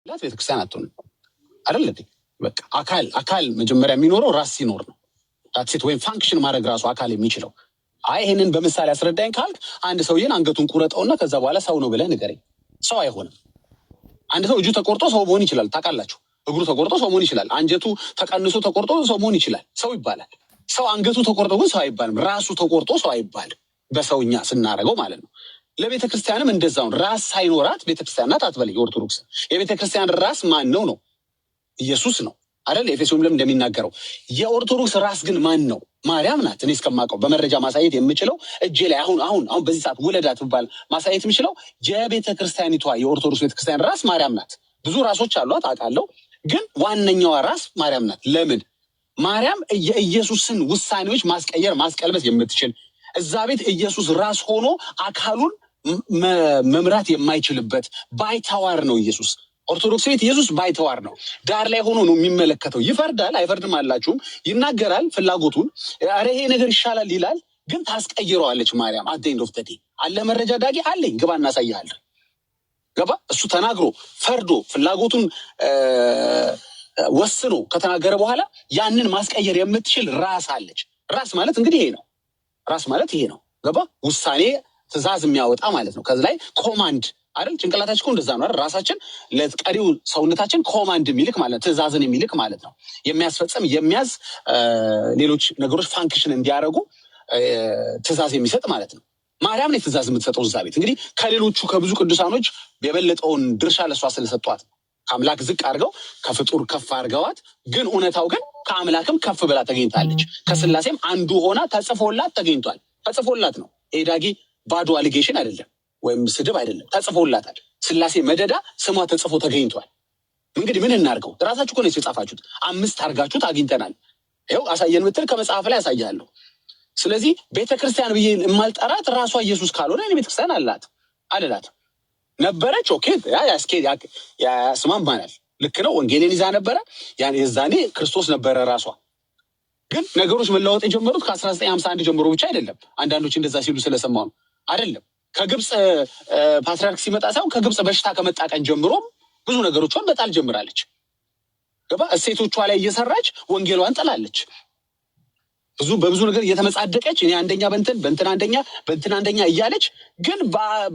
ላት ቤተክርስቲያን አትሆንም አይደል እንዴ? በቃ አካል መጀመሪያ የሚኖረው ራስ ሲኖር ነው። ዳትሴት ወይም ፋንክሽን ማድረግ ራሱ አካል የሚችለው። አይ ይሄንን በምሳሌ አስረዳኝ ካልክ አንድ ሰውዬን አንገቱን ቁረጠውና ከዛ በኋላ ሰው ነው ብለህ ንገረኝ። ሰው አይሆንም። አንድ ሰው እጁ ተቆርጦ ሰው መሆን ይችላል፣ ታውቃላችሁ። እግሩ ተቆርጦ ሰው መሆን ይችላል። አንጀቱ ተቀንሶ ተቆርጦ ሰው መሆን ይችላል፣ ሰው ይባላል። ሰው አንገቱ ተቆርጦ ግን ሰው አይባልም። ራሱ ተቆርጦ ሰው አይባልም፣ በሰውኛ ስናረገው ማለት ነው። ለቤተ ክርስቲያንም እንደዛው ራስ ሳይኖራት ቤተክርስቲያን ናት አትበል። ኦርቶዶክስ የቤተ ክርስቲያን ራስ ማን ነው? ኢየሱስ ነው አይደል? ኤፌሶን ለም እንደሚናገረው የኦርቶዶክስ ራስ ግን ማን ነው? ማርያም ናት። እኔ እስከማውቀው በመረጃ ማሳየት የምችለው እጄ ላይ አሁን በዚህ ሰዓት ውለዳት ብባል ማሳየት የምችለው የቤተ ክርስቲያኒቷ የኦርቶዶክስ ቤተክርስቲያን ራስ ማርያም ናት። ብዙ ራሶች አሏት አውቃለሁ፣ ግን ዋነኛዋ ራስ ማርያም ናት። ለምን? ማርያም የኢየሱስን ውሳኔዎች ማስቀየር ማስቀልበስ የምትችል እዛ ቤት ኢየሱስ ራስ ሆኖ አካሉን መምራት የማይችልበት ባይተዋር ነው ኢየሱስ። ኦርቶዶክስ ቤት ኢየሱስ ባይተዋር ነው። ዳር ላይ ሆኖ ነው የሚመለከተው። ይፈርዳል አይፈርድም አላችሁም፣ ይናገራል ፍላጎቱን። ኧረ ይሄ ነገር ይሻላል ይላል፣ ግን ታስቀይረዋለች ማርያም። አት ኤንድ ኦፍ ዘ ዴይ አለ መረጃ ዳጊ አለኝ፣ ግባ እናሳያለን። ገባ? እሱ ተናግሮ ፈርዶ ፍላጎቱን ወስኖ ከተናገረ በኋላ ያንን ማስቀየር የምትችል ራስ አለች። ራስ ማለት እንግዲህ ይሄ ነው። ራስ ማለት ይሄ ነው። ገባ? ውሳኔ ትእዛዝ የሚያወጣ ማለት ነው። ከዚህ ላይ ኮማንድ አይደል? ጭንቅላታችን እኮ እንደዛ ነው አይደል? ራሳችን ለቀሪው ሰውነታችን ኮማንድ የሚልክ ማለት ትእዛዝን የሚልክ ማለት ነው። የሚያስፈጽም የሚያዝ ሌሎች ነገሮች ፋንክሽን እንዲያደርጉ ትእዛዝ የሚሰጥ ማለት ነው። ማርያም ነው ትእዛዝ የምትሰጠው እዛ ቤት። እንግዲህ ከሌሎቹ ከብዙ ቅዱሳኖች የበለጠውን ድርሻ ለሷ ስለሰጧት ከአምላክ ዝቅ አድርገው ከፍጡር ከፍ አድርገዋት፣ ግን እውነታው ግን ከአምላክም ከፍ ብላ ተገኝታለች። ከስላሴም አንዱ ሆና ተጽፎላት ተገኝቷል። ተጽፎላት ነው። ይሄ ዳጊ ባዶ አሊጌሽን አይደለም ወይም ስድብ አይደለም፣ ተጽፎላታል። ስላሴ መደዳ ስሟ ተጽፎ ተገኝቷል። እንግዲህ ምን እናርገው? ራሳችሁ እኮ ነው የጻፋችሁት። 5 አድርጋችሁት አግኝተናል። ይኸው አሳየን ምትል ከመጽሐፍ ላይ ያሳያለሁ። ስለዚህ ቤተክርስቲያን ብዬ የማልጠራት ራሷ ኢየሱስ ካልሆነ እኔ ቤተክርስቲያን አልላት ነበረች። ኦኬ ያስማማናል። ልክ ነው። ወንጌልን ይዛ ነበረ። የዛኔ ክርስቶስ ነበረ ራሷ። ግን ነገሮች መለወጥ የጀመሩት ከ1951 ጀምሮ ብቻ አይደለም። አንዳንዶች እንደዛ ሲሉ ስለሰማሁ ነው። አይደለም ከግብፅ ፓትሪያርክ ሲመጣ ሳይሆን ከግብፅ በሽታ ከመጣ ቀን ጀምሮ ብዙ ነገሮቿን በጣል ጀምራለች። ገባ? እሴቶቿ ላይ እየሰራች ወንጌሏን ጥላለች። በብዙ ነገር እየተመጻደቀች እኔ አንደኛ በእንትን አንደኛ እያለች ግን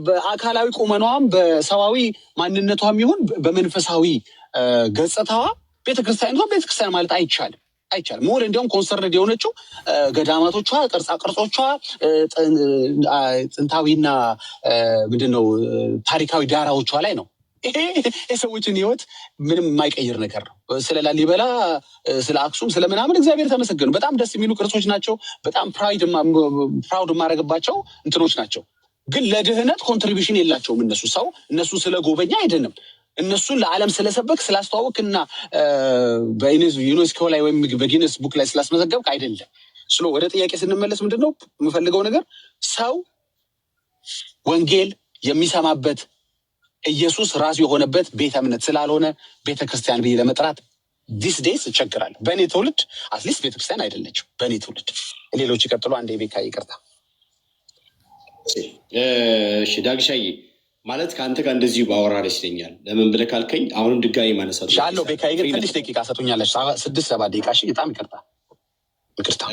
በአካላዊ ቁመናዋም በሰዋዊ ማንነቷም ይሁን በመንፈሳዊ ገጽታዋ ቤተክርስቲያን ማለት አይቻልም። ሞር እንዲያውም ኮንሰርንድ የሆነችው ገዳማቶቿ፣ ቅርጻ ቅርጾቿ፣ ጥንታዊና ምንድነው ታሪካዊ ዳራዎቿ ላይ ነው። ይሄ የሰዎችን ህይወት ምንም የማይቀይር ነገር ነው። ስለ ላሊበላ፣ ስለ አክሱም፣ ስለ ምናምን እግዚአብሔር ተመሰገኑ። በጣም ደስ የሚሉ ቅርሶች ናቸው። በጣም ፕራውድ የማደርግባቸው እንትኖች ናቸው። ግን ለድህነት ኮንትሪቢሽን የላቸውም። እነሱ ስለ ጎበኛ አይደለም። እነሱን ለዓለም ስለሰበክ ስላስተዋወቅና በዩኔስኮ ላይ ወይም በጊነስ ቡክ ላይ ስላስመዘገብክ አይደለም። ወደ ጥያቄ ስንመለስ ምንድነው የምፈልገው ነገር ሰው ወንጌል የሚሰማበት ኢየሱስ ራሱ የሆነበት ቤተ እምነት ስላልሆነ ቤተክርስቲያን ብዬ ለመጥራት ዲስ ዴይስ እቸግራለሁ። በእኔ ትውልድ አትሊስት ቤተክርስቲያን አይደለችም። በእኔ ትውልድ ሌሎች ይቀጥሉ። አንዴ ቤካ ይቅርታ። እሺ ዳግሻዬ ማለት ከአንተ ጋር እንደዚሁ ባወራ ደስ ይለኛል። ለምን ብለህ ካልከኝ አሁንም ድጋሚ ማነሳት ሻለው። ቤካ ይቅር ትንሽ ደቂቃ ሰጡኛለች። 6-7 ደቂቃ። እሺ በጣም ይቅርታ።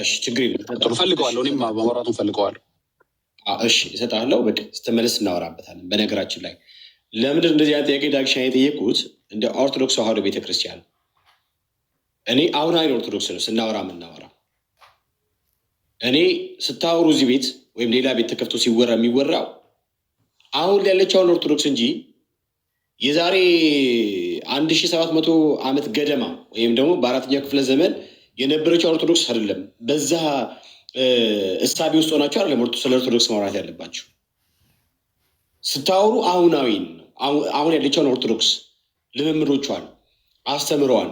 እሺ ችግር የለም። ጥሩ ፈልገዋለሁ። እኔም ማውራቱን ፈልገዋለሁ። እሺ እሰጥሃለሁ። በቃ ስትመለስ እናወራበታለን። በነገራችን ላይ ለምንድን እንደዚህ አይነት ጥያቄ ዳግሻ የጠየቁት እንደ ኦርቶዶክስ ተዋህዶ ቤተክርስቲያን እኔ አሁን አይን ኦርቶዶክስ ነው ስናወራ የምናወራ። እኔ ስታወሩ እዚህ ቤት ወይም ሌላ ቤት ተከፍቶ ሲወራ የሚወራው አሁን ያለችውን ኦርቶዶክስ እንጂ የዛሬ 1700 ዓመት ገደማ ወይም ደግሞ በ4ኛው ክፍለ ዘመን የነበረችው ኦርቶዶክስ አይደለም። በዛ እሳቤ ውስጥ ሆናችሁ አይደለም ስለ ኦርቶዶክስ ማውራት ያለባችሁ። ስታወሩ አሁናዊ ነው። አሁን ያለችውን ኦርቶዶክስ ልምምዶቿን፣ አስተምረዋን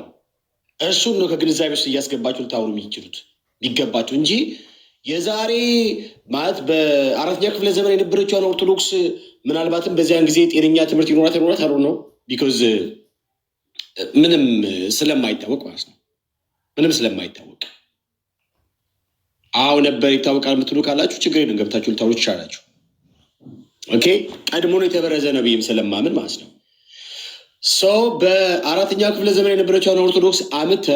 እሱን ነው ከግንዛቤ ውስጥ እያስገባችሁ ልታወሩ የሚችሉት ሊገባችሁ እንጂ የዛሬ ማለት በ4ኛው ክፍለ ዘመን የነበረችውን ኦርቶዶክስ ምናልባትም በዚያን ጊዜ ጤነኛ ትምህርት ይኖራት አሉ ነው ቢኮዝ ምንም ስለማይታወቅ ማለት ነው። ምንም ስለማይታወቅ አሁን ነበር ይታወቃል የምትሉ ካላችሁ ችግር የለም፣ ገብታችሁ ልታወሩ ትችላላችሁ። ኦኬ ቀድሞ ነው የተበረዘ ነው ብዬም ስለማምን ማለት ነው። በአራተኛው ክፍለ ዘመን የነበረችውን ኦርቶዶክስ አምተ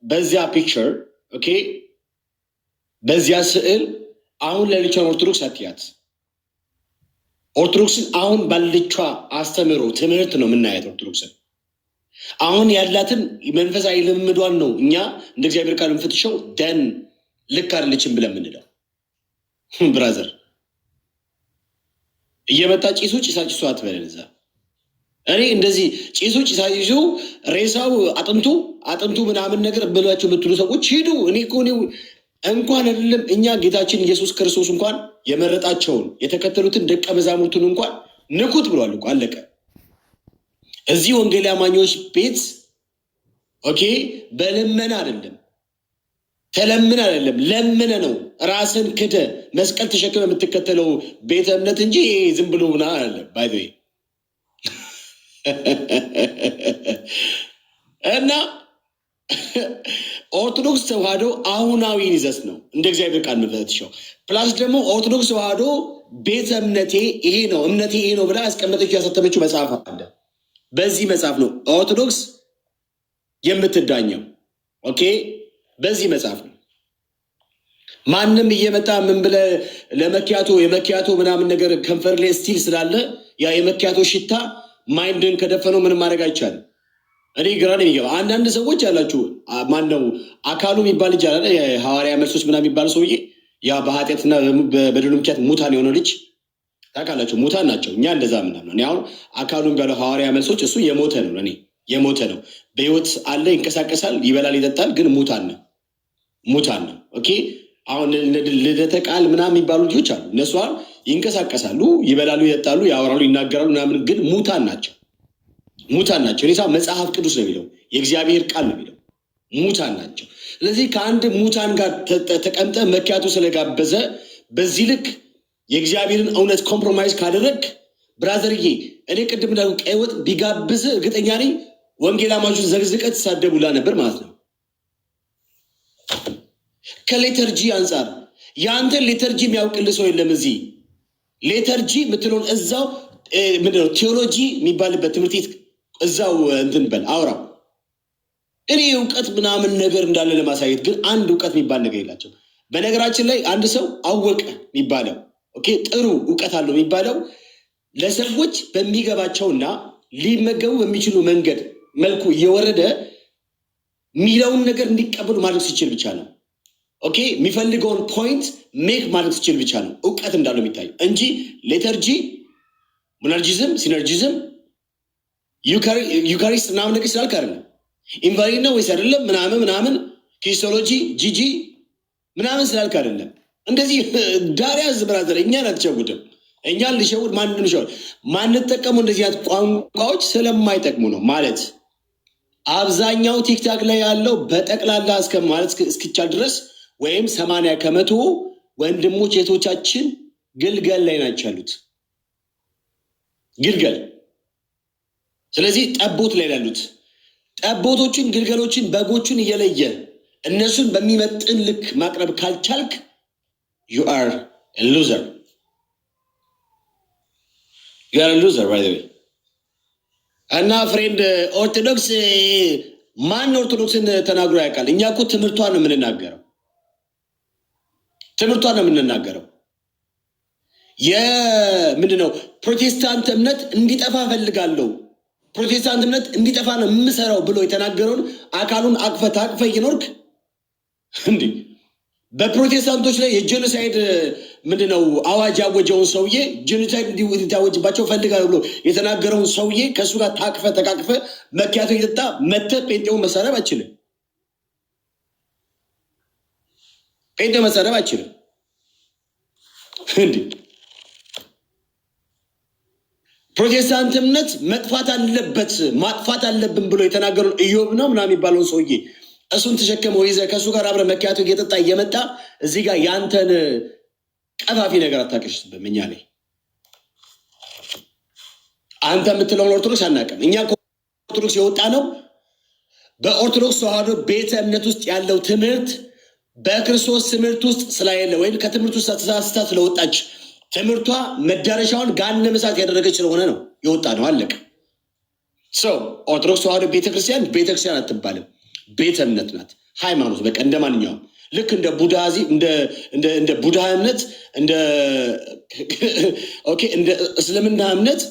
በዚያ ፒክቸር ኦኬ፣ በዚያ ስዕል አሁን ላለችውን ኦርቶዶክስ አትያት። ኦርቶዶክስን አሁን ባለቿ አስተምህሮ ትምህርት ነው የምናያት። ኦርቶዶክስን አሁን ያላትን መንፈሳዊ ልምምዷን ነው እኛ እንደ እግዚአብሔር ቃል እንፍትሸው ደን ልክ አይደለችም ብለን የምንለው። ብራዘር እየመጣ ጭሱ ጭሳጭሱ አትበለን እዛ። እኔ እንደዚህ ጭሱ ጭሳጭሱ ሬሳው አጥንቱ ምናምን ነገር ብሏቸው የምትሉ ሰዎች ሂዱ። እኔ እኮ እንኳን አይደለም እኛ ጌታችን ኢየሱስ ክርስቶስ እንኳን የመረጣቸውን የተከተሉትን ደቀ መዛሙርቱን እንኳን ንኩት ብሏል እኮ አለቀ። እዚህ ወንጌል አማኞች ቤት ኦኬ፣ በልመና አይደለም ተለምን አይደለም ለምን ነው ራስን ክደ መስቀል ተሸክመ የምትከተለው ቤተ እምነት እንጂ ዝም ብሎ ና አይደለም። ባይ ዘ እና ኦርቶዶክስ ተዋህዶ አሁናዊ ይዘት ነው እንደ እግዚአብሔር ቃል መፈትሸው። ፕላስ ደግሞ ኦርቶዶክስ ተዋህዶ ቤተ እምነቴ ይሄ ነው እምነቴ ይሄ ነው ብላ ያስቀመጠችው ያሳተመችው መጽሐፍ አለ። በዚህ መጽሐፍ ነው ኦርቶዶክስ የምትዳኘው። ኦኬ፣ በዚህ መጽሐፍ ነው። ማንም እየመጣ ምን ብለ የመኪያቶ ምናምን ነገር ከንፈር ላይ ስቲል ስላለ ያ የመኪያቶ ሽታ ማይንድን ከደፈነው ምንም ማድረግ አይቻልም። እኔ ግራ ነው የሚገባ። አንዳንድ ሰዎች ያላችሁ ማነው አካሉ የሚባል ልጅ አለ የሐዋርያ መልሶች ምናምን የሚባል ሰውዬ ያ በኃጢአትና በበደሉ ምክንያት ሙታን የሆነው ልጅ ታውቃላችሁ። ሙታን ናቸው። እኛ እንደዛ ምናምን እኔ አሁን አካሉ የሚባለው ሐዋርያ መልሶች እሱ የሞተ ነው። እኔ የሞተ ነው። በህይወት አለ፣ ይንቀሳቀሳል፣ ይበላል፣ ይጠጣል፣ ግን ሙታን ነው። ኦኬ፣ አሁን ልደተ ቃል ምናምን የሚባሉ ልጆች አሉ። እነሱ አሁን ይንቀሳቀሳሉ፣ ይበላሉ፣ ይጠጣሉ፣ ያወራሉ፣ ይናገራሉ ምናምን፣ ግን ሙታን ናቸው። እኔ መጽሐፍ ቅዱስ ነው የሚለው፣ የእግዚአብሔር ቃል ነው የሚለው ሙታን ናቸው። ስለዚህ ከአንድ ሙታን ጋር ተቀምጠ መኪያቱ ስለጋበዘ በዚህ ልክ የእግዚአብሔርን እውነት ኮምፕሮማይዝ ካደረግ ብራዘርዬ፣ እኔ ቅድም እንዳልኩ ቀይ ወጥ ቢጋብዝ እርግጠኛ ነኝ ወንጌል አማኞችን ዘግዝቀት ተሳደቡላ ነበር ማለት ነው። ከሌተርጂ አንጻር የአንተን ሌተርጂ የሚያውቅልህ ሰው የለም። እዚህ ሌተርጂ የምትለውን እዛው ምንድነው ቴዎሎጂ የሚባልበት ትምህርት ቤት እዛው እንትን በል አውራው። እኔ እውቀት ምናምን ነገር እንዳለ ለማሳየት ግን አንድ እውቀት የሚባል ነገር የላቸው። በነገራችን ላይ አንድ ሰው አወቀ የሚባለው ኦኬ፣ ጥሩ እውቀት አለው የሚባለው ለሰዎች በሚገባቸውና ሊመገቡ በሚችሉ መንገድ መልኩ እየወረደ የሚለውን ነገር እንዲቀበሉ ማድረግ ሲችል ብቻ ነው። ኦኬ፣ የሚፈልገውን ፖይንት ሜክ ማድረግ ሲችል ብቻ ነው እውቀት እንዳለው የሚታየው እንጂ ሌተርጂ፣ ሞናርጂዝም፣ ሲነርጂዝም፣ ዩካሪስት ምናምን ነገር ስላልክ አይደለም። ኢንቫሊድ ነው ወይስ አይደለም ምናምን ክሪስቶሎጂ ጂጂ ምናምን ስላልክ አይደለም። እንደዚህ ዳሪያዝ ብራዘር እኛን አትሸውድም። እኛን ሊሸውድ ማንም ሸውድ ማንጠቀመው እንደዚህ አይነት ቋንቋዎች ስለማይጠቅሙ ነው። ማለት አብዛኛው ቲክታክ ላይ ያለው በጠቅላላ እስከ ማለት እስኪቻል ድረስ ወይም 80% ወንድሞች እህቶቻችን ግልገል ላይ ናቸው ያሉት፣ ግልገል። ስለዚህ ጠቦት ላይ ያሉት ጠቦቶችን፣ ግልገሎችን፣ በጎችን እየለየ እነሱን በሚመጥን ልክ ማቅረብ ካልቻልክ you are a loser. By the way. እና ፍሬንድ ኦርቶዶክስ ማን ኦርቶዶክስን ተናግሮ ያውቃል? እኛ እኮ ትምህርቷን ነው የምንናገረው። ምንድነው ፕሮቴስታንት እምነት እንዲጠፋ ፈልጋለሁ፣ ፕሮቴስታንት እምነት እንዲጠፋ ነው የምሰራው ብሎ የተናገረውን አካሉን አቅፈ እየኖርክ እንዲህ በፕሮቴስታንቶች ላይ የጄኖሳይድ ምንድነው አዋጅ ያወጀውን ሰውዬ ጄኖሳይድ እንዲታወጅባቸው ፈልጋለሁ ብሎ የተናገረውን ሰውዬ ከእሱ ጋር ተቃቅፈ መኪያቶ እየጠጣ መተህ ጴንጤውን መሳረብ አችልም። እንዲህ ፕሮቴስታንት እምነት መጥፋት አለበት ማጥፋት አለብን ብሎ የተናገረውን ኢዮብ ነው ምናምን የሚባለውን ሰውዬ እሱን ተሸከመው ይዘህ ከእሱ ጋር አብረህ መኪያቶ እየጠጣ እየመጣ እዚህ ጋር ያንተን ቀፋፊ ነገር አታቀሽብም። እኛ ላይ አንተ የምትለውን ኦርቶዶክስ አናውቅም። እኛ ኦርቶዶክስ የወጣ ነው በኦርቶዶክስ ተዋህዶ ቤተ እምነት ውስጥ ያለው ትምህርት በክርስቶስ ትምህርት ውስጥ ስላየለ ወይም ከትምህርት ውስጥ ተሳስታ ስለወጣች ትምህርቷ መዳረሻውን ገሃነመ እሳት ያደረገች ስለሆነ ነው የወጣ ነው። አለቀ። ሰው ኦርቶዶክስ ተዋህዶ ቤተክርስቲያን አትባልም፣ ቤተ እምነት ናት። ሃይማኖት በቃ እንደ ማንኛውም ልክ እንደ እንደ ቡድሃ እምነት እንደ እስልምና እምነት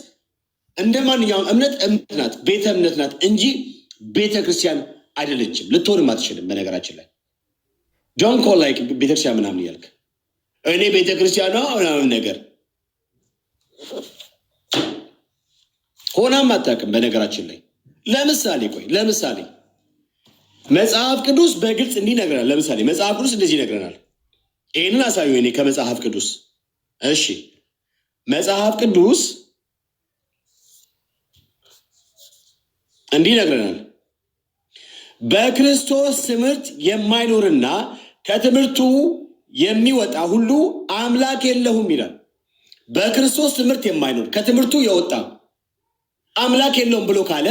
እንደ ማንኛውም እምነት ናት፣ ቤተ እምነት ናት እንጂ ቤተክርስቲያን አይደለችም። ልትሆንም አትችልም። በነገራችን ላይ ዶንት ኮል ላይክ ቤተክርስቲያን ምናምን እያልክ እኔ ቤተክርስቲያን ነው ምናምን ነገር ሆናም አታውቅም። በነገራችን ላይ ለምሳሌ መጽሐፍ ቅዱስ በግልጽ እንዲህ ይነግረናል። ለምሳሌ መጽሐፍ ቅዱስ እንደዚህ ይነግረናል። ይህንን አሳዩ እኔ ከመጽሐፍ ቅዱስ። እሺ መጽሐፍ ቅዱስ እንዲህ ይነግረናል። በክርስቶስ ትምህርት የማይኖርና ከትምህርቱ የሚወጣ ሁሉ አምላክ የለውም ይላል። በክርስቶስ ትምህርት የማይኖር ከትምህርቱ የወጣ አምላክ የለውም ብሎ ካለ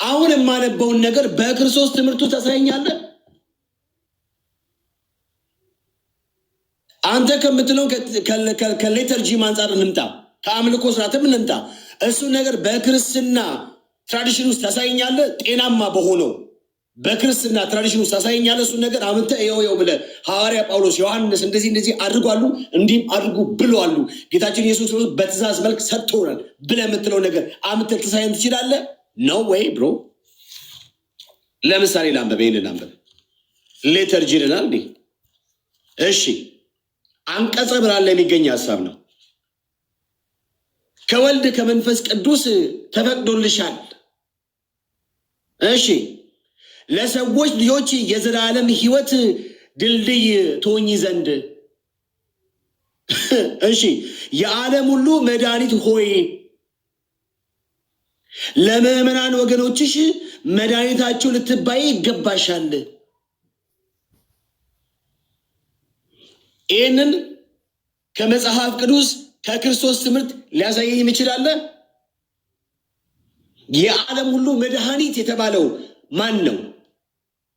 አሁን የማነበውን ነገር በክርስቶስ ትምህርቱ ታሳየኛለህ? አንተ ከምትለው ከሌተርጂ አንጻር እንምጣ፣ ከአምልኮ ስርዓትም እንምጣ። እሱን ነገር በክርስትና ትራዲሽን ውስጥ ታሳየኛለህ? ጤናማ በሆነው በክርስትና ትራዲሽን ውስጥ ታሳየኛለህ? እሱን ነገር አምጥተህ ይኸው ብለህ ሐዋርያ ጳውሎስ፣ ዮሐንስ እንደዚህ አድርጓሉ እንዲህም አድርጉ ብለዋሉ፣ ጌታችን ኢየሱስ ክርስቶስ በትእዛዝ መልክ ሰጥቶናል ብለህ የምትለው ነገር አምጥተህ ታሳየን ትችላለህ? ነው ወይ ብሮ? ለምሳሌ ይህንን ላንበብ። ሌተርጂ ይለናል እንዴ? እሺ አንቀጸ ብርሃን ላይ የሚገኝ ሀሳብ ነው። ከወልድ ከመንፈስ ቅዱስ ተፈቅዶልሻል። እሺ ለሰዎች ልጆች የዘላለም ሕይወት ድልድይ ትሆኚ ዘንድ እሺ የዓለም ሁሉ መድኃኒት ሆይ ለምዕመናን ወገኖችሽ መድኃኒታቸው ልትባይ ይገባሻል። ይህንን ከመጽሐፍ ቅዱስ ከክርስቶስ ትምህርት ሊያሳየኝ ይችላል? የዓለም ሁሉ መድኃኒት የተባለው ማን ነው?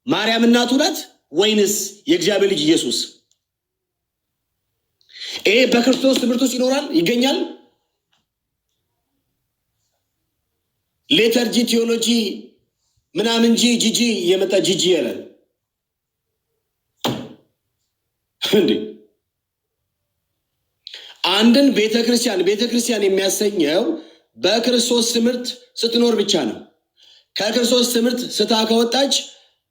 ማርያም እናቱ ናት ወይንስ የእግዚአብሔር ልጅ ኢየሱስ? ይሄ በክርስቶስ ትምህርት ውስጥ ይኖራል ይገኛል? ሌተርጂ ቴዎሎጂ ምናምን ጂጂ የመጣ ጂጂ ያላል እንዴ? አንድን ቤተክርስቲያን የሚያሰኘው በክርስቶስ ትምህርት ስትኖር ብቻ ነው። ከክርስቶስ ትምህርት ስታ ከወጣች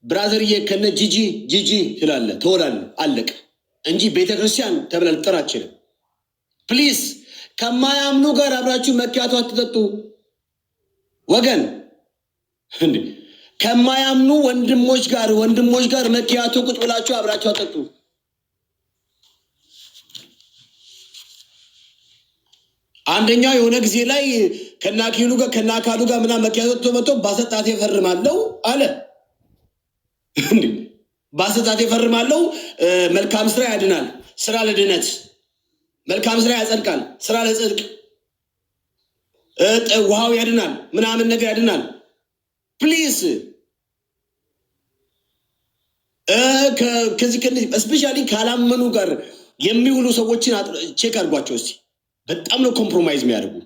ብራዘርዬ ከነ ጂጂ ትላለ ትሆናለ፣ አለቅ እንጂ ቤተክርስቲያን ተብላ ልጠራ አትችልም። ፕሊዝ ከማያምኑ ጋር አብራችሁ መኪያቶ አትጠጡ ወገን። እንዴ ከማያምኑ ወንድሞች ጋር መኪያቶ ቁጭ ብላችሁ አብራችሁ አትጠጡ። አንደኛው የሆነ ጊዜ ላይ ከናኪሉ ጋር ከናካሉ ጋር ምናምን መኪያቶ መጥቶ ባሰጣቴ ፈርማለሁ አለ። ባሰጣቴ ፈርማለሁ። መልካም ስራ ያድናል፣ ስራ ለድነት፣ መልካም ስራ ያጸድቃል፣ ስራ ለጽድቅ፣ ውሃው ያድናል፣ ምናምን ነገር ያድናል። ፕሊዝ ከዚህ እስፔሻሊ ካላመኑ ጋር የሚውሉ ሰዎችን ቼክ አድርጓቸው እስቲ። በጣም ነው ኮምፕሮማይዝ የሚያደርጉ፣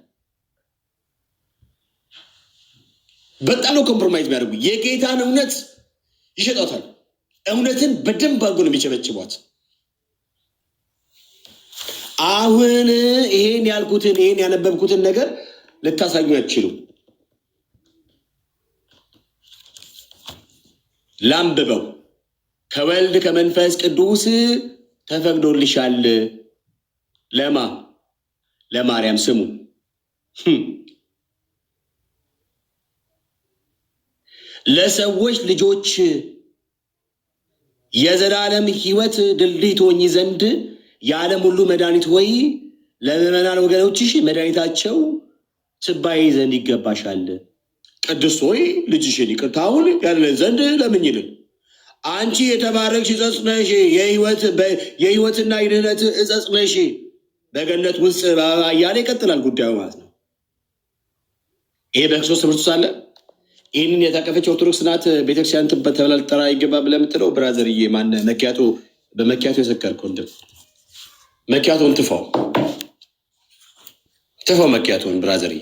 የጌታን እውነት ይሸጧታል። እውነትን በደንብ አድርጎ ነው የሚጨበጭቧት። አሁን ይሄን ያነበብኩትን ነገር ልታሳዩ አትችሉም። ላንብበው። ከወልድ ከመንፈስ ቅዱስ ተፈቅዶልሻል። ለማርያም ስሙ ለሰዎች ልጆች የዘላለም ሕይወት ድልድይ ትሆኚ ዘንድ የዓለም ሁሉ መድኃኒት ሆይ ለምዕመናን ወገኖችሽ መድኃኒታቸው ትባይ ዘንድ ይገባሻል። ቅድስት ሆይ ልጅሽን ይቅርታውን ያድለን ዘንድ ለምኝልን። አንቺ የተባረክሽ ዕፀ ነሽ፣ የሕይወትና የድኅነት ዕፀ ነሽ፣ በገነት ውስጥ እያለ ይቀጥላል ጉዳዩ ማለት ነው። ይሄ በክርስቶስ ትምህርት ውስጥ አለ። ይህንን የታቀፈች ኦርቶዶክስ ናት ቤተክርስቲያን ተብላ ልጠራ ይገባ ብለህ የምትለው ብራዘርዬ፣ ማነህ በመኪያቶ የሰከርከው ወንድም፣ መኪያቶን ትፋው መኪያቶን ብራዘርዬ፣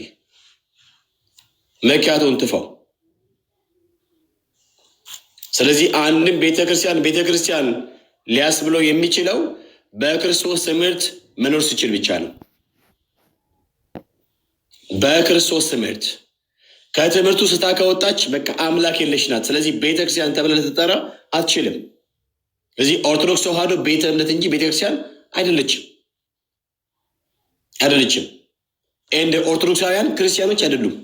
መኪያቶን ትፈው። ስለዚህ አንድም ቤተክርስቲያን ሊያስብለው የሚችለው በክርስቶስ ትምህርት መኖር ሲችል ብቻ ነው። በክርስቶስ ትምህርት ከትምህርቱ ስታ ከወጣች በቃ አምላክ የለሽ ናት። ስለዚህ ቤተክርስቲያን ተብላ ልትጠራ አትችልም። ስለዚህ ኦርቶዶክስ ተዋሕዶ ቤተ እምነት እንጂ ቤተክርስቲያን አይደለችም። እንደ ኦርቶዶክሳውያን ክርስቲያኖች አይደሉም።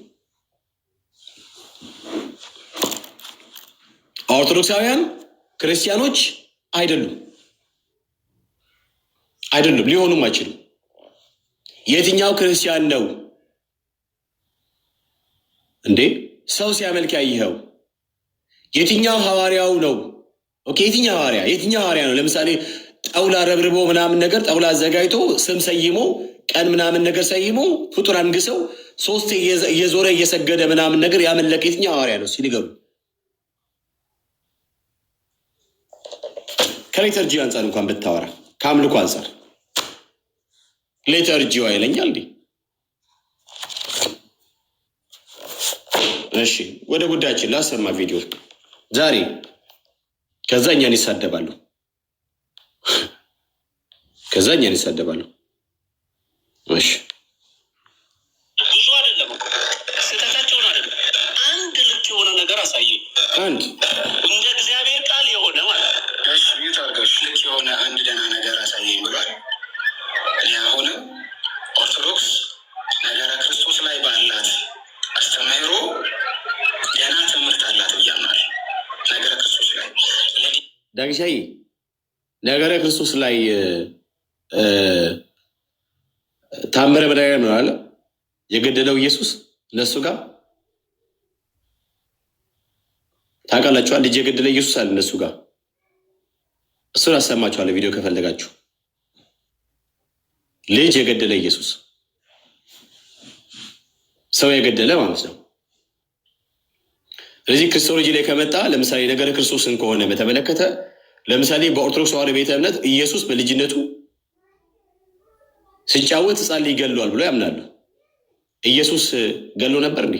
ኦርቶዶክሳውያን ክርስቲያኖች አይደሉም፣ ሊሆኑም አይችሉም። የትኛው ክርስቲያን ነው እንዴ ሰው ሲያመልክ ያየኸው? የትኛው ሐዋርያው ነው? ኦኬ፣ የትኛው ሐዋርያ ነው? ለምሳሌ ጠውላ ረብርቦ ምናምን ነገር ጠውላ አዘጋጅቶ ስም ሰይሞ ቀን ምናምን ነገር ሰይሞ ፍጡር አንግሰው 3 እየዞረ እየሰገደ ምናምን ነገር ያመለከ የትኛው ሐዋርያ ነው ሲልገሩ? ከሌተርጂ አንጻር እንኳን ብታወራ ከአምልኮ አንጻር ሌተርጂው አይለኛል እንዴ? እሺ ወደ ጉዳያችን ላሰማ ቪዲዮ ዛሬ። ከዛ እኛን ይሳደባሉ። እሺ ብዙ አይደለም ስህተታቸውን አይደለም፣ አንድ ልክ የሆነ ነገር አሳየ። አንድ እንደ እግዚአብሔር ቃል የሆነ ማለት እሺ ይታርገሽ ልክ የሆነ አንድ ደህና ነገር አሳየኝ ብሏል። እኔ አሁንም ኦርቶዶክስ ነገረ ክርስቶስ ላይ ባላት አስተምህሮ ገና ትምህርት አላት ብያምናል። ነገረ ክርስቶስ ላይ ዳግሻይ ነገረ ክርስቶስ ላይ ታምረ መድኃኒዓለም ነው አለ የገደለው ኢየሱስ እነሱ ጋር ታውቃላችኋል። ልጅ የገደለ ኢየሱስ አለ እነሱ ጋር። እሱን አሰማችኋለሁ ቪዲዮ ከፈለጋችሁ። ልጅ የገደለ ኢየሱስ ሰው የገደለ ማለት ነው። ስለዚህ ክርስቶሎጂ ላይ ከመጣ ለምሳሌ ነገረ ክርስቶስን ከሆነ በተመለከተ ለምሳሌ በኦርቶዶክስ ተዋሕዶ ቤተ እምነት ኢየሱስ በልጅነቱ ሲጫወት ሕፃን ልጅ ገድሏል ብሎ ያምናሉ። ኢየሱስ ገድሎ ነበር እንዴ?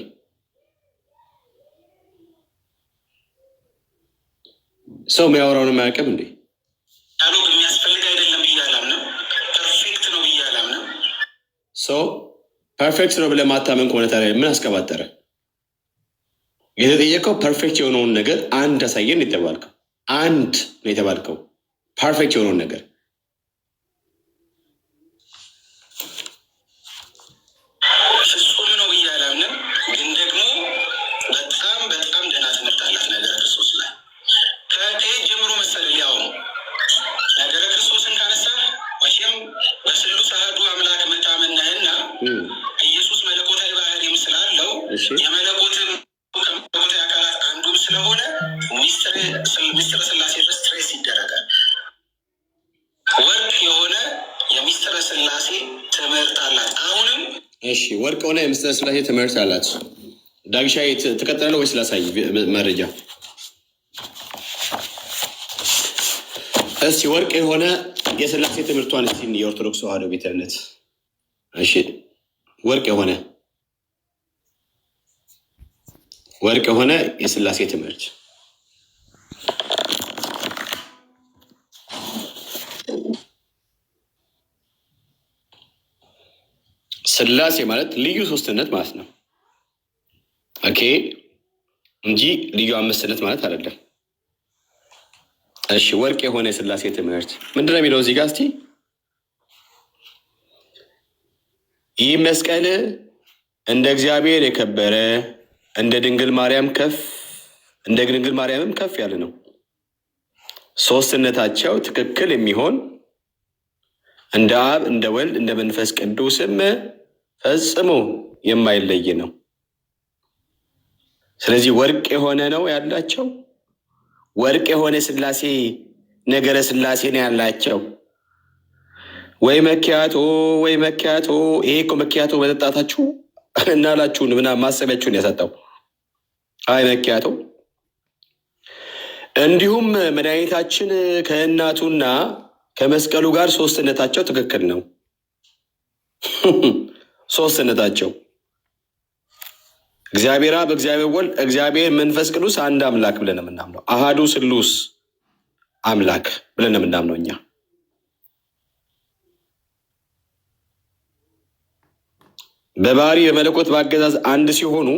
ሰው የሚያወራውን የማያውቅም እንዴ? ዳያሎግ የሚያስፈልግ አይደለም ብዬ አላምንም። ፐርፌክት ነው ብዬ አላምንም። ሰው ፐርፌክት ነው ብለህ ማታመን ከሆነ ታዲያ ምን አስቀባጠረ? የተጠየቀው ፐርፌክት የሆነውን ነገር አንድ አሳየን የተባልከው አንድ ነው የተባልከው ፐርፌክት የሆነውን ነገር ፍጹም ነው ብዬ አላምንም። ግን ደግሞ በጣም ደህና ትምህርት አላት ነገረ ክርስቶስ ላይ ከየት ጀምሮ መሰለህ? ያው ነገረ ክርስቶስን ካነሳ መቼም በስሉስ አሐዱ አምላክ የምታምን ነህና ኢየሱስ መለኮታዊ ባህሪም ስላለው የመለኮትም ከመለኮታዊ አካላት አንዱም ስለሆነ ሚስጥረ ስላሴ ድረስ ትሬስ ይደረጋል። ወርቅ የሆነ የሚስጥረ ስላሴ ትምህርት አላት። አሁንም እሺ ወርቅ የሆነ የሚስጥረ ስላሴ ትምህርት አላት። ዳግሻይ ትቀጥላለህ ወይስ ላሳይ መረጃ? እስቲ ወርቅ የሆነ የስላሴ ትምህርቷን እስቲ የኦርቶዶክስ ተዋሕዶ ቤተ እምነት እሺ ወርቅ የሆነ የስላሴ ትምህርት ስላሴ ማለት ልዩ ሶስትነት ማለት ነው። ኦኬ እንጂ ልዩ አምስትነት ማለት አይደለም። እሺ ወርቅ የሆነ የስላሴ ትምህርት ምንድን ነው የሚለው እዚህ ጋር? እስቲ ይህ መስቀል እንደ እግዚአብሔር የከበረ እንደ ድንግል ማርያምም ከፍ ያለ ነው። ሶስትነታቸው ትክክል የሚሆን እንደ አብ እንደ ወልድ እንደ መንፈስ ቅዱስም ፈጽሞ የማይለይ ነው። ስለዚህ ወርቅ የሆነ ነው ያላቸው። ወርቅ የሆነ ስላሴ ነገረ ስላሴ ነው ያላቸው። ወይ መኪያቶ። ይሄ እኮ መኪያቶ መጠጣታችሁ እናላችሁን ምናምን ማሰቢያችሁን ያሳጣው። አይ መኪያቶ። እንዲሁም መድኃኒታችን ከእናቱና ከመስቀሉ ጋር ሶስትነታቸው ትክክል ነው። ሶስትነታቸው እግዚአብሔር አብ፣ እግዚአብሔር ወልድ፣ እግዚአብሔር መንፈስ ቅዱስ አንድ አምላክ ብለን የምናምነው አሃዱ ስሉስ አምላክ ብለን የምናምነው እኛ። በባህሪ በመለኮት በአገዛዝ አንድ ሲሆኑ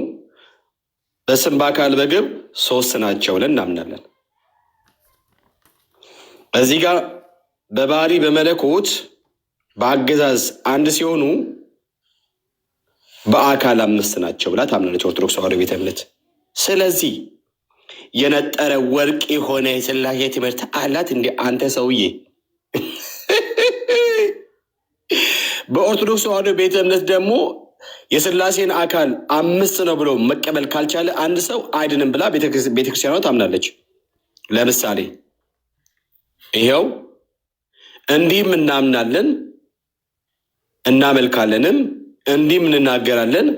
በስም በአካል በግብ ሶስት ናቸው ብለን እናምናለን። እዚህ ጋር በባህሪ በመለኮት በአገዛዝ አንድ ሲሆኑ በአካል አምስት ናቸው ብላ ታምናለች ኦርቶዶክስ ተዋሕዶ ቤተ እምነት። ስለዚህ የነጠረ ወርቅ የሆነ የሥላሴ ትምህርት አላት እንደ አንተ ሰውዬ። በኦርቶዶክስ ተዋሕዶ ቤተ እምነት ደግሞ የሥላሴን አካል አምስት ነው ብሎ መቀበል ካልቻለ አንድ ሰው አይድንም ብላ ቤተክርስቲያኗ ታምናለች። ለምሳሌ ይኸው እንዲህም እናምናለን እናመልካለንም፣ እንዲህም እንናገራለን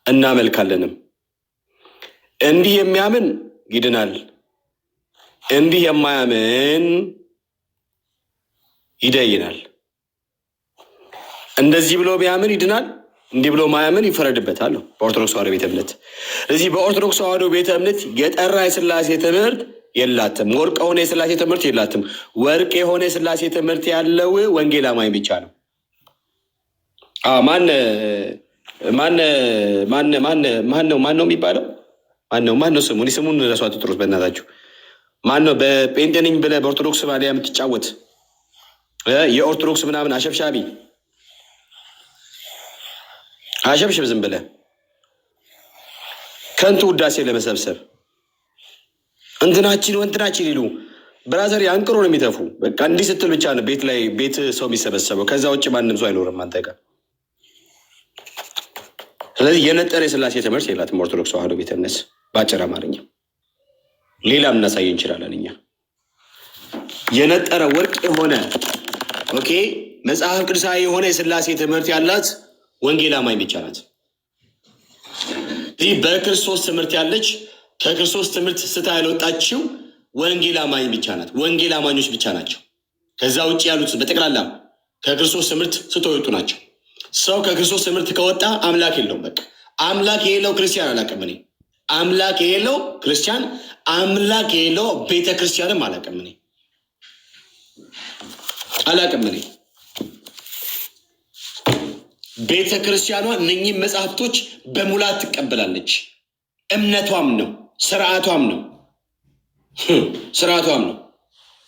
እናመልካለንም። እንዲህ የሚያምን ይድናል፣ እንዲህ የማያምን ይደይናል። እንደዚህ ብሎ ቢያምን ይድናል፣ እንዲህ ብሎ ማያምን ይፈረድበታል በኦርቶዶክስ ተዋሕዶ ቤተ እምነት። ስለዚህ በኦርቶዶክስ ተዋሕዶ ቤተ እምነት የጠራ የሥላሴ ትምህርት የላትም። ወርቅ የሆነ የሥላሴ ትምህርት የላትም። ወርቅ የሆነ የሥላሴ ትምህርት ያለው ወንጌል አማኝ ብቻ ነው። ማን ነው የሚባለው? ማን ነው ስሙ? ስሙን ረሷ ትጥሩት በእናታችሁ። ማን ነው በጴንጤ ነኝ ብለህ በኦርቶዶክስ ማሊያ የምትጫወት የኦርቶዶክስ ምናምን አሸብሻቢ አሸብሽብ ዝም ብለህ ከንቱ ውዳሴ ለመሰብሰብ እንትናችን ይሉ ብራዘር አንቅሮ ነው የሚተፉ። በቃ እንዲህ ስትል ብቻ ነው ቤት ሰው የሚሰበሰበው። ከዛ ውጭ ማንም ሰው አይኖርም አንተ ጋር። ስለዚህ የነጠረ የሥላሴ ትምህርት የላትም ኦርቶዶክስ ተዋሕዶ ቤተ እምነት በአጭር አማርኛ። ሌላም እናሳይ እንችላለን እኛ። የነጠረ ወርቅ የሆነ መጽሐፍ ቅዱሳዊ የሆነ የሥላሴ ትምህርት ያላት ወንጌል አማኝ ብቻ ናት። ይህ በክርስቶስ ትምህርት ያለች ከክርስቶስ ትምህርት ስታ ያልወጣችው ወንጌል አማኝ ብቻ ናት። ወንጌል አማኞች ብቻ ናቸው። ከዛ ውጭ ያሉት በጠቅላላ ከክርስቶስ ትምህርት ስቶ የወጡ ናቸው። ሰው ከክርስቶስ ትምህርት ከወጣ አምላክ የለውም። በቃ አምላክ የሌለው ክርስቲያን አላውቅም እኔ። አምላክ የሌለው ክርስቲያን፣ አምላክ የሌለው ቤተ ክርስቲያንም አላውቅም እኔ። ቤተ ክርስቲያኗ እነኚህ መጽሐፍቶች በሙላት ትቀበላለች። እምነቷም ነው፣ ስርዓቷም ነው።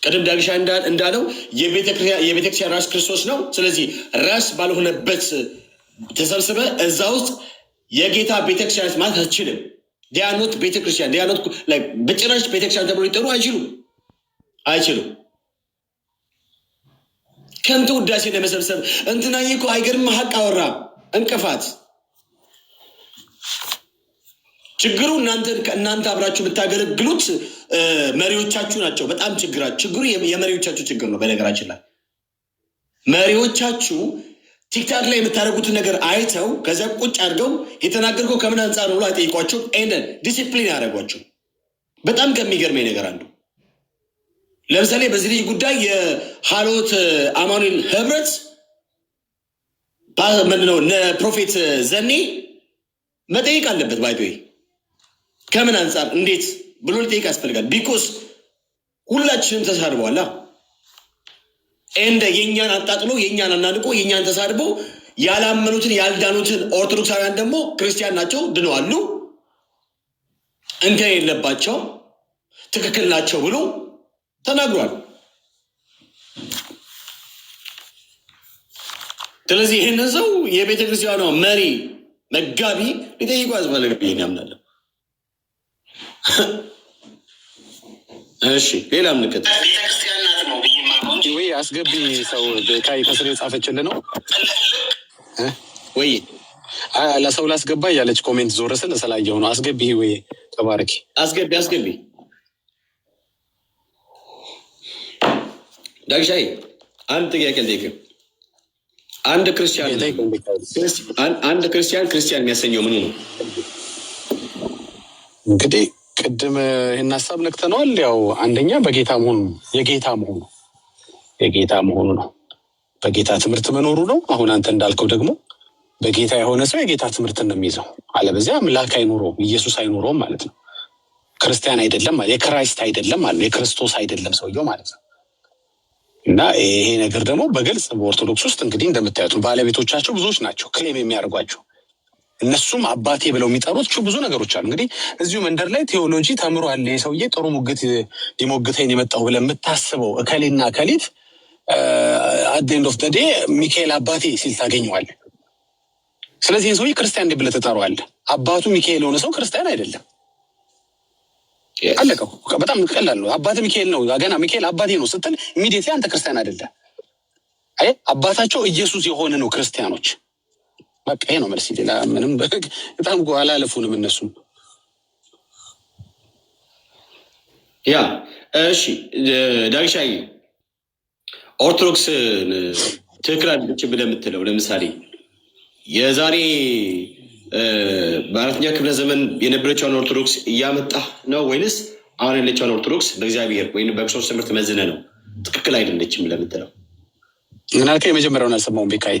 ቅድም ዳግሻ እንዳለው የቤተክርስቲያን ራስ ክርስቶስ ነው። ስለዚህ ራስ ባልሆነበት ተሰብስበ እዛ ውስጥ የጌታ ቤተክርስቲያን ማለት አትችልም። ዲያኖት ቤተክርስቲያን ዲያኖት በጭራሽ ቤተክርስቲያን ተብሎ ሊጠሩ አይችሉም። ከንቱ ውዳሴ ለመሰብሰብ እንትና እኮ አይገርም ሀቅ አወራ እንቅፋት። ችግሩ እናንተ አብራችሁ የምታገለግሉት መሪዎቻችሁ ናቸው። በጣም ችግሩ የመሪዎቻችሁ ችግር ነው። በነገራችን ላይ መሪዎቻችሁ ቲክታክ ላይ የምታደርጉትን ነገር አይተው ከዛ ቁጭ አድርገው የተናገርከው ከምን አንጻር ነው ብሎ አይጠይቋቸው። ዲሲፕሊን ያደረጓቸው። በጣም ከሚገርመኝ ነገር አንዱ ለምሳሌ በዚህ ልጅ ጉዳይ የሃሎት አማኑኤል ህብረት ምንድነው ፕሮፌት ዘኔ መጠየቅ አለበት። ባይቶ ከምን አንጻር እንዴት ብሎ ሊጠይቅ ያስፈልጋል። ቢኮስ ሁላችንም ተሳድበዋላ። የእኛን አጣጥሎ የእኛን አናንቆ የእኛን ተሳድቦ ያላመኑትን ያልዳኑትን ኦርቶዶክሳውያን ደግሞ ክርስቲያን ናቸው ድነዋሉ፣ እንከን የለባቸው ትክክል ናቸው ብሎ ተናግሯል። ስለዚህ ይህንን ሰው የቤተ ክርስቲያኗ መሪ መጋቢ ሊጠይቁ ያስፈልግ ብዬ ያምናለሁ። እሺ ሌላ ምልክት ወይ አስገቢ ሰው ከስር የጻፈችል ነው ወይ ለሰው ላስገባ እያለች ኮሜንት ዞር ስል ስላየው ነው። አስገቢ ወይ ተባረኪ። አስገቢ ዳግሻይ አንድ ጥያቄ ልጠይቅህ። አንድ ክርስቲያን የሚያሰኘው ምኑ ነው? እንግዲህ ቅድም ይህን ሀሳብ ነክተነዋል። ያው አንደኛ በጌታ መሆኑ የጌታ መሆኑ ነው። በጌታ ትምህርት መኖሩ ነው። አሁን አንተ እንዳልከው ደግሞ በጌታ የሆነ ሰው የጌታ ትምህርትን ነው የሚይዘው። አለበዚያ አምላክ አይኖረውም፣ ኢየሱስ አይኖረውም ማለት ነው። ክርስቲያን አይደለም ማለት የክራይስት አይደለም ማለት ነው። የክርስቶስ አይደለም ሰውየው ማለት ነው። እና ይሄ ነገር ደግሞ በግልጽ በኦርቶዶክስ ውስጥ እንግዲህ እንደምታዩት ባለቤቶቻቸው ብዙዎች ናቸው ክሌም የሚያደርጓቸው። እነሱም አባቴ ብለው የሚጠሩት ብዙ ነገሮች አሉ። እንግዲህ እዚሁ መንደር ላይ ቴዎሎጂ ተምሯል ይሄ ሰውዬ ጥሩ ሙግት ሊሞግተኝ የመጣው ብለህ የምታስበው እከሌና እከሊት አት ኤንድ ኦፍ ዘ ዴይ ሚካኤል አባቴ ሲል ታገኘዋለህ። ስለዚህ ይህን ሰውዬ ክርስቲያን እንዴ ብለህ ትጠራዋለህ? አባቱ ሚካኤል የሆነ ሰው ክርስቲያን አይደለም። አለቀው። በጣም ቀላል ነው። አባት ሚካኤል ነው፣ ገና ሚካኤል አባቴ ነው ስትል ኢሚዲየትሊ አንተ ክርስቲያን አይደለም። አይ አባታቸው ኢየሱስ የሆነ ነው ክርስቲያኖች። በቃ ይሄ ነው መልስ። ሌላ ምንም በጣም አላለፉንም እነሱም። ያ እሺ ዳግሻይ ኦርቶዶክስ ትክክል አይደለችም ብለህ የምትለው ለምሳሌ የዛሬ በአራተኛ ክፍለ ዘመን የነበረችውን ኦርቶዶክስ እያመጣ ነው ወይንስ አሁን ያለችውን ኦርቶዶክስ በእግዚአብሔር ወይም በክርስቶስ ትምህርት መዝነ ነው ትክክል አይደለችም ለምትለው? ምናልከ የመጀመሪያውን አልሰማሁም። ቤካይ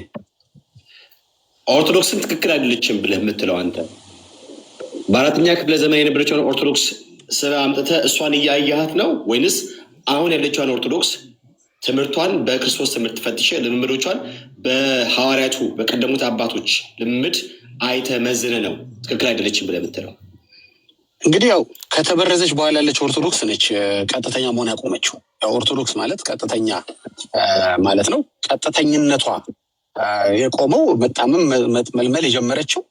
ኦርቶዶክስን ትክክል አይደለችም ብለህ የምትለው አንተ በአራተኛ ክፍለ ዘመን የነበረችውን ኦርቶዶክስ ስለ አምጥተህ እሷን እያያሃት ነው ወይንስ አሁን ያለችውን ኦርቶዶክስ ትምህርቷን በክርስቶስ ትምህርት ፈትሸ ልምምዶቿን በሐዋርያቱ በቀደሙት አባቶች ልምምድ አይተ መዝነ ነው ትክክል አይደለችም ብለህ የምትለው? እንግዲህ ያው ከተበረዘች በኋላ ያለች ኦርቶዶክስ ነች ቀጥተኛ መሆን ያቆመችው። ያው ኦርቶዶክስ ማለት ቀጥተኛ ማለት ነው። ቀጥተኝነቷ የቆመው በጣምም መልመል የጀመረችው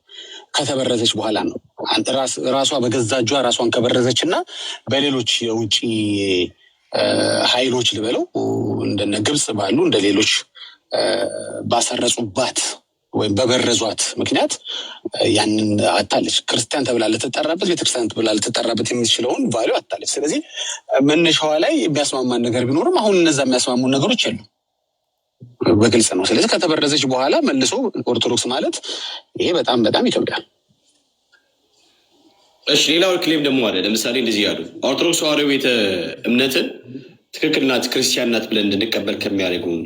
ከተበረዘች በኋላ ነው። አንተ ራሷ በገዛ እጇ ራሷን ከበረዘች እና በሌሎች የውጭ ኃይሎች ልበለው እንደነ ግብጽ ባሉ እንደ ሌሎች ባሰረጹባት ወይም በበረዟት ምክንያት ያንን አታለች። ክርስቲያን ተብላ ልትጠራበት፣ ቤተክርስቲያን ተብላ ልትጠራበት የምትችለውን ቫሊዩ አታለች። ስለዚህ መነሻዋ ላይ የሚያስማማን ነገር ቢኖርም አሁን እነዛ የሚያስማሙን ነገሮች የሉ በግልጽ ነው። ስለዚህ ከተበረዘች በኋላ መልሶ ኦርቶዶክስ ማለት ይሄ በጣም በጣም ይከብዳል። እሺ ሌላው ክሌም ደግሞ አለ። ለምሳሌ እንደዚህ ያሉ ኦርቶዶክስ ተዋሕዶ ቤተ እምነትን ትክክል ናት ክርስቲያን ናት ብለን እንድንቀበል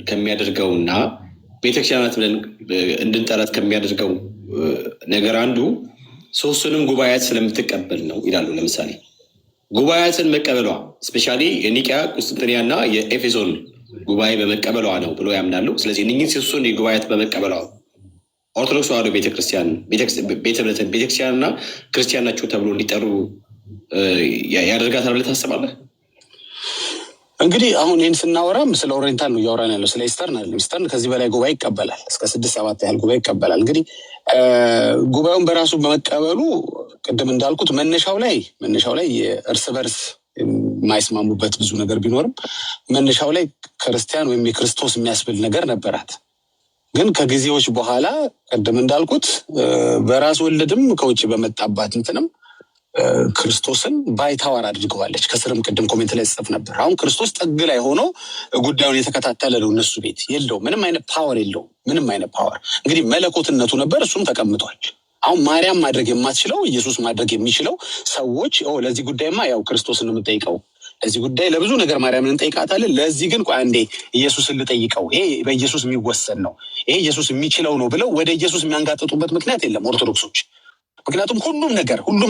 ከሚያደርገውና ቤተክርስቲያን ናት ብለን እንድንጠራት ከሚያደርገው ነገር አንዱ ሶስቱንም ጉባኤያት ስለምትቀበል ነው ይላሉ። ለምሳሌ ጉባኤያትን መቀበሏ ስፔሻሊ የኒቅያ ቁስጥንጥንያ እና የኤፌሶን ጉባኤ በመቀበሏ ነው ብሎ ያምናሉ። ስለዚህ እነኝህን ሶስቱን ጉባኤያት በመቀበሏ ኦርቶዶክስ ተዋሕዶ ቤተክርስቲያን ቤተክርስቲያን እና ክርስቲያን ናቸው ተብሎ እንዲጠሩ ያደርጋታል ብለህ ታስባለህ? እንግዲህ አሁን ይህን ስናወራም ስለ ኦሪየንታል ነው እያወራን ያለው፣ ስለ ኢስተርን አይደለም። ኢስተርን ከዚህ በላይ ጉባኤ ይቀበላል፣ እስከ 6-7 ያህል ጉባኤ ይቀበላል። እንግዲህ ጉባኤውን በራሱ በመቀበሉ ቅድም እንዳልኩት መነሻው ላይ እርስ በርስ የማይስማሙበት ብዙ ነገር ቢኖርም መነሻው ላይ ክርስቲያን ወይም የክርስቶስ የሚያስብል ነገር ነበራት። ግን ከጊዜዎች በኋላ ቅድም እንዳልኩት በራስ ወለድም ከውጭ በመጣባት እንትንም ክርስቶስን ባይታዋር አድርገዋለች። ከስርም ቅድም ኮሜንት ላይ ጽፍ ነበር። አሁን ክርስቶስ ጥግ ላይ ሆኖ ጉዳዩን የተከታተለ ነው። እነሱ ቤት የለውም፣ ምንም አይነት ፓወር የለውም። ምንም አይነት ፓወር እንግዲህ መለኮትነቱ ነበር፣ እሱም ተቀምጧል። አሁን ማርያም ማድረግ የማትችለው ኢየሱስ ማድረግ የሚችለው ሰዎች ለዚህ ጉዳይማ ያው ክርስቶስን የምጠይቀው ለዚህ ጉዳይ ለብዙ ነገር ማርያምን እንጠይቃታለን። ለዚህ ግን ቆይ አንዴ ኢየሱስን ልጠይቀው፣ ይሄ በኢየሱስ የሚወሰን ነው፣ ይሄ ኢየሱስ የሚችለው ነው ብለው ወደ ኢየሱስ የሚያንጋጥጡበት ምክንያት የለም ኦርቶዶክሶች። ምክንያቱም ሁሉም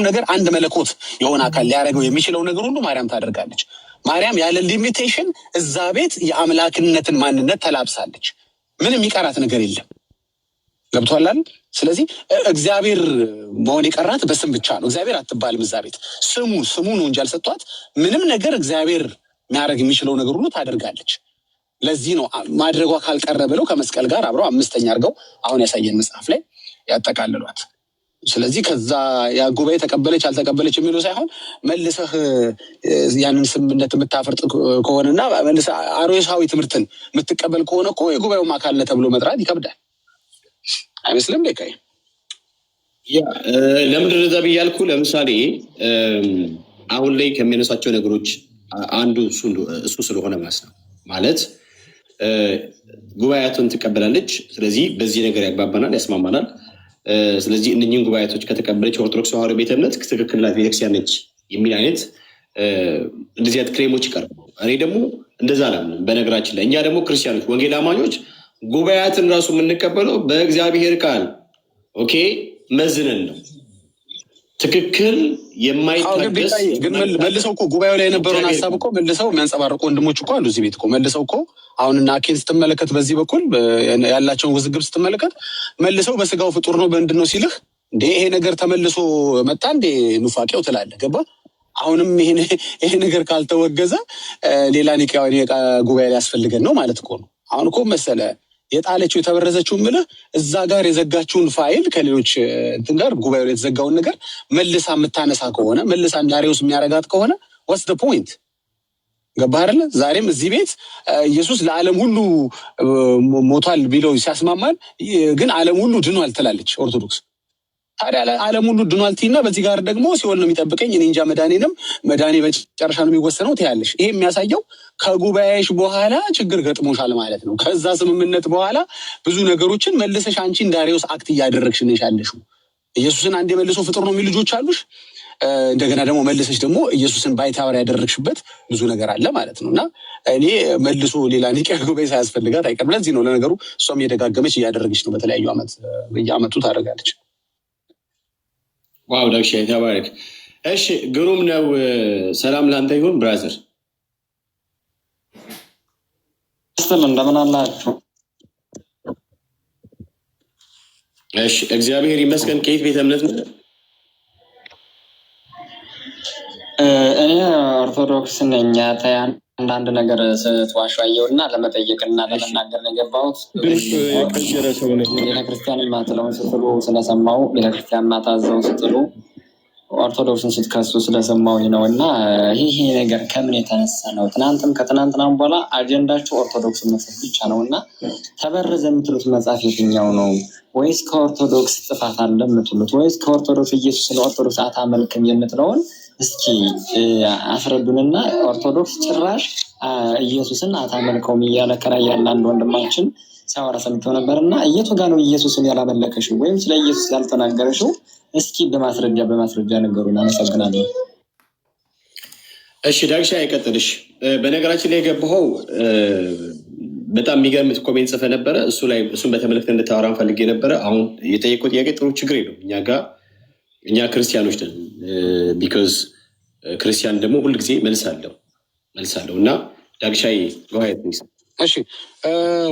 ነገር አንድ መለኮት የሆነ አካል ሊያደርገው የሚችለው ነገር ሁሉ ማርያም ታደርጋለች። ማርያም ያለ ሊሚቴሽን እዛ ቤት የአምላክነትን ማንነት ተላብሳለች። ምንም የሚቀራት ነገር የለም። ገብቶሃል? ስለዚህ እግዚአብሔር መሆን የቀራት በስም ብቻ ነው። እግዚአብሔር አትባልም እዛ ቤት። ስሙ ነው እንጂ አልሰጧት። ምንም ነገር እግዚአብሔር የሚያደርግ የሚችለው ነገር ሁሉ ታደርጋለች። ለዚህ ነው ማድረጓ ካልቀረ ብለው ከመስቀል ጋር አብረው 5ኛ አድርገው አሁን ያሳየን መጽሐፍ ላይ ያጠቃልሏት። ስለዚህ ከዛ ያ ጉባኤ ተቀበለች አልተቀበለች የሚለው ሳይሆን መልሰህ ያንን ስምምነት የምታፈርጥ ከሆነና መልሰህ አርዮሳዊ ትምህርትን የምትቀበል ከሆነ እኮ የጉባኤውም አካል ነህ ተብሎ መጥራት ይከብዳል። አይመስልም? ቤካይ ለምንድን ነው ብያልኩ? ለምሳሌ አሁን ላይ ከሚያነሳቸው ነገሮች አንዱ እሱ ስለሆነ ማለት ጉባኤያቱን ትቀበላለች። ስለዚህ በዚህ ነገር ያግባባናል፣ ያስማማናል። ስለዚህ እነኝህን ጉባኤቶች ከተቀበለች ኦርቶዶክስ ተዋሕዶ ቤተ እምነት ትክክል ናት ቤተክርስቲያን ነች የሚል አይነት እንደዚህ አይነት ክሌሞች ይቀርቡ። እኔ ደግሞ እንደዛ አላምንም። በነገራችን ላይ እኛ ደግሞ ክርስቲያኖች ወንጌል አማኞች ጉባኤያትን ራሱ የምንቀበለው በእግዚአብሔር ቃል ኦኬ መዝነን ነው ትክክል የማይታገስ ግን መልሰው እኮ ጉባኤው ላይ የነበረውን ሀሳብ እኮ መልሰው የሚያንጸባርቁ ወንድሞች እኮ አሉ እዚህ ቤት እኮ መልሰው እኮ አሁንና አኬን ስትመለከት በዚህ በኩል ያላቸውን ውዝግብ ስትመለከት መልሰው በስጋው ፍጡር ነው በእንድን ነው ሲልህ እንዴ ይሄ ነገር ተመልሶ መጣ እንዴ ኑፋቄው ትላለህ። ገባ? አሁንም ይሄ ነገር ካልተወገዘ ሌላ ኒቃ ጉባኤ ላይ ያስፈልገን ነው ማለት እኮ ነው። አሁን እኮ መሰለ የጣለችው የተበረዘችው ምልህ እዛ ጋር የዘጋችውን ፋይል ከሌሎች እንትን ጋር ጉባኤው ላይ የተዘጋውን ነገር መልሳ የምታነሳ ከሆነ መልሳ እንዳሪውስ የሚያረጋት ከሆነ what's the point? ገባህ አይደለ? ዛሬም እዚህ ቤት ኢየሱስ ለዓለም ሁሉ ሞቷል ቢለው ሲያስማማል ግን ዓለም ሁሉ ድኗል ትላለች ኦርቶዶክስ። ታዲያ ዓለም ሁሉ ድኗል ትይና በዚህ ጋር ደግሞ ሲኦል ነው የሚጠብቀኝ እኔ እንጃ መዳኔ በጨረሻ ነው የሚወሰነው ትያለሽ። ይሄ የሚያሳየው ከጉባኤሽ በኋላ ችግር ገጥሞሻል ማለት ነው። ከዛ ስምምነት በኋላ ብዙ ነገሮችን መልሰሽ አንቺ እንዳሪውስ አክት እያደረግሽ ነሽ ያለሽው። ኢየሱስን አንዴ መልሶ ፍጡር ነው የሚሉ ልጆች አሉሽ። እንደገና ደግሞ መልሰሽ ደግሞ ኢየሱስን ባይታወር ያደረግሽበት ብዙ ነገር አለ ማለት ነው። እና እኔ መልሶ ሌላ ኒቃ ጉባኤ ሳያስፈልጋት አይቀርም። ለዚህ ነው ለነገሩ እሷም እየደጋገመች እያደረገች ነው። በተለያዩ በየአመቱ ታደርጋለች። ዋው ዳግሻ ተባረክ። እሺ ግሩም ነው። ሰላም ላንተ ይሁን ብራዘር። እንደምን አላችሁ? እሺ እግዚአብሔር ይመስገን። ከየት ቤተ እምነት ነው? እኔ ኦርቶዶክስ ነኝ። አንዳንድ ነገር ስትዋሹ አየሁና ለመጠየቅና ለመናገር ነው የገባሁት። ቤተክርስቲያን ማትለውን ስትሉ ስለሰማሁ ቤተክርስቲያን ማታዘውን ስትሉ ኦርቶዶክስን ስትከሱ ስለሰማሁ ነው። እና ይሄ ነገር ከምን የተነሳ ነው? ትናንትም ከትናንትናም በኋላ አጀንዳችሁ ኦርቶዶክስ መስል ብቻ ነው። እና ተበረዘ የምትሉት መጽሐፍ የትኛው ነው? ወይስ ከኦርቶዶክስ ጥፋት አለ የምትሉት? ወይስ ከኦርቶዶክስ ኢየሱስን ኦርቶዶክስ አታመልክም የምትለውን እስኪ አስረዱንና። ኦርቶዶክስ ጭራሽ ኢየሱስን አታመልከውም እያለ ከላይ ያለ አንድ ወንድማችን ሲያወራ ሰምተው ነበር። እና የቱ ጋ ነው ኢየሱስን ያላመለከሽው ወይም ስለ ኢየሱስ ያልተናገረሽው? እስኪ በማስረጃ ነገሩን። አመሰግናለሁ። እሺ ዳግሻ አይቀጥልሽ። በነገራችን ላይ የገባኸው በጣም የሚገርም ኮሜንት ጽፈ ነበረ። እሱን በተመለከተ እንድታወራ ፈልጌ ነበረ። አሁን የጠየቀው ጥያቄ ጥሩ ችግር የለውም። እኛ ክርስቲያኖች ነን። ቢኮዝ ክርስቲያን ደግሞ ሁል ጊዜ መልስ አለው እና ዳግሻይ ጎሃየት። እሺ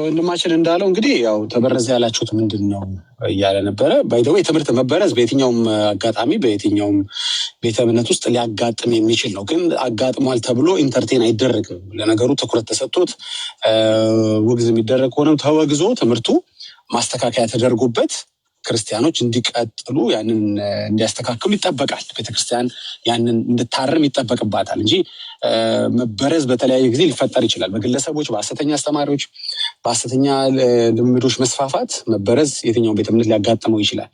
ወንድማችን እንዳለው እንግዲህ ያው ተበረዘ ያላችሁት ምንድን ነው እያለ ነበረ። ባይደው የትምህርት መበረዝ በየትኛውም አጋጣሚ በየትኛውም ቤተ እምነት ውስጥ ሊያጋጥም የሚችል ነው። ግን አጋጥሟል ተብሎ ኢንተርቴን አይደረግም። ለነገሩ ትኩረት ተሰጥቶት ውግዝ የሚደረግ ከሆነም ተወግዞ ትምህርቱ ማስተካከያ ተደርጎበት ክርስቲያኖች እንዲቀጥሉ ያንን እንዲያስተካክሉ ይጠበቃል። ቤተክርስቲያን ያንን እንድታርም ይጠበቅባታል እንጂ መበረዝ በተለያየ ጊዜ ሊፈጠር ይችላል። በግለሰቦች፣ በሐሰተኛ አስተማሪዎች፣ በሐሰተኛ ልምዶች መስፋፋት መበረዝ የትኛውን ቤተ እምነት ሊያጋጥመው ይችላል።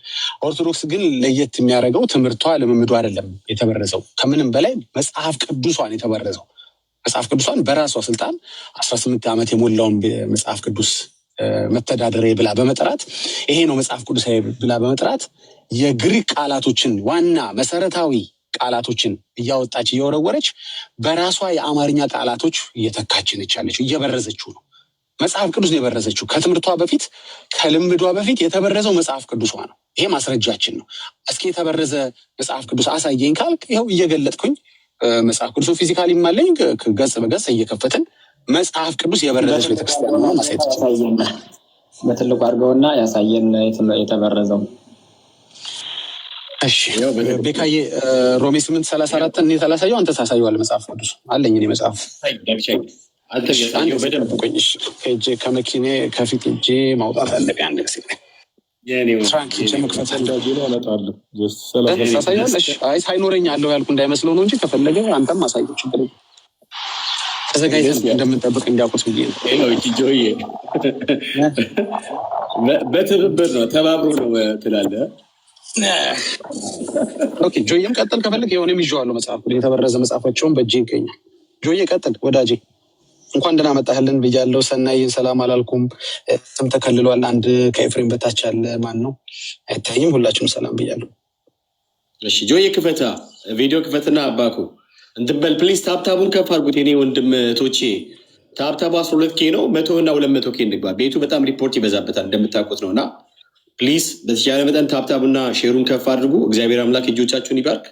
ኦርቶዶክስ ግን ለየት የሚያደርገው ትምህርቷ ልምምዱ አይደለም የተበረዘው። ከምንም በላይ መጽሐፍ ቅዱሷን የተበረዘው። መጽሐፍ ቅዱሷን በራሷ ስልጣን 18 ዓመት የሞላውን መጽሐፍ ቅዱስ መተዳደሪያ ብላ በመጥራት ይሄ ነው መጽሐፍ ቅዱሳዊ ብላ በመጥራት የግሪክ ቃላቶችን ዋና መሰረታዊ ቃላቶችን እያወጣች እየወረወረች በራሷ የአማርኛ ቃላቶች እየተካች ነች ያለችው። እየበረዘችው ነው። መጽሐፍ ቅዱስ ነው የበረዘችው። ከትምህርቷ በፊት ከልምዷ በፊት የተበረዘው መጽሐፍ ቅዱሷ ነው። ይሄ ማስረጃችን ነው። እስኪ የተበረዘ መጽሐፍ ቅዱስ አሳየኝ ካልክ ይኸው እየገለጥኩኝ መጽሐፍ ቅዱሱ ፊዚካሊ ማለኝ ገጽ በገጽ እየከፈትን መጽሐፍ ቅዱስ የበረዘች ቤተክርስቲያን ነው ማሳየት ይችላል። በትልቁ አድርገውና ያሳየን የተበረዘው። እሺ ቤካዬ ሮሜ 8:34 እኔ ታላሳየው አንተ ታሳየዋለህ። መጽሐፍ ቅዱስ አለኝ እኔ መጽሐፍ እጄ ከመኪኔ ከፊት እጄ ማውጣት አለብኝ። አንድ ጊዜ ፍራንክ እጄ መክፈት ታሳያለሽ። አይ ሳይኖረኝ አለው ያልኩ እንዳይመስለው ነው እንጂ ከፈለገ አንተም አሳየው ችግር የለም። ተዘጋጅተን እንደምንጠብቅ እንዲያውቁት ብዬ ነው። ጆዬ በትብብር ነው ተባብሮ ነው ትላለህ። ኦኬ ጆዬም ቀጥል ከፈለግ የሆነም ይዤዋለሁ መጽሐፍ የተበረዘ መጽሐፋቸውን በእጄ ይገኛል። ጆዬ ቀጥል ወዳጄ። እንኳን ደህና መጣህልን ብያለሁ። ሰናይን ሰላም አላልኩም። ስም ተከልሏል። አንድ ከኤፍሬም በታች ያለ ማን ነው አይታይም። ሁላችሁም ሰላም ብያለሁ። እሺ ጆዬ ክፈታ፣ ቪዲዮ ክፈትና አባኩ እንትን በል ፕሊዝ። ታብታቡን ከፍ አድርጉት የኔ ወንድም ቶቼ። ታብታቡ 12K ነው። 100 እና 200K እንግባ። ቤቱ በጣም ሪፖርት ይበዛበታል እንደምታውቁት ነው። እና ፕሊዝ በተቻለ መጠን ታብታቡና ሼሩን ከፍ አድርጉ። እግዚአብሔር አምላክ እጆቻችሁን ይባርክ፣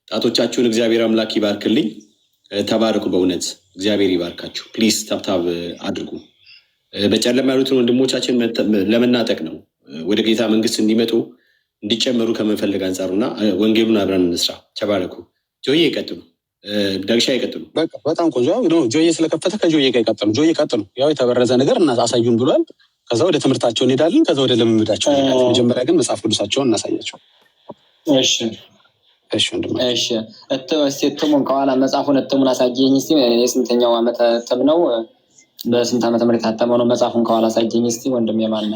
ጣቶቻችሁን እግዚአብሔር አምላክ ይባርክልኝ። ተባረኩ። በእውነት እግዚአብሔር ይባርካችሁ። ፕሊዝ ታብታብ አድርጉ። በጨለማ ያሉትን ወንድሞቻችን ለመናጠቅ ነው ወደ ጌታ መንግስት እንዲመጡ እንዲጨመሩ ከመፈለግ አንጻሩና ወንጌሉን አብረን እንስራ። ተባረኩ። ጆዬ ይቀጥሉ፣ ዳግሻ ይቀጥሉ። በጣም ቆንጆ ነው። ጆዬ ስለከፈተ ከጆዬ ጋር ይቀጥሉ። ጆዬ ይቀጥሉ። ያው የተበረዘ ነገር አሳዩን ብሏል። ከዛ ወደ ትምህርታቸው እንሄዳለን። ከዛ ወደ ልምምዳቸው እንሄዳለን። መጀመሪያ ግን መጽሐፍ ቅዱሳቸውን እናሳያቸው። እሺ ወንድም። እሺ እስቲ እትሙን ከኋላ መጽሐፉን እትሙን አሳየኝ እስቲ። የስንተኛው ዓመት እትም ነው? በስንት ዓመተ ምህረት የታተመው ነው? መጽሐፉን ከኋላ አሳየኝ እስቲ ወንድም የማነ።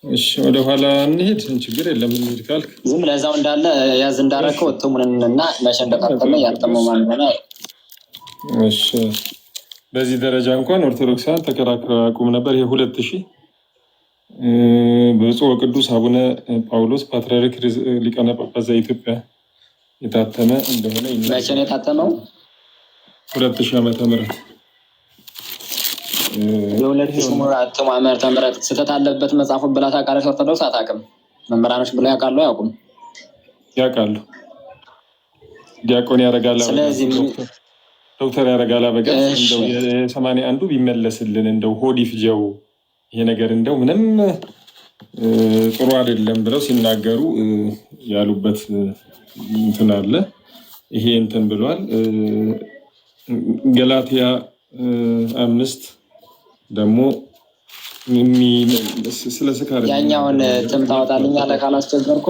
እሺ ወደ ኋላ እንሄድ፣ ችግር የለም እንሂድ ካልክ ዝም ብለህ እዛው እንዳለ ያዝ እንዳረከው እትሙንና መቼ እንደታተመ ያተመው ማን ሆነ። እሺ በዚህ ደረጃ እንኳን ኦርቶዶክሳውያን ተከራክረው ያቁም ነበር። ይሄ 2000 ብፁዕ ወቅዱስ አቡነ ጳውሎስ ፓትርያርክ ሊቃነ ጳጳሳት ዘኢትዮጵያ የታተመ እንደሆነ መቼ ነው የታተመው? 2000 ዓመተ ምህረት የ2000 ዓመተ ምህረት ስህተት አለበት መጽሐፉ ብላ ታውቃለች ኦርቶዶክስ? አታውቅም። መምህራኖች ብለው ያውቃሉ? አያውቁም? ያውቃሉ። ዲያቆን ያረጋል። ስለዚህ ዶክተር ያረጋል አበጋዝ እንደው የ81 ቢመለስልን እንደው ሆድ ይፍጀው ይሄ ነገር እንደው ምንም ጥሩ አይደለም ብለው ሲናገሩ ያሉበት እንትን አለ። ይሄ እንትን ብሏል። ገላትያ 5 ደግሞ ስለ ስካር ያኛውን ትም ታወጣልኛለህ ካላስቸገርኩ።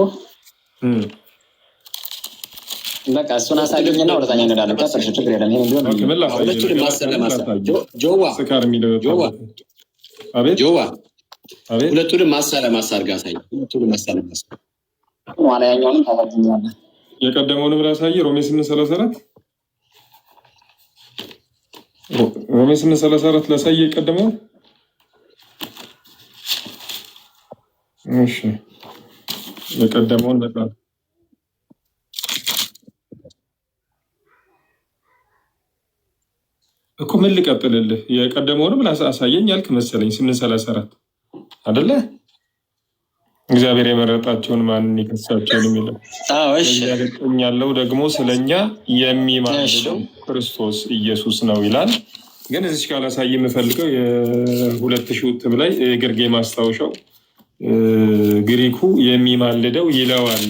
በቃ እሱን አሳየኝና ወደታኛ እንሄዳለን። ከፈርሽ ችግር የለም። ይሄን ቢሆን ሁለቱንም ማሳለማሳርጋ ሳይ ሁለቱንም ማሳለማሳ ዋላ ያኛውንም ታሳየኛለህ። የቀደመውንም ራሳይ ሮሜ 8:34 ሮሜ 8:34 ላሳይ የቀደመው። እሺ የቀደመውን በቃ እኮ ምን ልቀጥልልህ? የቀደመውንም አሳየኝ ያልክ መሰለኝ። 8:34 አይደለ? እግዚአብሔር የመረጣቸውን ማንን ይከሳቸውን የሚለው ያለው ደግሞ ስለኛ የሚማልደው ክርስቶስ ኢየሱስ ነው ይላል። ግን እዚህ ጋር ላሳይ የምፈልገው የ2000 እትም ላይ ግርጌ ማስታወሻው ግሪኩ የሚማልደው ይለዋል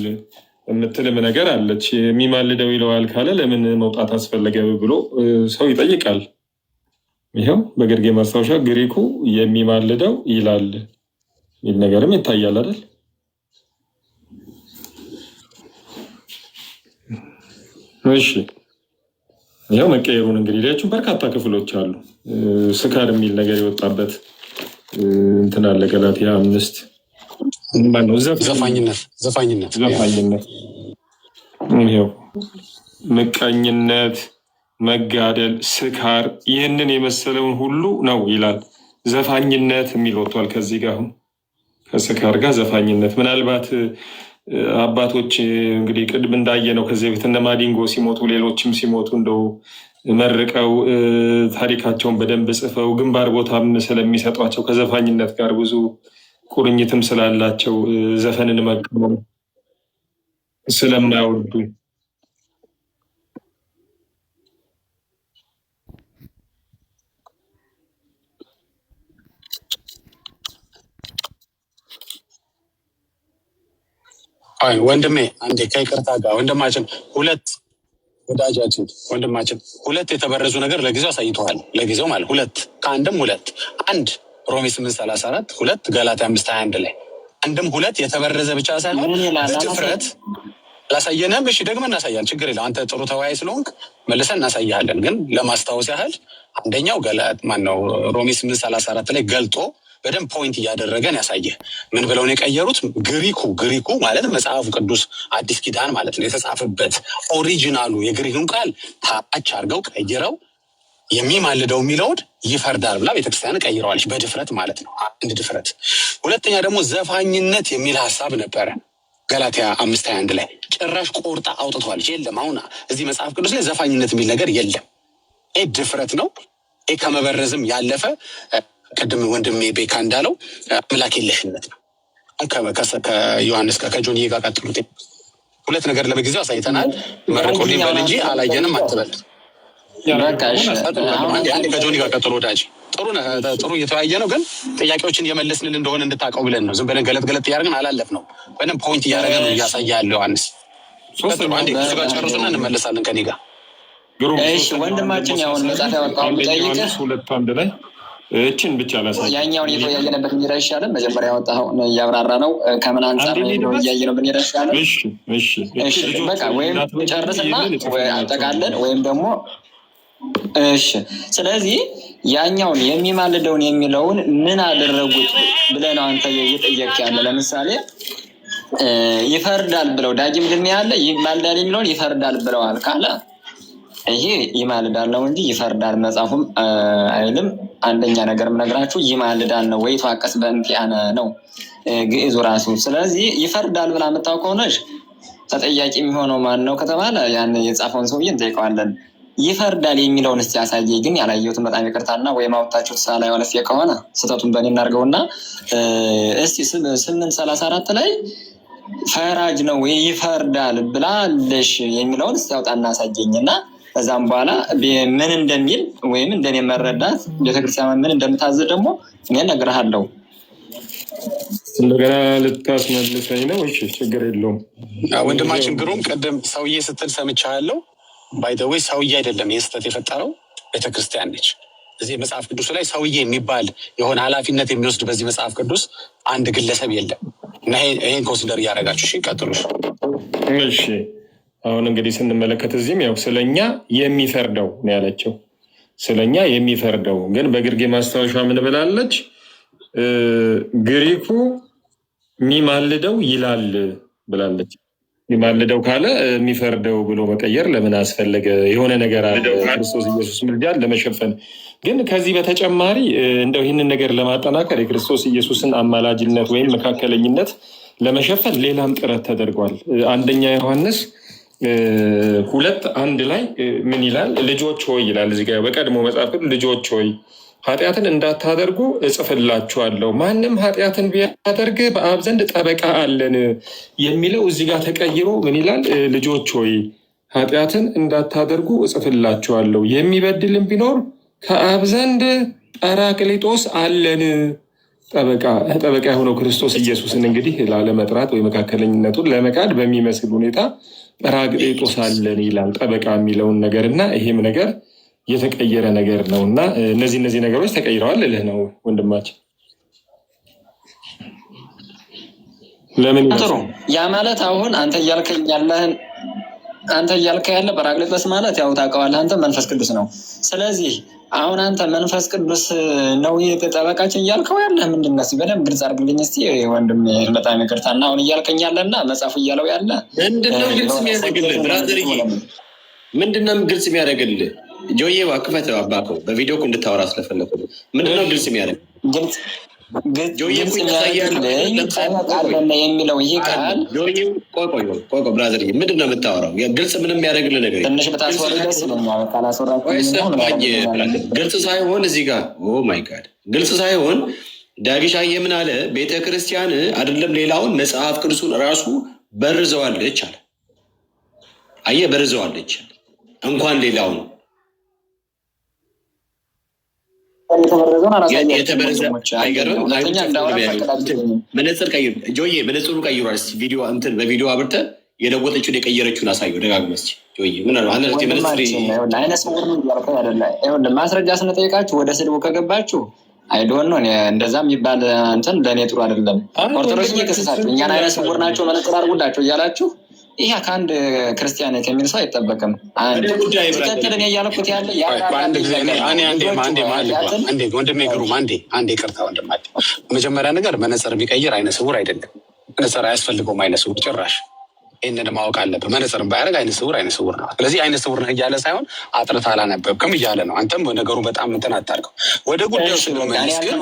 የምትልም ነገር አለች። የሚማልደው ይለዋል ካለ ለምን መውጣት አስፈለገ ብሎ ሰው ይጠይቃል። ይኸው በግርጌ ማስታወሻ ግሪኩ የሚማልደው ይላል የሚል ነገርም ይታያል አይደል? እሺ ያው መቀየሩን እንግዲህ ሌሎችም በርካታ ክፍሎች አሉ። ስካር የሚል ነገር የወጣበት እንትን አለ። ገላትያ 5 ማነው? ዘፋኝነት ይኸው ምቀኝነት፣ መጋደል፣ ስካር ይህንን የመሰለውን ሁሉ ነው ይላል። ዘፋኝነት የሚል ወጥቷል ከዚህ ጋር አሁን ከስካር ጋር ዘፋኝነት። ምናልባት አባቶች እንግዲህ ቅድም እንዳየነው ከዚህ በፊት እነ ማዲንጎ ሲሞቱ ሌሎችም ሲሞቱ እንደው መርቀው ታሪካቸውን በደንብ ጽፈው ግንባር ቦታም ስለሚሰጧቸው ከዘፋኝነት ጋር ብዙ ቁርኝትም ስላላቸው ዘፈንን መቀበል ስለማይወዱ ወንድሜ አንዴ ከይቅርታ ጋር ወንድማችን ወንድማችን ሁለት የተበረዙ ነገር ለጊዜው አሳይተዋል። ለጊዜው ማለት ሁለት ከአንድም ሁለት አንድ ሮሜ 8:34 ሁለት ገላትያ 5:21 ላይ አንድም ሁለት የተበረዘ ብቻ ሳይሆን በድፍረት ላሳየንም። እሺ ደግመን እናሳያለን፣ ችግር የለም። አንተ ጥሩ ተወያይ ስለሆንክ መልሰን እናሳያለን። ግን ለማስታወስ ያህል አንደኛው ሮሜ 8:34 ላይ ገልጦ በደንብ ፖይንት እያደረገን ያሳየ። ምን ብለው ነው የቀየሩት? ግሪኩ ማለት መጽሐፉ ቅዱስ አዲስ ኪዳን ማለት ነው የተጻፈበት ኦሪጂናሉ የግሪኩን ቃል ታች አድርገው ቀይረው የሚማልደው የሚለውን ይፈርዳል ብላ ቤተክርስቲያን ቀይረዋለች። በድፍረት ማለት ነው። አንድ ድፍረት። ሁለተኛ ደግሞ ዘፋኝነት የሚል ሀሳብ ነበረ ገላትያ 5:21 ላይ ጭራሽ ቆርጣ አውጥተዋለች። የለም አሁን እዚህ መጽሐፍ ቅዱስ ላይ ዘፋኝነት የሚል ነገር የለም። ይህ ድፍረት ነው። ይህ ከመበረዝም ያለፈ ቅድም ወንድሜ ቤካ እንዳለው አምላክ የለሽነት ነው። ከዮሐንስ ከጆኒ ጋር ቀጥሉት። ሁለት ነገር ለበጊዜው አሳይተናል። መርቆልኝ በል እንጂ አላየንም አትበል። አንድ ከጆኒ ጋር ቀጥሎ ወዳጅ ጥሩ እየተወያየ ነው፣ ግን ጥያቄዎችን እየመለስንል እንደሆነ እንድታውቀው ብለን ነው። ዝም ብለን ገለጥ እያደረግን አላለፍ ነው። በደንብ ፖይንት እያደረገ ነው እያሳየ ያለው ዮሐንስ። አንዴ ከሱ ጋር ጨርሱና እንመለሳለን ከኔ ጋር። ወንድማችን ያሁን መጽሐፍ ያወጣውን ጠይቀህ ሁለት አንድ ላይ እችን ብቻ ላሳይ። ያኛውን የተወያየነበት ብንሄድ አይሻልም? መጀመሪያ ያወጣኸውን እያብራራ ነው። ከምን አንጻር እያየ ነው ብንሄድ አይሻልም? በቃ ወይም ጨርስና አጠቃለን ወይም ደግሞ እሺ። ስለዚህ ያኛውን የሚማልደውን የሚለውን ምን አደረጉት ብለህ ነው አንተ እየጠየቅ ያለ። ለምሳሌ ይፈርዳል ብለው ዳግም ግን ያለ ይማልዳል የሚለውን ይፈርዳል ብለዋል ካለ ይሄ ይማልዳል ነው እንጂ ይፈርዳል መጽሐፉም አይልም። አንደኛ ነገር የምነግራችሁ ይማልዳል ነው ወይ ተዋቀስ በእንቲአነ ነው ግዕዙ ራሱ። ስለዚህ ይፈርዳል ብላ የምታውቀው ነሽ ተጠያቂ የሚሆነው ማን ነው ከተባለ ያን የጻፈውን ሰውዬ እንጠይቀዋለን። ይፈርዳል የሚለውን እስቲ ያሳየኝ። ግን ያላየሁትን በጣም ይቅርታና ወይም አውጥታችሁ ሳላ ያለፍ ከሆነ ስህተቱን በእኔ እናድርገውና እስቲ 8:34 ላይ ፈራጅ ነው ወይ ይፈርዳል ብላለሽ የሚለውን እስቲ ያውጣና አሳየኝና ከዛም በኋላ ምን እንደሚል ወይም እንደኔ መረዳት ቤተክርስቲያን ምን እንደምታዘዝ ደግሞ እኔ እነግርሃለሁ። እንደገና ልታስመልሰኝ ነው? እሺ ችግር የለውም። ወንድማችን ግሩም ቅድም ሰውዬ ስትል ሰምቻለሁ። ባይ ዘ ዌይ ሰውዬ አይደለም ይህ ስህተት የፈጠረው ቤተክርስቲያን ነች። እዚህ መጽሐፍ ቅዱስ ላይ ሰውዬ የሚባል የሆነ ኃላፊነት የሚወስድ በዚህ መጽሐፍ ቅዱስ አንድ ግለሰብ የለም እና ይሄን ኮንሲደር እያደረጋችሁ እሺ፣ ቀጥሉ። እሺ አሁን እንግዲህ ስንመለከት እዚህም ያው ስለኛ የሚፈርደው ነው ያለችው። ስለኛ የሚፈርደው ግን በግርጌ ማስታወሻ ምን ብላለች? ግሪኩ የሚማልደው ይላል ብላለች። የሚማልደው ካለ የሚፈርደው ብሎ መቀየር ለምን አስፈለገ? የሆነ ነገር አለ ክርስቶስ ኢየሱስ ምልጃን ለመሸፈን። ግን ከዚህ በተጨማሪ እንደው ይህንን ነገር ለማጠናከር የክርስቶስ ኢየሱስን አማላጅነት ወይም መካከለኝነት ለመሸፈን ሌላም ጥረት ተደርጓል። አንደኛ ዮሐንስ 2:1 ላይ ምን ይላል? ልጆች ሆይ ይላል። እዚህ ጋር በቀድሞ መጽሐፍ ልጆች ሆይ ኃጢአትን እንዳታደርጉ እጽፍላችኋለሁ። ማንም ኃጢአትን ቢያደርግ በአብ ዘንድ ጠበቃ አለን የሚለው እዚህ ጋር ተቀይሮ ምን ይላል? ልጆች ሆይ ኃጢአትን እንዳታደርጉ እጽፍላችኋለሁ፣ የሚበድልም ቢኖር ከአብ ዘንድ ጰራቅሊጦስ አለን። ጠበቃ የሆነው ክርስቶስ ኢየሱስን እንግዲህ ላለመጥራት ወይ መካከለኝነቱን ለመካድ በሚመስል ሁኔታ ጰራቅሊጦስ አለን ይላል። ጠበቃ የሚለውን ነገር እና ይሄም ነገር የተቀየረ ነገር ነው እና እነዚህ ነገሮች ተቀይረዋል ልልህ ነው ወንድማችን። ለምን ጥሩ። ያ ማለት አሁን አንተ እያልከኝ ያለ ጰራቅሊጦስ ማለት ያው ታውቀዋለህ አንተ መንፈስ ቅዱስ ነው። ስለዚህ አሁን አንተ መንፈስ ቅዱስ ነው ጠበቃችን እያልከው ያለህ ምንድን ነው? በደንብ ግልጽ አድርግልኝ እስኪ ወንድም። በጣም ይቅርታና አሁን እያልከኝ ያለና መጽሐፉ እያለው ያለ ምንድነው ግልጽ የሚያደርግልህ? ብራዘርዬ ምንድነው ግልጽ የሚያደርግልህ? ጆዬ እባክህ አባከው በቪዲዮ እንድታወራ ስለፈለኩ ምንድነው ግልጽ የሚያደርግ? የሚለው ይሄ ቃል ቆይ ብራዘርዬ ምንድን ነው የምታወራው? ግልጽ ምንም የሚያደርግልህ ነገር ትንሽ ብታስወራ ደስ ይለኛል። ግልጽ ሳይሆን እዚህ ጋር ኦ ማይ ጋድ ግልጽ ሳይሆን ዳጊሻዬ ምን አለ? ቤተክርስቲያን አይደለም ሌላውን መጽሐፍ ቅዱሱን እራሱ በርዘዋለች አለ። አየህ በርዘዋለች እንኳን ሌላውን መነጽር ቀይሩ። ጆዬ መነጽሩ ቀይሯል። ቪዲዮ እንትን በቪዲዮ አብርተህ የለወጠችውን የቀየረችውን አሳየው ደጋግመህ እስኪ። ጆዬ ምን ማስረጃ ስንጠይቃችሁ ወደ ስድቡ ከገባችሁ አይዶን ነው እንደዛ የሚባል እንትን ለእኔ ጥሩ አይደለም። ኦርቶዶክስ እየከሰሳችሁ እኛን አይነ ስውር ናቸው መነጽር አድርጉላቸው እያላችሁ ይህ ከአንድ ክርስቲያን ከሚል ሰው አይጠበቅም። ትክክል እያልኩት ያለ ወንድሜ ግሩም አንዴ ይቅርታ ወንድም። መጀመሪያ ነገር መነጽር ቢቀይር አይነ ስውር አይደለም። መነጽር አያስፈልገውም አይነ ስውር ጭራሽ። ይህንን ማወቅ አለብህ። መነጽርም ባያደርግ አይነ ስውር ነው። ስለዚህ አይነ ስውር ነህ እያለ ሳይሆን አጥርተህ አላነበብክም እያለ ነው። አንተም ነገሩ በጣም እንትን አታድርገው። ወደ ጉዳዩ ስንመለስ ግን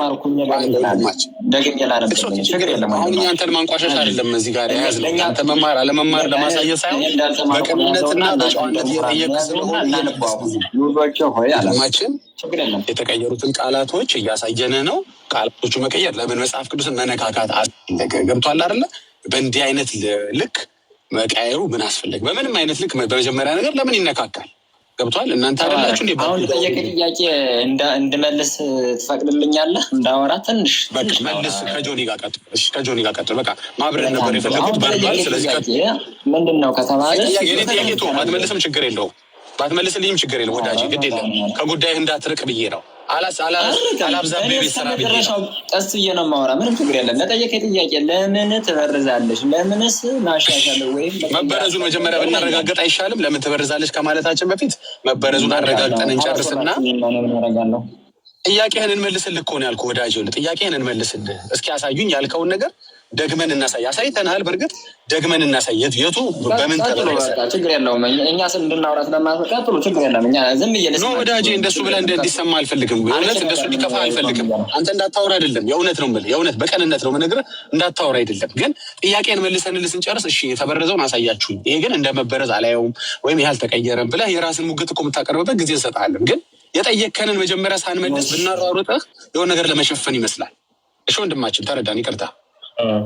አሁን እኛ አንተን ማንቋሸሽ አይደለም እዚህ ጋር የያዝነው። አንተ መማር አለመማር ለማሳየት ሳይሆን በቅንነትና በጨዋነት እየጠየቅ ስለሆነ ማችን የተቀየሩትን ቃላቶች እያሳየን ነው። ቃላቶቹ መቀየር ለምን መጽሐፍ ቅዱስን መነካካት አስፈለገ? ገብቷል አይደለ? በእንዲህ አይነት ልክ መቀየሩ ምን አስፈለገ? በምንም አይነት ልክ በመጀመሪያ ነገር ለምን ይነካካል? ገብቷል? እናንተ አይደላችሁ እንዴ? አሁን ጠየቅ ጥያቄ እንድመልስ ትፈቅድልኛለህ? እንዳወራ ትንሽ መልስ። ከጆኒ ጋር ቀጥል። እሺ ከጆኒ ጋር ቀጥል። በቃ ማብረን ነበር የፈለኩት በርባል። ስለዚህ ምንድን ነው ከተባለ የኔ ጥያቄ ቶ ባትመልስም ችግር የለውም። ባትመልስልኝም ችግር የለም። ወዳጅ ግድ የለም። ከጉዳይህ እንዳትርቅ ብዬ ነው። አላብዛብ ቤት ስራ ብዬ ቀስ ብዬ ነው የማወራ። ምንም ችግር የለም። ለጠየቀ ጥያቄ ለምን ትበርዛለች? ለምንስ ማሻሻል ወይም መበረዙን መጀመሪያ ብናረጋግጥ አይሻልም? ለምን ትበርዛለች ከማለታችን በፊት መበረዙን አረጋግጠን እንጨርስና ጥያቄህን እንመልስልህ እኮ ነው ያልኩህ ወዳጅ። ጥያቄህን እንመልስልህ። እስኪ ያሳዩኝ ያልከውን ነገር ደግመን እናሳይ። አሳይተናል። በእርግጥ ደግመን እናሳይ። የቱ በምን ተበረዘ? ችግር የለውም። እኛ ስል እንድናውራት ለማቀጥሉ ችግር የለም። እኛ ዝም እየለስ ነው ወዳጄ። እንደሱ ብለህ እንዲሰማ አልፈልግም። እውነት እንደሱ እንዲከፋ አልፈልግም። አንተ እንዳታወራ አይደለም፣ የእውነት ነው የምልህ። የእውነት በቀንነት ነው የምነግርህ። እንዳታወራ አይደለም። ግን ጥያቄን መልሰንልህ ስንጨርስ እሺ የተበረዘውን አሳያችሁኝ፣ ይሄ ግን እንደመበረዝ አላየውም ወይም ይሄ አልተቀየረም ብለህ የራስን ሙግት እኮ የምታቀርብበት ጊዜ እንሰጥሃለን። ግን የጠየከንን መጀመሪያ ሳንመልስ ብናሯሩጥህ የሆነ ነገር ለመሸፈን ይመስላል። እሺ ወንድማችን ተረዳን፣ ይቅርታ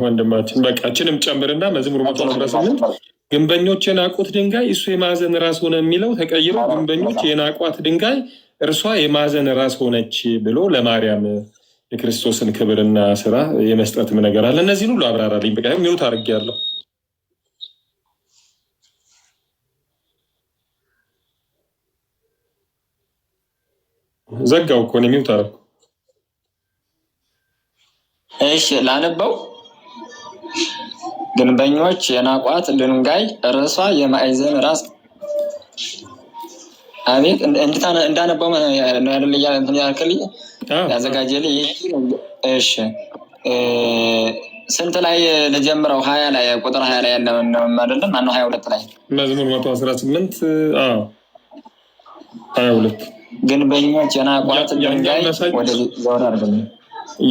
ወንድማችን። በቃ እችንም ጨምርና መዝሙር 118 ግንበኞች የናቁት ድንጋይ እሱ የማዕዘን ራስ ሆነ የሚለው ተቀይሮ ግንበኞች የናቋት ድንጋይ እርሷ የማዕዘን ራስ ሆነች ብሎ ለማርያም የክርስቶስን ክብርና ስራ የመስጠትም ነገር አለ። እነዚህን ሁሉ አብራራልኝ። በቃ ሚውት አድርጌያለሁ። ዘጋው እኮ ነው ሚውት አደረኩ። እሺ ላነበው። ግንበኞች የናቋት ድንጋይ እርሷ የማዕዘን ራስ። አቤት እንዳነበው ነው ያደል ያልክልኝ ያዘጋጀልኝ። እሺ ስንት ላይ ልጀምረው? 20 ላይ ቁጥር 20 ላይ ያለው ነው አይደለም? ማነው 22 ላይ መዝሙር 118 22 ግንበኞች የናቋት ድንጋይ ወደ ዞር አድርገኝ።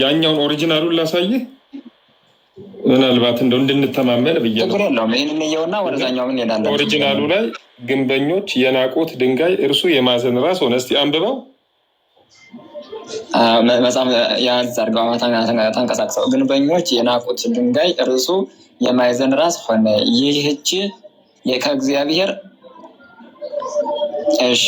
ያኛውን ኦሪጂናሉን ላሳይህ ምናልባት እንደው እንድንተማመን ብዬ ነው። ይህንን እየውና ወደዛኛው ምን ሄዳለን? ኦሪጂናሉ ላይ ግንበኞች የናቁት ድንጋይ እርሱ የማዕዘን ራስ ሆነ። እስቲ አንብበው። መጽሐፍ ያዝ አድርገው ተንቀሳቅሰው። ግንበኞች የናቁት ድንጋይ እርሱ የማዕዘን ራስ ሆነ፣ ይህች ከእግዚአብሔር። እሺ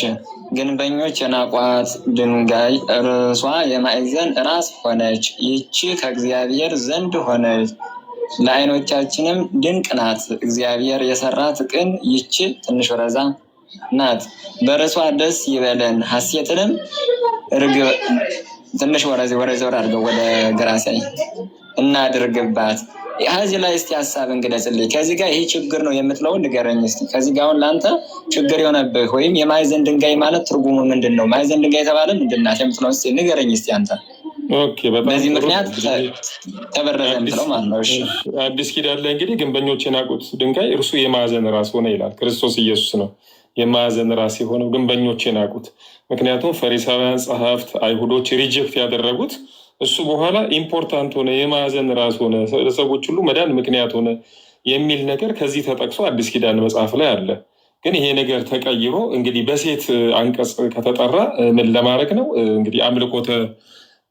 ግንበኞች የናቋት ድንጋይ እርሷ የማዕዘን ራስ ሆነች፣ ይህች ከእግዚአብሔር ዘንድ ሆነች፣ ለዓይኖቻችንም ድንቅ ናት። እግዚአብሔር የሰራት ቅን ይህች ትንሽ ወረዛ ናት። በእርሷ ደስ ይበለን፣ ሐሴትንም ርግብ። ትንሽ ወረዚ አድርገው ወደ ግራ ሲያይ እናድርግባት። ከዚህ ላይ እስቲ ሀሳብ እንግለጽልኝ። ከዚህ ጋር ይሄ ችግር ነው የምትለውን ንገረኝ እስቲ። ከዚህ ጋር አሁን ለአንተ ችግር የሆነብህ ወይም የማዕዘን ድንጋይ ማለት ትርጉሙ ምንድን ነው? ማዕዘን ድንጋይ የተባለ ምንድን ናት የምትለው እስቲ ንገረኝ እስቲ አንተ። በዚህ ምክንያት ተበረዘ የምትለው ማለት ነው። አዲስ ኪዳን ላይ እንግዲህ ግንበኞች የናቁት ድንጋይ እርሱ የማዕዘን ራስ ሆነ ይላል። ክርስቶስ ኢየሱስ ነው የማዕዘን ራስ የሆነው ግንበኞች የናቁት። ምክንያቱም ፈሪሳውያን፣ ጸሐፍት፣ አይሁዶች ሪጀክት ያደረጉት እሱ በኋላ ኢምፖርታንት ሆነ፣ የማዕዘን ራስ ሆነ፣ ለሰዎች ሁሉ መዳን ምክንያት ሆነ የሚል ነገር ከዚህ ተጠቅሶ አዲስ ኪዳን መጽሐፍ ላይ አለ። ግን ይሄ ነገር ተቀይሮ እንግዲህ በሴት አንቀጽ ከተጠራ ምን ለማድረግ ነው? እንግዲህ አምልኮተ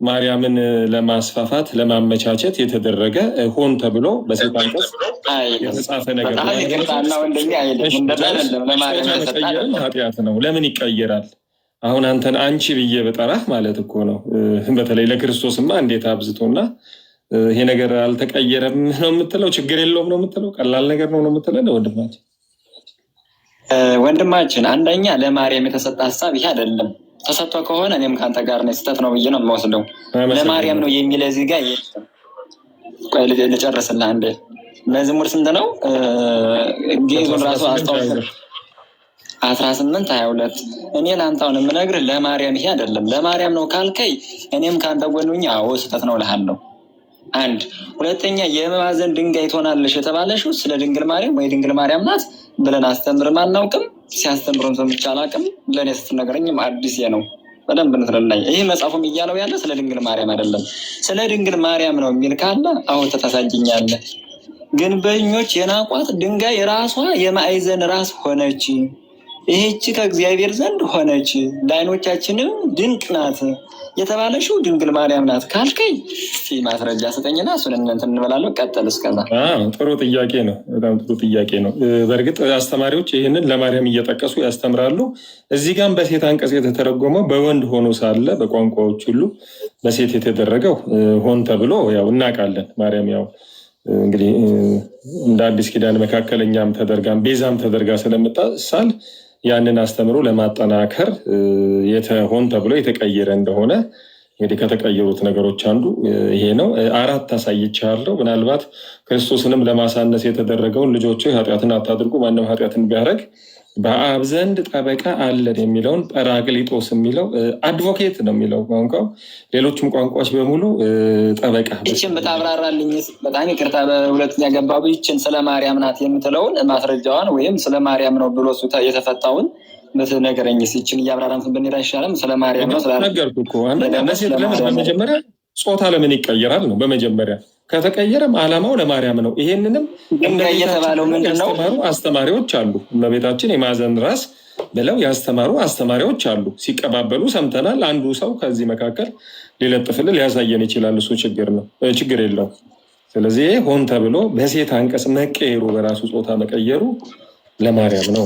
ማርያምን ለማስፋፋት ለማመቻቸት የተደረገ ሆን ተብሎ በሴት አንቀጽ የተጻፈ ነገር ኃጢአት ነው። ለምን ይቀየራል? አሁን አንተን አንቺ ብዬ በጠራህ ማለት እኮ ነው። በተለይ ለክርስቶስማ እንዴት አብዝቶና ይሄ ነገር አልተቀየረም ነው የምትለው? ችግር የለውም ነው የምትለው? ቀላል ነገር ነው የምትለው? ወንድማችን አንደኛ ለማርያም የተሰጠ ሀሳብ ይሄ አይደለም። ተሰጥቶ ከሆነ እኔም ከአንተ ጋር ነው፣ ስህተት ነው ብዬ ነው የምወስደው። ለማርያም ነው የሚል እዚህ ጋር ቆይ ልጨርስልህ አንዴ። መዝሙር ስንት ነው? ጌዙን ራሱ አስታውስ 18:22 እኔ ለአንተውን የምነግርህ ለማርያም ይሄ አይደለም። ለማርያም ነው ካልከኝ እኔም ከአንተ ጎን ሆኜ አዎ ስህተት ነው እልሃለሁ። አንድ ሁለተኛ የማዕዘን ድንጋይ ትሆናለሽ የተባለሽው ስለ ድንግል ማርያም ወይ ድንግል ማርያም ናት ብለን አስተምርም አናውቅም። ሲያስተምሩን ሰምቼ አላውቅም። ለእኔ ስትነግረኝም አዲስ ነው። በደንብ እንትረናኝ። ይህ መጽሐፉም እያለው ያለ ስለ ድንግል ማርያም አይደለም። ስለ ድንግል ማርያም ነው የሚል ካለ አሁን ተታሳጅኛለህ። ግንበኞች የናቋት ድንጋይ ራሷ የማዕዘን ራስ ሆነች። ይህች ከእግዚአብሔር ዘንድ ሆነች፣ ለዓይኖቻችንም ድንቅ ናት የተባለሽው ድንግል ማርያም ናት ካልከኝ እስኪ ማስረጃ ስጠኝና እሱን እንትን እንበላለን። ቀጠል። እስከዛ ጥሩ ጥያቄ ነው። በጣም ጥሩ ጥያቄ ነው። በእርግጥ አስተማሪዎች ይህንን ለማርያም እየጠቀሱ ያስተምራሉ። እዚህ ጋም በሴት አንቀጽ የተተረጎመው በወንድ ሆኖ ሳለ በቋንቋዎች ሁሉ በሴት የተደረገው ሆን ተብሎ ያው እናውቃለን። ማርያም ያው እንግዲህ እንደ አዲስ ኪዳን መካከለኛም ተደርጋም ቤዛም ተደርጋ ስለምታሳል ያንን አስተምሮ ለማጠናከር ሆን ተብሎ የተቀየረ እንደሆነ እንግዲህ ከተቀየሩት ነገሮች አንዱ ይሄ ነው። 4 አሳይቻለሁ። ምናልባት ክርስቶስንም ለማሳነስ የተደረገውን ልጆች ኃጢአትን አታድርጉ፣ ማንም ኃጢአትን ቢያደርግ በአብ ዘንድ ጠበቃ አለን የሚለውን ጰራቅሊጦስ የሚለው አድቮኬት ነው የሚለው ቋንቋው። ሌሎችም ቋንቋዎች በሙሉ ጠበቃ። ይችን ብታብራራልኝ በጣም ይቅርታ። በሁለተኛ ገባቡ ይችን ስለ ማርያም ናት የምትለውን ማስረጃዋን ወይም ስለ ማርያም ነው ብሎ የተፈታውን ነገረኝ። ይችን እያብራራን ብንሄድ አይሻልም? ስለ ማርያም ነው ነገርኩ እኮ። ለሴት ለምን በመጀመሪያ ጾታ ለምን ይቀየራል ነው? በመጀመሪያ ከተቀየረም ዓላማው ለማርያም ነው። ይሄንንም እየተባለው ምንድነው? አስተማሪዎች አሉ። እመቤታችን የማዕዘን ራስ ብለው ያስተማሩ አስተማሪዎች አሉ። ሲቀባበሉ ሰምተናል። አንዱ ሰው ከዚህ መካከል ሊለጥፍልን ሊያሳየን ይችላል። እሱ ችግር የለው። ስለዚህ ሆን ተብሎ በሴት አንቀጽ መቀየሩ በራሱ ጾታ መቀየሩ ለማርያም ነው።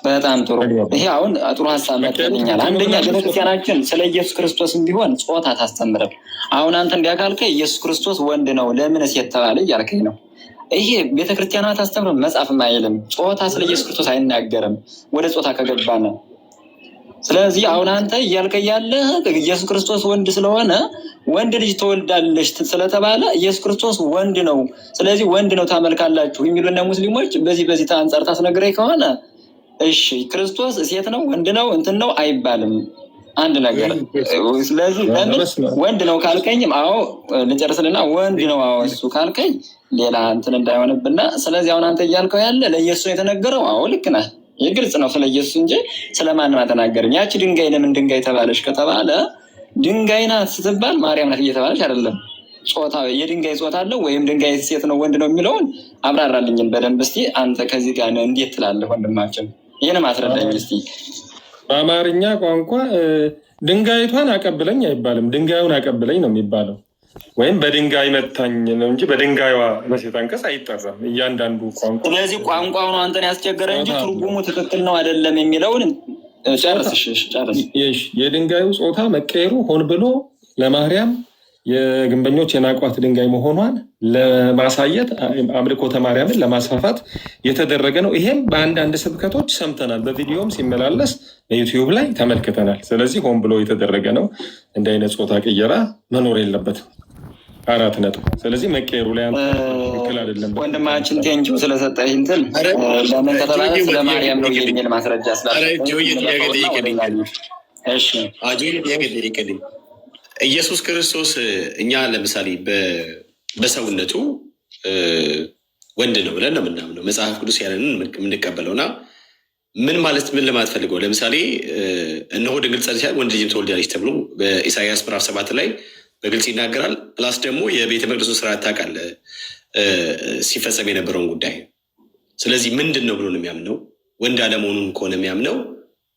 በጣም ጥሩ። ይሄ አሁን ጥሩ ሀሳብ መጥተኛል። አንደኛ ቤተክርስቲያናችን ስለ ኢየሱስ ክርስቶስም ቢሆን ጾታ ታስተምርም። አሁን አንተ እንዲያካልከ ኢየሱስ ክርስቶስ ወንድ ነው ለምን ሴት ተባለ እያልከኝ ነው። ይሄ ቤተክርስቲያኗ ታስተምርም መጽሐፍም አይልም። ጾታ ስለ ኢየሱስ ክርስቶስ አይናገርም ወደ ጾታ ከገባነ። ስለዚህ አሁን አንተ እያልከ ያለህ ኢየሱስ ክርስቶስ ወንድ ስለሆነ ወንድ ልጅ ትወልዳለች ስለተባለ ኢየሱስ ክርስቶስ ወንድ ነው፣ ስለዚህ ወንድ ነው ታመልካላችሁ የሚሉና ሙስሊሞች በዚህ አንጻር ታስነግረኝ ከሆነ እሺ፣ ክርስቶስ ሴት ነው ወንድ ነው እንትን ነው አይባልም። አንድ ነገር። ስለዚህ ለምን ወንድ ነው ካልከኝም አዎ ልጨርስልና ወንድ ነው አዎ እሱ ካልከኝ ሌላ እንትን እንዳይሆንብና፣ ስለዚህ አሁን አንተ እያልከው ያለ ለኢየሱስ ነው የተነገረው። አዎ ልክ ነህ። የግልጽ ነው ስለ ኢየሱስ እንጂ ስለማንም አልተናገርም። ያቺ ድንጋይ ለምን ድንጋይ ተባለች ከተባለ ድንጋይ ናት ስትባል ማርያም ናት እየተባለች አይደለም። ጾታ የድንጋይ ጾታ አለው ወይም ድንጋይ ሴት ነው ወንድ ነው የሚለውን አብራራልኝን በደንብ እስቲ። አንተ ከዚህ ጋር እንዴት ትላለህ ወንድማችን? ይህን ማስረዳኝ እስቲ። በአማርኛ ቋንቋ ድንጋይቷን አቀብለኝ አይባልም፣ ድንጋዩን አቀብለኝ ነው የሚባለው። ወይም በድንጋይ መታኝ ነው እንጂ በድንጋይዋ በሴት አንቀጽ አይጠራም እያንዳንዱ ቋንቋ። ስለዚህ ቋንቋው ነው አንተን ያስቸገረ እንጂ ትርጉሙ ትክክል ነው አይደለም የሚለውን ጨርስ። የድንጋዩ ጾታ መቀየሩ ሆን ብሎ ለማርያም የግንበኞች የናቋት ድንጋይ መሆኗን ለማሳየት አምልኮተ ማርያምን ለማስፋፋት የተደረገ ነው። ይሄም በአንዳንድ ስብከቶች ሰምተናል፣ በቪዲዮም ሲመላለስ በዩቲዩብ ላይ ተመልክተናል። ስለዚህ ሆን ብሎ የተደረገ ነው። እንደ አይነት ጾታ ቅየራ መኖር የለበትም። 4 ነጥብ። ስለዚህ መቀየሩ ላይ ትክክል አይደለም። ወንድማችን ቴንኪው ስለሰጠህ እንትን ለምን ከተባለ ስለ ማርያም ነው የሚል ማስረጃ ስላለ ኢየሱስ ክርስቶስ እኛ ለምሳሌ በሰውነቱ ወንድ ነው ብለን ነው የምናምነው። መጽሐፍ ቅዱስ ያለንን የምንቀበለው እና ምን ለማለት ፈልገው ለምሳሌ እነሆ ድንግል ጸንሳ ወንድ ልጅም ትወልዳለች ተብሎ በኢሳይያስ ምዕራፍ 7 ላይ በግልጽ ይናገራል። ፕላስ ደግሞ የቤተ መቅደሱ ስርዓት ታውቃለህ ሲፈጸም የነበረውን ጉዳይ። ስለዚህ ምንድን ነው ብሎ ነው የሚያምነው? ወንድ አለመሆኑን ከሆነ የሚያምነው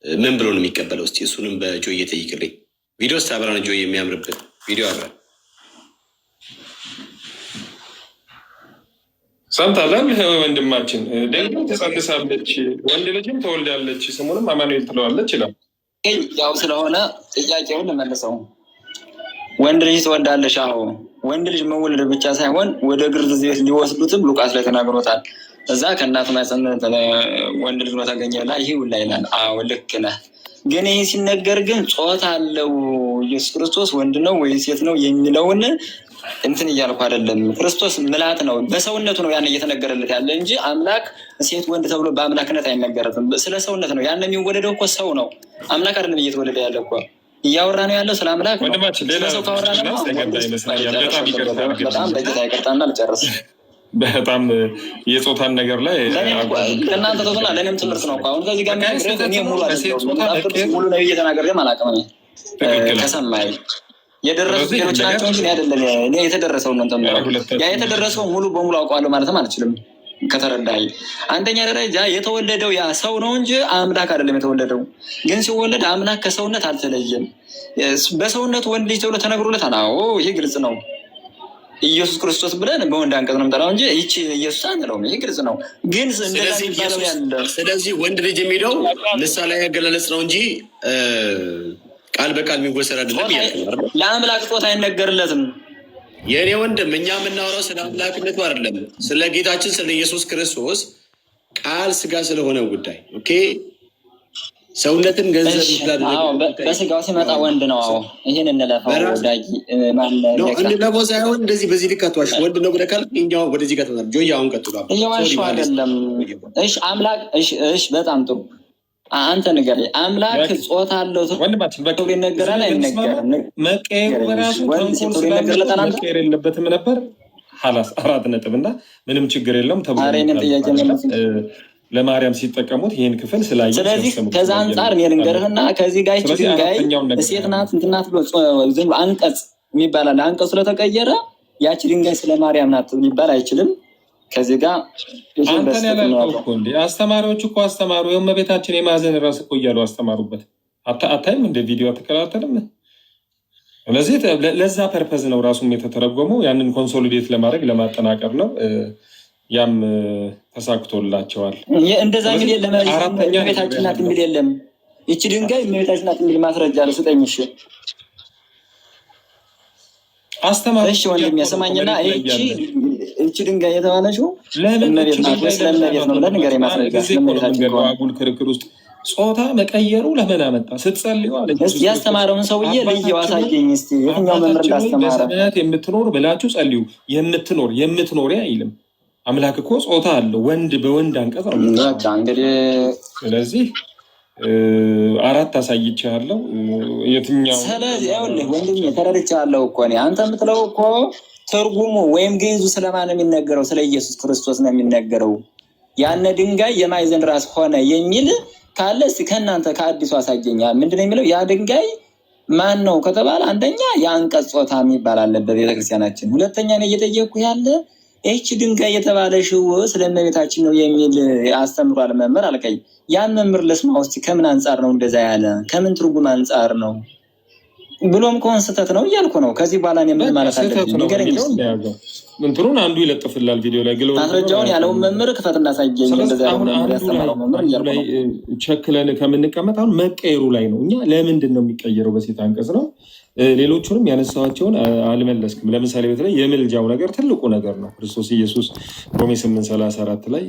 ምን ብሎ ነው የሚቀበለው? እስኪ እሱንም በጆይ እየጠይቅልኝ ቪዲዮ ስታበራን ጆይ የሚያምርብን ቪዲዮ አብራን ሰምታለህ ወንድማችን። ደግሞ ትጸንሳለች ወንድ ልጅም ትወልዳለች ስሙንም አማኑኤል ትለዋለች ይላል። ያው ስለሆነ ጥያቄውን ልመልሰው። ወንድ ልጅ ትወልዳለች። አዎ ወንድ ልጅ መወለድ ብቻ ሳይሆን ወደ ግርዝ ቤት ሊወስዱትም ሉቃስ ላይ ተናግሮታል። እዛ ከእናቱ ማኅፀን ወንድ ልጅ ነው ተገኘላ ይህ ሁላ ይላል። አዎ ልክ ነህ። ግን ይህ ሲነገር ግን ጾታ አለው ኢየሱስ ክርስቶስ ወንድ ነው ወይ ሴት ነው የሚለውን እንትን እያልኩ አይደለም። ክርስቶስ ምላት ነው፣ በሰውነቱ ነው ያን እየተነገረለት ያለ እንጂ አምላክ ሴት ወንድ ተብሎ በአምላክነት አይነገረትም። ስለ ሰውነት ነው ያን የሚወለደው እኮ ሰው ነው፣ አምላክ አይደለም እየተወለደ ያለ እኮ። እያወራ ነው ያለው ስለ አምላክ ነው። ወንድማችን ሌላ ሰው ካወራ ነው በጣም ደቂቃ ይቅርታና ልጨርስ። በጣም የጾታን ነገር ላይ እናንተ ተውና ለእኔም ትምህርት ነው። አሁን ከዚህ ጋር እኔ ሙሉ ነው እየተናገር ግን አላውቅም። ከሰማይ የደረሱት ሌሎች ናቸው እንጂ አይደለም። እኔ የተደረሰውን ነው ተምረው ያ የተደረሰው ሙሉ በሙሉ አውቀዋለሁ ማለትም አልችልም። ከተረዳኸኝ አንደኛ ደረጃ የተወለደው ያ ሰው ነው እንጂ አምላክ አይደለም የተወለደው። ግን ሲወለድ አምላክ ከሰውነት አልተለየም። በሰውነት ወንድ ልጅ ተብሎ ተነግሮለታል። አዎ ይሄ ግልጽ ነው። ኢየሱስ ክርስቶስ ብለን በወንድ አንቀጽ ነው የምጠራው እንጂ ይቺ ኢየሱስ አንለውም። ይሄ ግልጽ ነው። ግን ስለዚህ ወንድ ልጅ የሚለው ምሳሌ ያገላለጽ ነው እንጂ ቃል በቃል የሚወሰድ አይደለም። ለአምላክ ጾታ አይነገርለትም። የእኔ ወንድም እኛ የምናወራው ስለ አምላክነቱ አይደለም፣ ስለ ጌታችን ስለ ኢየሱስ ክርስቶስ ቃል ስጋ ስለሆነ ጉዳይ። ኦኬ ሰውነትን ገንዘብ በስጋው ሲመጣ ወንድ ነው። አዎ ይህን እንለፈው እንለፈው ሳይሆን እንደዚህ በዚህ ልክ አትዋሽ። ወንድ ነው ብለህ ካልክ እኛው ወደዚህ ጋር ተናል ጆያ አሁን ቀጥሎ እየዋሸሁ አይደለም። እሺ አምላክ እሺ በጣም ጥሩ። አንተ ነገር አምላክ ጾታ አለው ወንድማችን በቃ ይነገራል አይነገርም? መቀየሩ በራሱ መቀየር የለበትም ነበር። ሀላስ 4 ነጥብ እና ምንም ችግር የለውም ተብሎ ለማርያም ሲጠቀሙት ይህን ክፍል ስላየ። ስለዚህ ከዛ አንጻር ልንገርህና ከዚህ ጋር ይቺ ድንጋይ ሴት ናት እንትን ናት ብሎ አንቀጽ የሚባላል። አንቀጽ ስለተቀየረ ያቺ ድንጋይ ስለ ማርያም ናት ሊባል አይችልም። ከዚህ ጋር አንተን ያላልከው እኮ እንደ አስተማሪዎች እኮ አስተማሩ የእመቤታችን የማዘን ራስ እኮ እያሉ አስተማሩበት። አታይም እንደ ቪዲዮ አትከታተልም? ስለዚህ ለዛ ፐርፐዝ ነው ራሱም የተተረጎመው። ያንን ኮንሶሊዴት ለማድረግ ለማጠናቀር ነው። ያም ተሳክቶላቸዋል። እንደዛ እንግዲህ ለእመቤታችን ናት የሚል የለም። ይቺ ድንጋይ እመቤታችን ናት የሚል ማስረጃ ስጠኝ። አስተማሪ እሺ ወንድሜ ስማኝና ይቺ ድንጋይ የተባለችው ለእመቤት ናት ስለእመቤት ነው ብለህ ንገረኝ ማስረጃ። አጉል ክርክር ውስጥ ጾታ መቀየሩ ለምን አመጣ? ስትጸልዩ አለ ያስተማረውን ሰውዬ ልየው አሳየኝ እስኪ የትኛው መምህር እንዳስተማረ። የምትኖር ብላችሁ ጸልዩ። የምትኖሪ አይልም። አምላክ እኮ ጾታ አለው። ወንድ በወንድ አንቀጽ ነው። እንግዲህ ስለዚህ 4 አሳይቼሃለሁ። የትኛው ስለዚህ ይኸውልህ ወንድሜ ተረድቻለሁ እኮ እኔ አንተ የምትለው እኮ ትርጉሙ ወይም ግዕዙ ስለማን ነው የሚነገረው? ስለ ኢየሱስ ክርስቶስ ነው የሚነገረው። ያነ ድንጋይ የማዕዘን ራስ ሆነ የሚል ካለ እስኪ ከእናንተ ከአዲሱ አሳየኛል። ምንድነው የሚለው? ያ ድንጋይ ማን ነው ከተባለ አንደኛ የአንቀጽ ጾታ የሚባል አለበት ቤተክርስቲያናችን። ሁለተኛ ነው እየጠየቅኩ ያለ ይህች ድንጋይ የተባለሽው ስለ እመቤታችን ነው የሚል አስተምሯል መምህር አልከኝ። ያን መምህር ልስማ እስኪ ከምን አንጻር ነው እንደዛ ያለ? ከምን ትርጉም አንጻር ነው ብሎም ከሆነ ስህተት ነው እያልኩ ነው። ከዚህ በኋላ እኔ ምን ማለት አለብኝ? ንገረኝ። እንትኑን አንዱ ይለጥፍላል ቪዲዮ ላይ ግለው ማስረጃውን ያለውን መምህር ክፈት እናሳየኝ። እንደዛ ያስተማረው መምህር እያልኩ ነው። ቸክለን ከምንቀመጥ አሁን መቀየሩ ላይ ነው። እኛ ለምንድን ነው የሚቀየረው? በሴት አንቀጽ ነው። ሌሎቹንም ያነሳቸውን አልመለስክም። ለምሳሌ በተለይ የምልጃው ነገር ትልቁ ነገር ነው። ክርስቶስ ኢየሱስ ሮሜ 8:34 ላይ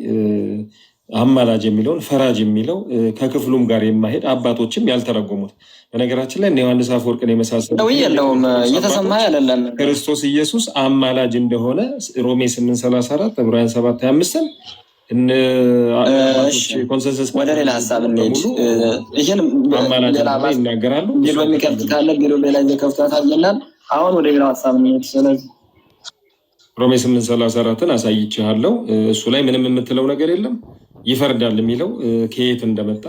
አማላጅ የሚለውን ፈራጅ የሚለው ከክፍሉም ጋር የማሄድ አባቶችም ያልተረጎሙት። በነገራችን ላይ ዮሐንስ አፈወርቅን የመሳሰሉ የለውም እየተሰማ አይደለም። ክርስቶስ ኢየሱስ አማላጅ እንደሆነ ሮሜ 8:34 ዕብራውያን 7:25 ኮንሰንሰስ ወደ ሌላ ሀሳብ እንሄድ። ይህን ይናገራሉ። ቢሮ የሚከፍት ካለ ቢሮ ሌላ ከፍታ ታየናል። አሁን ወደ ሌላ ሀሳብ እንሄድ። ስለዚህ ሮሜ 8:34ን አሳይቼሃለሁ። እሱ ላይ ምንም የምትለው ነገር የለም። ይፈርዳል የሚለው ከየት እንደመጣ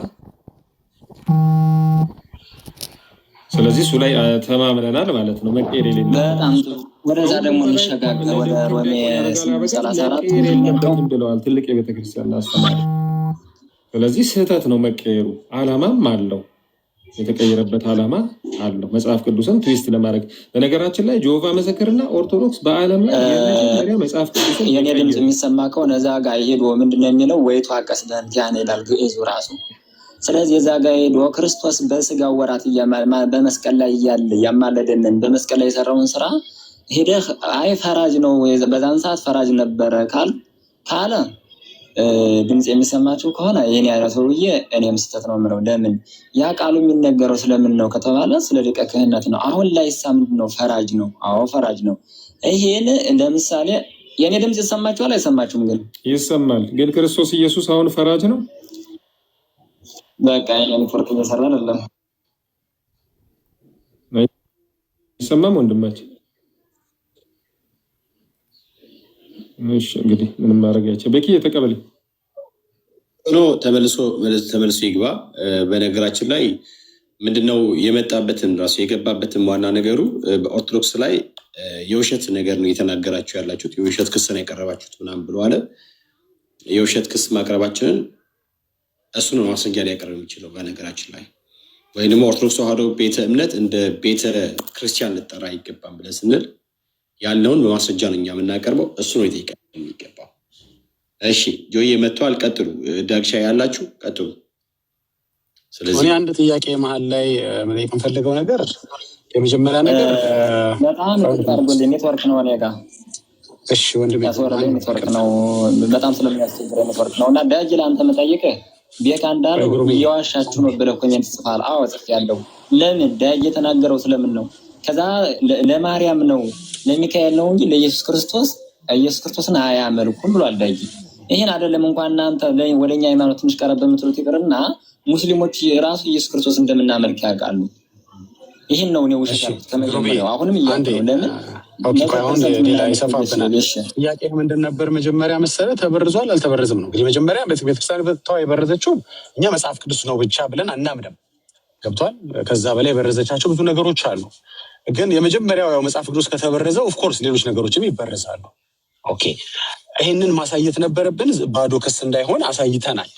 ስለዚህ እሱ ላይ ተማምነናል ማለት ነው። መቀየር የሌለ በጣም ወደዛ ደግሞ እንሸጋገር ወደ ሮሜ 8:34 ብለዋል ትልቅ የቤተክርስቲያን አስተማሪ። ስለዚህ ስህተት ነው መቀየሩ። ዓላማም አለው፣ የተቀየረበት ዓላማ አለው። መጽሐፍ ቅዱስን ትዊስት ለማድረግ በነገራችን ላይ ጆቫ መሰክርና ኦርቶዶክስ በዓለም ላይ የመጀመሪያ መጽሐፍ ቅዱስን የኔ ድምፅ የሚሰማ ከሆነ እዛ ጋር ሄዶ ምንድነው የሚለው? ወይቱ አቀስለን ያን ይላል ግዕዙ ራሱ። ስለዚህ የዛ ጋር ሄዶ ክርስቶስ በስጋ ወራት በመስቀል ላይ እያለ ያማለደንን በመስቀል ላይ የሰራውን ስራ ሄደህ አይ ፈራጅ ነው በዛን ሰዓት ፈራጅ ነበረ ካለ ድምፅ የሚሰማቸው ከሆነ ይህን ያለ ሰውዬ እኔም ስህተት ነው የምለው። ለምን ያ ቃሉ የሚነገረው ስለምን ነው ከተባለ ስለ ሊቀ ክህነት ነው። አሁን ላይ ምንድን ነው? ፈራጅ ነው። አዎ ፈራጅ ነው። ይሄን ለምሳሌ የእኔ ድምፅ ይሰማችኋል አይሰማችሁም? ግን ይሰማል። ግን ክርስቶስ ኢየሱስ አሁን ፈራጅ ነው። በቃ ኔትወርክ እየሰራ አይደለም። አይሰማም ወንድማችን? እሺ እንግዲህ ምንም ማድረግ አይቻልም። በቂ የተቀበለኝ ሆኖ ተመልሶ ይግባ። በነገራችን ላይ ምንድነው የመጣበትን ራሱ የገባበትን ዋና ነገሩ በኦርቶዶክስ ላይ የውሸት ነገር ነው እየተናገራችሁ ያላችሁት፣ የውሸት ክስ ነው ያቀረባችሁት ምናምን ብሎ አለ። የውሸት ክስ ማቅረባችንን እሱ ነው ማስረጃ ሊያቀርብ የሚችለው በነገራችን ላይ። ወይም ደግሞ ኦርቶዶክስ ተዋሕዶ ቤተ እምነት እንደ ቤተ ክርስቲያን ልጠራ አይገባም ብለን ስንል ያለውን በማስረጃ ነው እኛ የምናቀርበው። እሱ ነው የጠይቀ የሚገባው። እሺ ጆዬ መጥቷል። ቀጥሉ። ዳግሻ ያላችሁ ቀጥሉ። ስለዚህ አንድ ጥያቄ መሀል ላይ መጠየቅ የምፈልገው ነገር የመጀመሪያ ነገር በጣም ኔትወርክ ነው እኔ ጋ። እሺ ወንድሜ ያስወረደኝ ኔትወርክ ነው፣ በጣም ስለሚያስቸግረ ኔትወርክ ነው። እና ዳጅ ለአንተ መጠየቅህ ቤካ እንዳለው እየዋሻችሁ ነው ብለህ ኮሜንት ጽፋል። አዎ ጽፌያለሁ። ለምን ዳጅ የተናገረው ስለምን ነው? ከዛ ለማርያም ነው ለሚካኤል ነው እንጂ ለኢየሱስ ክርስቶስን አያመልኩም ብሏል ዳጅ። ይሄን አይደለም እንኳን እናንተ ወደኛ ሃይማኖት ትንሽ ቀረብ በምትሉት ይቅርና ሙስሊሞች ራሱ ኢየሱስ ክርስቶስ እንደምናመልክ ያውቃሉ። ይሄን ነው ነው ውሸት ከመጀመሪያው አሁንም ይያንተ ነው። ለምን አሁን ሌላ ይሰፋብናል። ጥያቄ ምንድን ነበር መጀመሪያ መሰለ? ተበርዟል አልተበረዘም ነው እንግዲህ። መጀመሪያ ቤተክርስቲያን በተዋ የበረዘችው እኛ መጽሐፍ ቅዱስ ነው ብቻ ብለን አናምንም። ገብቷል? ከዛ በላይ የበረዘቻቸው ብዙ ነገሮች አሉ። ግን የመጀመሪያው ያው መጽሐፍ ቅዱስ ከተበረዘ ኦፍኮርስ ሌሎች ነገሮችም ይበረዛሉ። ኦኬ ይሄንን ማሳየት ነበረብን። ባዶ ክስ እንዳይሆን አሳይተናል።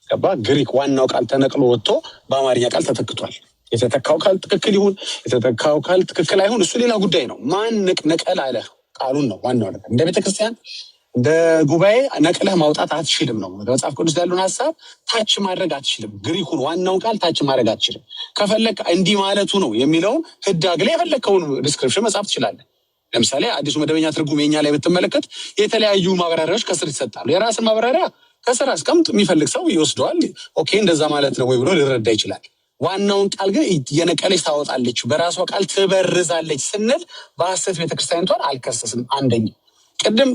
ገባ? ግሪክ ዋናው ቃል ተነቅሎ ወጥቶ በአማርኛ ቃል ተተክቷል። የተተካው ቃል ትክክል ይሁን የተተካው ቃል ትክክል አይሁን እሱ ሌላ ጉዳይ ነው። ማን ነቀል አለ ቃሉን ነው ዋናው ነገር። እንደ ቤተክርስቲያን እንደ ጉባኤ ነቅለህ ማውጣት አትችልም ነው። መጽሐፍ ቅዱስ ያለውን ሀሳብ ታች ማድረግ አትችልም። ግሪኩን ዋናውን ቃል ታች ማድረግ አትችልም። ከፈለግ እንዲህ ማለቱ ነው የሚለውን ህዳግ ላይ የፈለግከውን ዲስክሪፕሽን መጻፍ ትችላለህ። ለምሳሌ አዲሱ መደበኛ ትርጉም የኛ ላይ ብትመለከት የተለያዩ ማብራሪያዎች ከስር ይሰጣሉ። የራስን ማብራሪያ ከስር አስቀምጥ፣ የሚፈልግ ሰው ይወስደዋል። ኦኬ እንደዛ ማለት ነው ወይ ብሎ ሊረዳ ይችላል። ዋናውን ቃል ግን የነቀለች ታወጣለች፣ በራሷ ቃል ትበርዛለች ስንል በሐሰት ቤተክርስቲያኒቷን አልከሰስም። አንደኛ ቅድም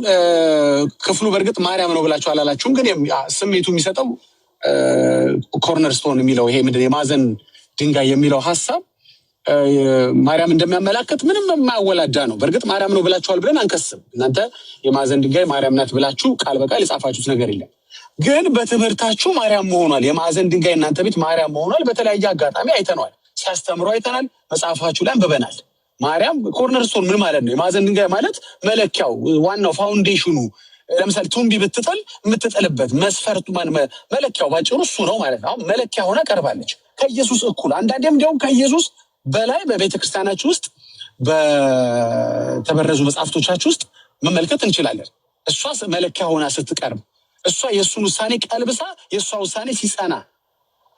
ክፍሉ በእርግጥ ማርያም ነው ብላችሁ አላላችሁም፣ ግን ስሜቱ የሚሰጠው ኮርነር ስቶን የሚለው ይሄ ምንድን የማዕዘን ድንጋይ የሚለው ሀሳብ ማርያም እንደሚያመላክት ምንም የማያወላዳ ነው። በእርግጥ ማርያም ነው ብላችኋል ብለን አንከስም። እናንተ የማዕዘን ድንጋይ ማርያም ናት ብላችሁ ቃል በቃል የጻፋችሁት ነገር የለም። ግን በትምህርታችሁ ማርያም መሆኗል፣ የማዕዘን ድንጋይ እናንተ ቤት ማርያም መሆኗል በተለያየ አጋጣሚ አይተነዋል። ሲያስተምሩ አይተናል። መጽሐፋችሁ ላይም በበናል። ማርያም ኮርነርስቶን ምን ማለት ነው? የማዕዘን ድንጋይ ማለት መለኪያው፣ ዋናው ፋውንዴሽኑ። ለምሳሌ ቱምቢ ብትጥል የምትጥልበት መስፈርቱ መለኪያው ባጭሩ እሱ ነው ማለት ነው። መለኪያ ሆና ቀርባለች ከኢየሱስ እኩል፣ አንዳንዴም እንዲያውም ከኢየሱስ በላይ በቤተክርስቲያናችሁ ውስጥ በተበረዙ መጽሐፍቶቻችሁ ውስጥ መመልከት እንችላለን። እሷ መለኪያ ሆና ስትቀርብ፣ እሷ የእሱን ውሳኔ ቀልብሳ የእሷ ውሳኔ ሲጸና፣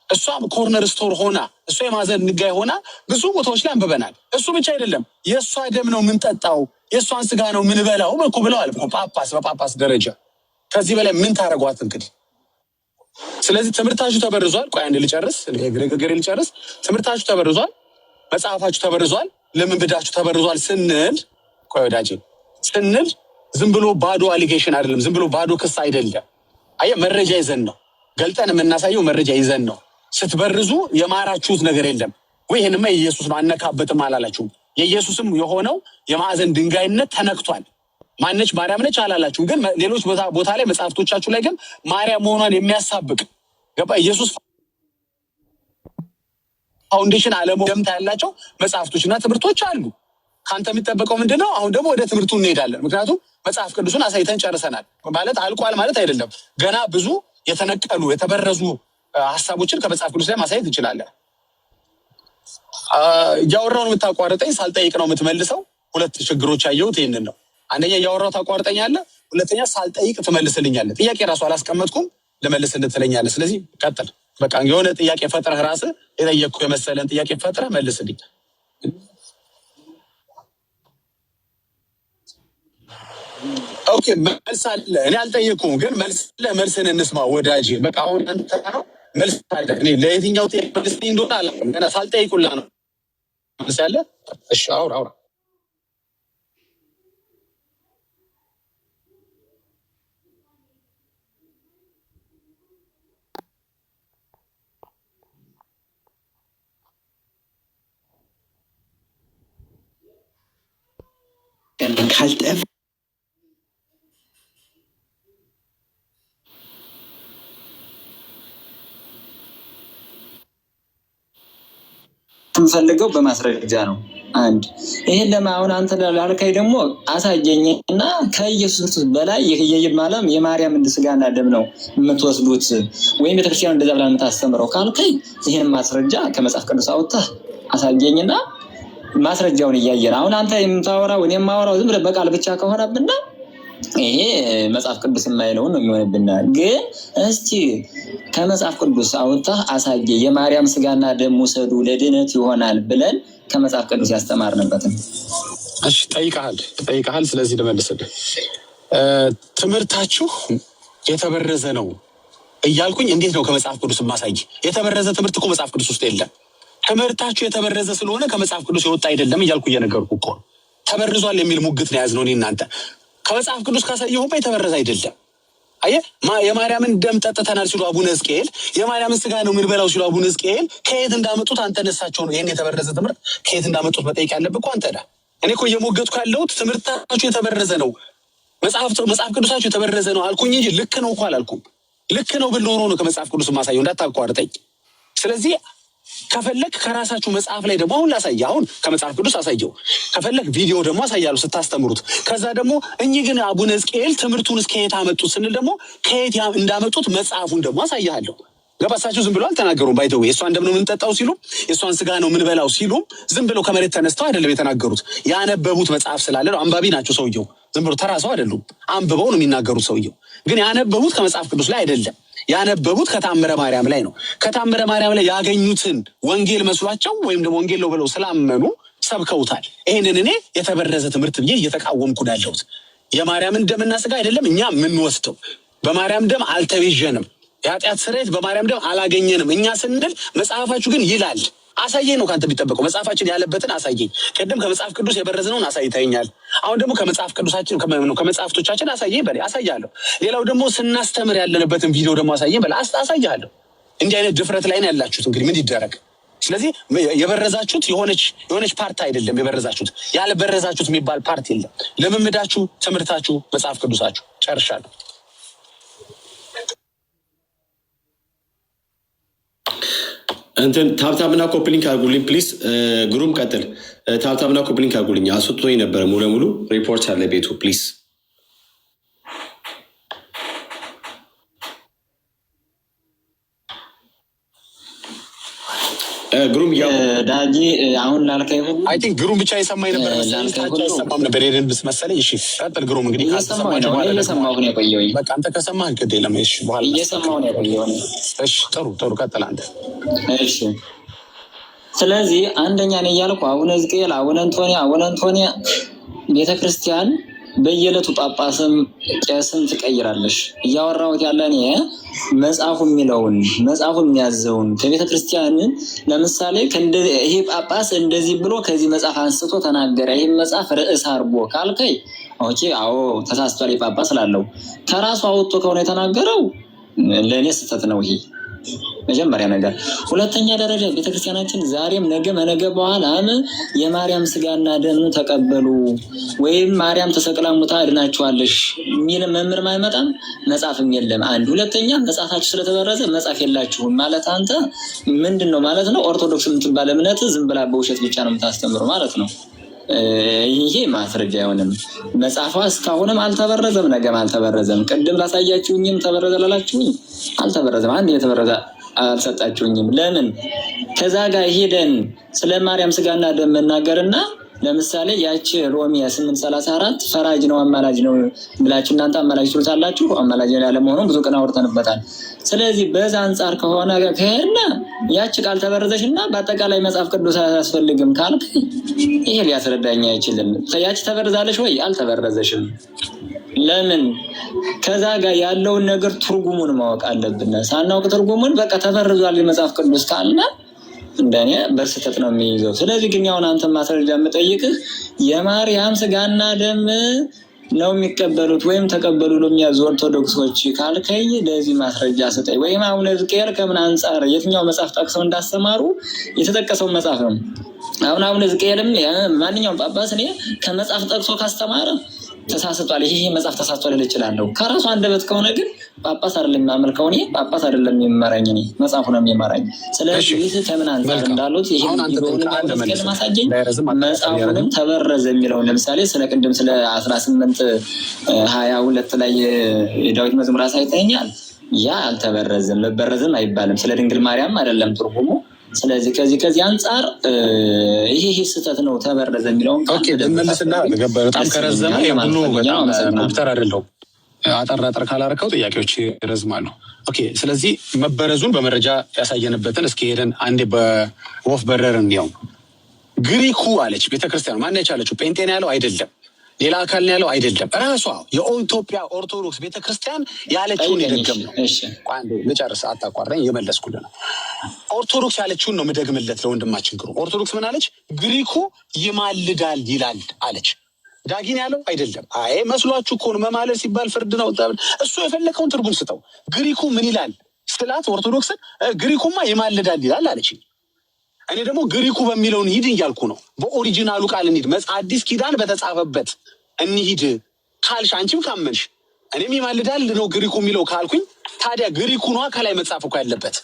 እሷ ኮርነር ስቶር ሆና፣ እሷ የማዕዘን ድንጋይ ሆና ብዙ ቦታዎች ላይ አንብበናል። እሱ ብቻ አይደለም፣ የእሷ ደም ነው የምንጠጣው፣ የእሷን ስጋ ነው የምንበላው እኮ ብለዋል ጳጳስ፣ በጳጳስ ደረጃ። ከዚህ በላይ ምን ታደርጓት እንግዲህ? ስለዚህ ትምህርታችሁ ተበርዟል። ቆይ አንድ ልጨርስ፣ ትምህርታችሁ ተበርዟል፣ መጽሐፋችሁ ተበርዟል፣ ልምምዳችሁ ተበርዟል ስንል፣ ቆይ ወዳጄ ስንል ዝም ብሎ ባዶ አሊጌሽን አይደለም፣ ዝም ብሎ ባዶ ክስ አይደለም። አየህ መረጃ ይዘን ነው ገልጠን የምናሳየው፣ መረጃ ይዘን ነው። ስትበርዙ የማራችሁት ነገር የለም ወይ? ይህንማ የኢየሱስ ነው አነካበትም አላላችሁም። የኢየሱስም የሆነው የማዕዘን ድንጋይነት ተነክቷል። ማነች? ማርያም ነች አላላችሁም። ግን ሌሎች ቦታ ላይ መጽሐፍቶቻችሁ ላይ ግን ማርያም መሆኗን የሚያሳብቅ ገባ ኢየሱስ ፋውንዴሽን አለመሆን ደምታ ያላቸው መጽሐፍቶችና ትምህርቶች አሉ። ከአንተ የሚጠበቀው ምንድን ነው? አሁን ደግሞ ወደ ትምህርቱ እንሄዳለን። ምክንያቱም መጽሐፍ ቅዱስን አሳይተን ጨርሰናል ማለት አልቋል ማለት አይደለም። ገና ብዙ የተነቀሉ የተበረዙ ሀሳቦችን ከመጽሐፍ ቅዱስ ላይ ማሳየት እንችላለን። እያወራው ነው የምታቋርጠኝ፣ ሳልጠይቅ ነው የምትመልሰው። ሁለት ችግሮች ያየሁት ይህንን ነው። አንደኛ እያወራው ታቋርጠኛለህ፣ ሁለተኛ ሳልጠይቅ ትመልስልኛለህ። ጥያቄ ራሱ አላስቀመጥኩም ልመልስልህ ትለኛለህ። ስለዚህ ቀጥል። በቃ የሆነ ጥያቄ ፈጥረህ ራስህ የጠየቅኩ የመሰለን ጥያቄ ፈጥረህ መልስልኝ። ኦኬ መልስ አለ። እኔ አልጠየቅኩም፣ ግን መልስ አለ። መልስን እንስማ ወዳጅ። በቃ አሁን አንተ ነው መልስ አለ። እኔ ለየትኛው ጥያቄ መልስልኝ እንደሆነ አላውቅም። ገና ሳልጠይቁላ ነው መልስ አለ። እሺ አውራ። ካልጠፋ የምፈልገው በማስረጃ ነው። አንድ ይሄን ለማሁን አንተ ላልከኝ ደግሞ አሳየኝና ከኢየሱስ በላይ የማለም የማርያም ስጋና ደም ነው የምትወስዱት ወይም ቤተክርስቲያን እንደዛ ብላ የምታስተምረው ካልከኝ ይሄን ማስረጃ ከመጽሐፍ ቅዱስ አውጥተህ አሳየኝና ማስረጃውን እያየን አሁን አንተ የምታወራው እኔ የማወራው ዝም ብለህ በቃል ብቻ ከሆነብና ይሄ መጽሐፍ ቅዱስ የማይለው ነው የሚሆንብና ግን እስቲ ከመጽሐፍ ቅዱስ አውጥተህ አሳየ የማርያም ስጋና ደም ውሰዱ ለድነት ይሆናል ብለን ከመጽሐፍ ቅዱስ ያስተማርንበትን። እሺ ጠይቀሃል። ስለዚህ ልመልስልህ። ትምህርታችሁ የተበረዘ ነው እያልኩኝ እንዴት ነው ከመጽሐፍ ቅዱስ ማሳይ? የተበረዘ ትምህርት እኮ መጽሐፍ ቅዱስ ውስጥ የለም። ትምህርታችሁ የተበረዘ ስለሆነ ከመጽሐፍ ቅዱስ የወጣ አይደለም እያልኩ እየነገርኩ እኮ ተበርዟል የሚል ሙግት ነው ያዝነው እኔ እናንተ። ከመጽሐፍ ቅዱስ ካሳየሁማ የተበረዘ አይደለም። አየህ የማርያምን ደም ጠጥተናል ሲሉ አቡነ ሕዝቅኤል የማርያምን ስጋ ነው የምንበላው ሲሉ አቡነ ሕዝቅኤል ከየት እንዳመጡት አንተ ነሳቸው ነው። ይሄን የተበረዘ ትምህርት ከየት እንዳመጡት መጠየቅ ያለብህ እኮ አንተ ነህ። እኔ እኮ እየሞገትኩ ያለሁት ትምህርታችሁ የተበረዘ ነው፣ መጽሐፍ ቅዱሳችሁ የተበረዘ ነው አልኩኝ እንጂ ልክ ነው እኮ አላልኩም። ልክ ነው ብል ኖሮ ነው ከመጽሐፍ ቅዱስ ማሳየው፣ እንዳታቋርጠኝ። ስለዚህ ከፈለክ ከራሳችሁ መጽሐፍ ላይ ደግሞ አሁን ላሳየህ። አሁን ከመጽሐፍ ቅዱስ አሳየው። ከፈለክ ቪዲዮ ደግሞ አሳያለሁ ስታስተምሩት። ከዛ ደግሞ እኚህ ግን አቡነ ሕዝቅኤል ትምህርቱን ከየት አመጡት ስንል ደግሞ ከየት እንዳመጡት መጽሐፉን ደግሞ አሳያለሁ። ገባሳችሁ? ዝም ብሎ አልተናገሩም። ባይተው የእሷን ደም ነው የምንጠጣው ሲሉ የእሷን ስጋ ነው የምንበላው ሲሉ ዝም ብለው ከመሬት ተነስተው አይደለም የተናገሩት። ያነበቡት መጽሐፍ ስላለ ነው። አንባቢ ናቸው ሰውየው። ዝም ብሎ ተራ ሰው አይደሉም። አንብበው ነው የሚናገሩት። ሰውየው ግን ያነበቡት ከመጽሐፍ ቅዱስ ላይ አይደለም። ያነበቡት ከታምረ ማርያም ላይ ነው። ከታምረ ማርያም ላይ ያገኙትን ወንጌል መስሏቸው ወይም ደግሞ ወንጌል ነው ብለው ስላመኑ ሰብከውታል። ይሄንን እኔ የተበረዘ ትምህርት ብዬ እየተቃወምኩ ያለሁት የማርያምን ደምና ስጋ አይደለም እኛ የምንወስደው። በማርያም ደም አልተቤዠንም፣ የኃጢአት ስርየት በማርያም ደም አላገኘንም እኛ ስንል መጽሐፋችሁ ግን ይላል። አሳየኝ ነው ካንተ ቢጠበቀው። መጽሐፋችን ያለበትን አሳየኝ። ቅድም ከመጽሐፍ ቅዱስ የበረዝነውን አሳይተኛል። አሁን ደግሞ ከመጽሐፍቶቻችን አሳየኝ በላይ አሳያለሁ። ሌላው ደግሞ ስናስተምር ያለንበትን ቪዲዮ ደግሞ አሳየኝ በላይ አሳያለሁ። እንዲህ አይነት ድፍረት ላይ ነው ያላችሁት። እንግዲህ ምን ይደረግ። ስለዚህ የበረዛችሁት የሆነች ፓርት አይደለም የበረዛችሁት፣ ያልበረዛችሁት የሚባል ፓርት የለም። ልምምዳችሁ፣ ትምህርታችሁ፣ መጽሐፍ ቅዱሳችሁ። ጨርሻለሁ። እንትን ታብታብና ኮፕሊንክ አርጉልኝ ፕሊዝ። ግሩም ቀጥል። ታብታብና ኮፕሊንክ አርጉልኝ። አስወጥቶኝ ነበረ ሙሉ ለሙሉ ሪፖርት አለ ቤቱ ፕሊዝ። ግሩም ዳጊ አሁን ላልከኝ ሁሉ አይ ቲንክ ግሩም ብቻ የሰማኝ ነበር አይሰማም ነበር የደን ብስ መሰለኝ። እሺ ቀጥል ግሩም። እንግዲህ እየሰማሁ ነው የቆየሁኝ። በቃ አንተ ከሰማህ እንግዲህ የለም። እሺ በኋላ እየሰማሁ ነው የቆየሁኝ። እሺ ጥሩ ቀጥል አንተ። እሺ ስለዚህ አንደኛ ነው እያልኩ አቡነ ሕዝቅኤል አቡነ አንቶኒያ ቤተክርስቲያን በየዕለቱ ጳጳስም ቄስም ትቀይራለሽ። እያወራሁት ያለ እኔ መጽሐፉ የሚለውን መጽሐፉ የሚያዘውን ከቤተ ክርስቲያን ለምሳሌ ይሄ ጳጳስ እንደዚህ ብሎ ከዚህ መጽሐፍ አንስቶ ተናገረ፣ ይህም መጽሐፍ ርዕስ አድርጎ ካልከኝ ኦኬ፣ አዎ ተሳስቷል ጳጳስ ላለው ከራሱ አውጥቶ ከሆነ የተናገረው ለእኔ ስህተት ነው። ይሄ መጀመሪያ ነገር። ሁለተኛ ደረጃ ቤተክርስቲያናችን ዛሬም ነገ መነገ በኋላም የማርያም ስጋና ደም ተቀበሉ ወይም ማርያም ተሰቅላ ሙታ አድናችኋለሽ የሚል መምህር አይመጣም፣ መጽሐፍም የለም። አንድ ሁለተኛ መጽሐፋችሁ ስለተበረዘ መጽሐፍ የላችሁም ማለት አንተ ምንድን ነው ማለት ነው? ኦርቶዶክስ የምትባል እምነት ዝም ብላ በውሸት ብቻ ነው የምታስተምሩ ማለት ነው። ይሄ ማስረጃ አይሆንም። መጽሐፏ እስካሁንም አልተበረዘም፣ ነገም አልተበረዘም። ቅድም ላሳያችሁኝም ተበረዘ ላላችሁኝ አልተበረዘም። አንድ የተበረዘ አልሰጣችሁኝም። ለምን? ከዛ ጋር ሄደን ስለ ማርያም ስጋና ደም መናገርና ለምሳሌ ያቺ ሮሜ 8:34 ፈራጅ ነው አማላጅ ነው ብላችሁ እናንተ አማላጅ ትሉታላችሁ። አማላጅ ያለመሆኑን ብዙ ቀን አውርተንበታል። ስለዚህ በዛ አንጻር ከሆነ ከሄድና ያቺ ቃል ተበረዘሽና በአጠቃላይ መጽሐፍ ቅዱስ አያስፈልግም ካልክ ይሄ ሊያስረዳኝ አይችልም። ያቺ ተበረዛለሽ ወይ? አልተበረዘሽም። ለምን? ከዛ ጋር ያለውን ነገር ትርጉሙን ማወቅ አለብን። ሳናውቅ ትርጉሙን በቃ ተበርዟል መጽሐፍ ቅዱስ ካልና እንደኔ በስህተት ነው የሚይዘው። ስለዚህ ግን ያውን አንተ ማስረጃ የምጠይቅህ የማርያም ስጋና ደም ነው የሚቀበሉት ወይም ተቀበሉ ለሚያዙ ኦርቶዶክሶች ካልከኝ ለዚህ ማስረጃ ስጠኝ። ወይም አቡነ ሕዝቅኤል ከምን አንጻር የትኛው መጽሐፍ ጠቅሰው እንዳስተማሩ የተጠቀሰው መጽሐፍ ነው። አሁን ሕዝቅኤልም ማንኛውም ጳጳስ እኔ ከመጽሐፍ ጠቅሶ ካስተማረ ተሳስቷል፣ ይሄ መጽሐፍ ተሳስቷል ልል እችላለሁ። ከራሱ አንደበት ከሆነ ግን ጳጳስ አይደለም የማመልከው፣ እኔ ጳጳስ አይደለም የሚመራኝ፣ እኔ መጽሐፉ ነው የሚመራኝ። ስለዚህ ይህ ከምን አንጻር እንዳሉት ይሄ ለማሳየኝ መጽሐፉንም ተበረዘ የሚለውን ለምሳሌ ስለ ቅድም ስለ 18:22 ላይ የዳዊት መዝሙር አሳይተኛል። ያ አልተበረዘም፣ መበረዝም አይባልም። ስለ ድንግል ማርያም አይደለም ትርጉሙ። ስለዚህ ከዚህ አንጻር ይሄ ስህተት ነው ተበረዘ የሚለውን መለስና በጣም ከረዘመ የሁሉ በጣም ኮምፒውተር አይደለሁም። አጠር ካላረከው ጥያቄዎች ይረዝማሉ። ኦኬ፣ ስለዚህ መበረዙን በመረጃ ያሳየንበትን እስኪ ሄደን አንዴ በወፍ በረር እንዲያው ግሪኩ አለች ቤተክርስቲያን። ማን ያቻለችው? ጴንጤን ያለው አይደለም፣ ሌላ አካል ነው ያለው አይደለም። ራሷ የኢትዮጵያ ኦርቶዶክስ ቤተክርስቲያን ያለችውን የደገም ነው። አንዴ ልጨርስ፣ አታቋርጠኝ፣ እየመለስኩልህ ነው። ኦርቶዶክስ ያለችውን ነው ምደግምለት ለወንድማችን ግሩ። ኦርቶዶክስ ምን አለች? ግሪኩ ይማልዳል ይላል አለች። ዳጊን ያለው አይደለም። አይ መስሏችሁ እኮ ነው። መማለድ ሲባል ፍርድ ነው። እሱ የፈለከውን ትርጉም ስጠው። ግሪኩ ምን ይላል ስትላት ኦርቶዶክስን ግሪኩማ ይማልዳል ይላል አለች። እኔ ደግሞ ግሪኩ በሚለውን ሂድ እያልኩ ነው። በኦሪጂናሉ ቃል እንሂድ፣ አዲስ ኪዳን በተጻፈበት እንሂድ ካልሽ አንቺም ካመንሽ እኔም ይማልዳል ነው ግሪኩ የሚለው ካልኩኝ፣ ታዲያ ግሪኩ ነዋ ከላይ መጻፍ እኮ ያለበት።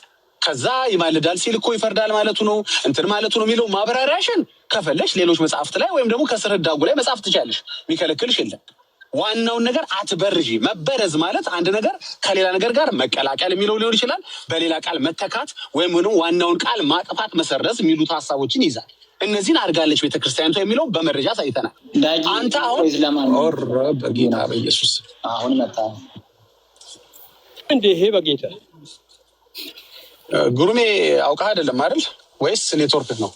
ከዛ ይማልዳል ሲል እኮ ይፈርዳል ማለቱ ነው እንትን ማለቱ ነው የሚለው ማብራሪያሽን ከፈለሽ ሌሎች መጽሐፍት ላይ ወይም ደግሞ ከስር ህዳጉ ላይ መጽሐፍ ትችያለሽ። የሚከለክልሽ የለም። ዋናውን ነገር አትበርዢ። መበረዝ ማለት አንድ ነገር ከሌላ ነገር ጋር መቀላቀል የሚለው ሊሆን ይችላል። በሌላ ቃል መተካት ወይም ዋናውን ቃል ማጥፋት፣ መሰረዝ የሚሉት ሀሳቦችን ይዛል። እነዚህን አድርጋለች ቤተክርስቲያኒቷ የሚለው በመረጃ ሳይተናል። አንተ አሁን በጌታ በኢየሱስ አሁን መጣ እንዴ? ይሄ በጌታ ጉሩሜ አውቃህ አይደለም አይደል? ወይስ ኔትወርክ ነው?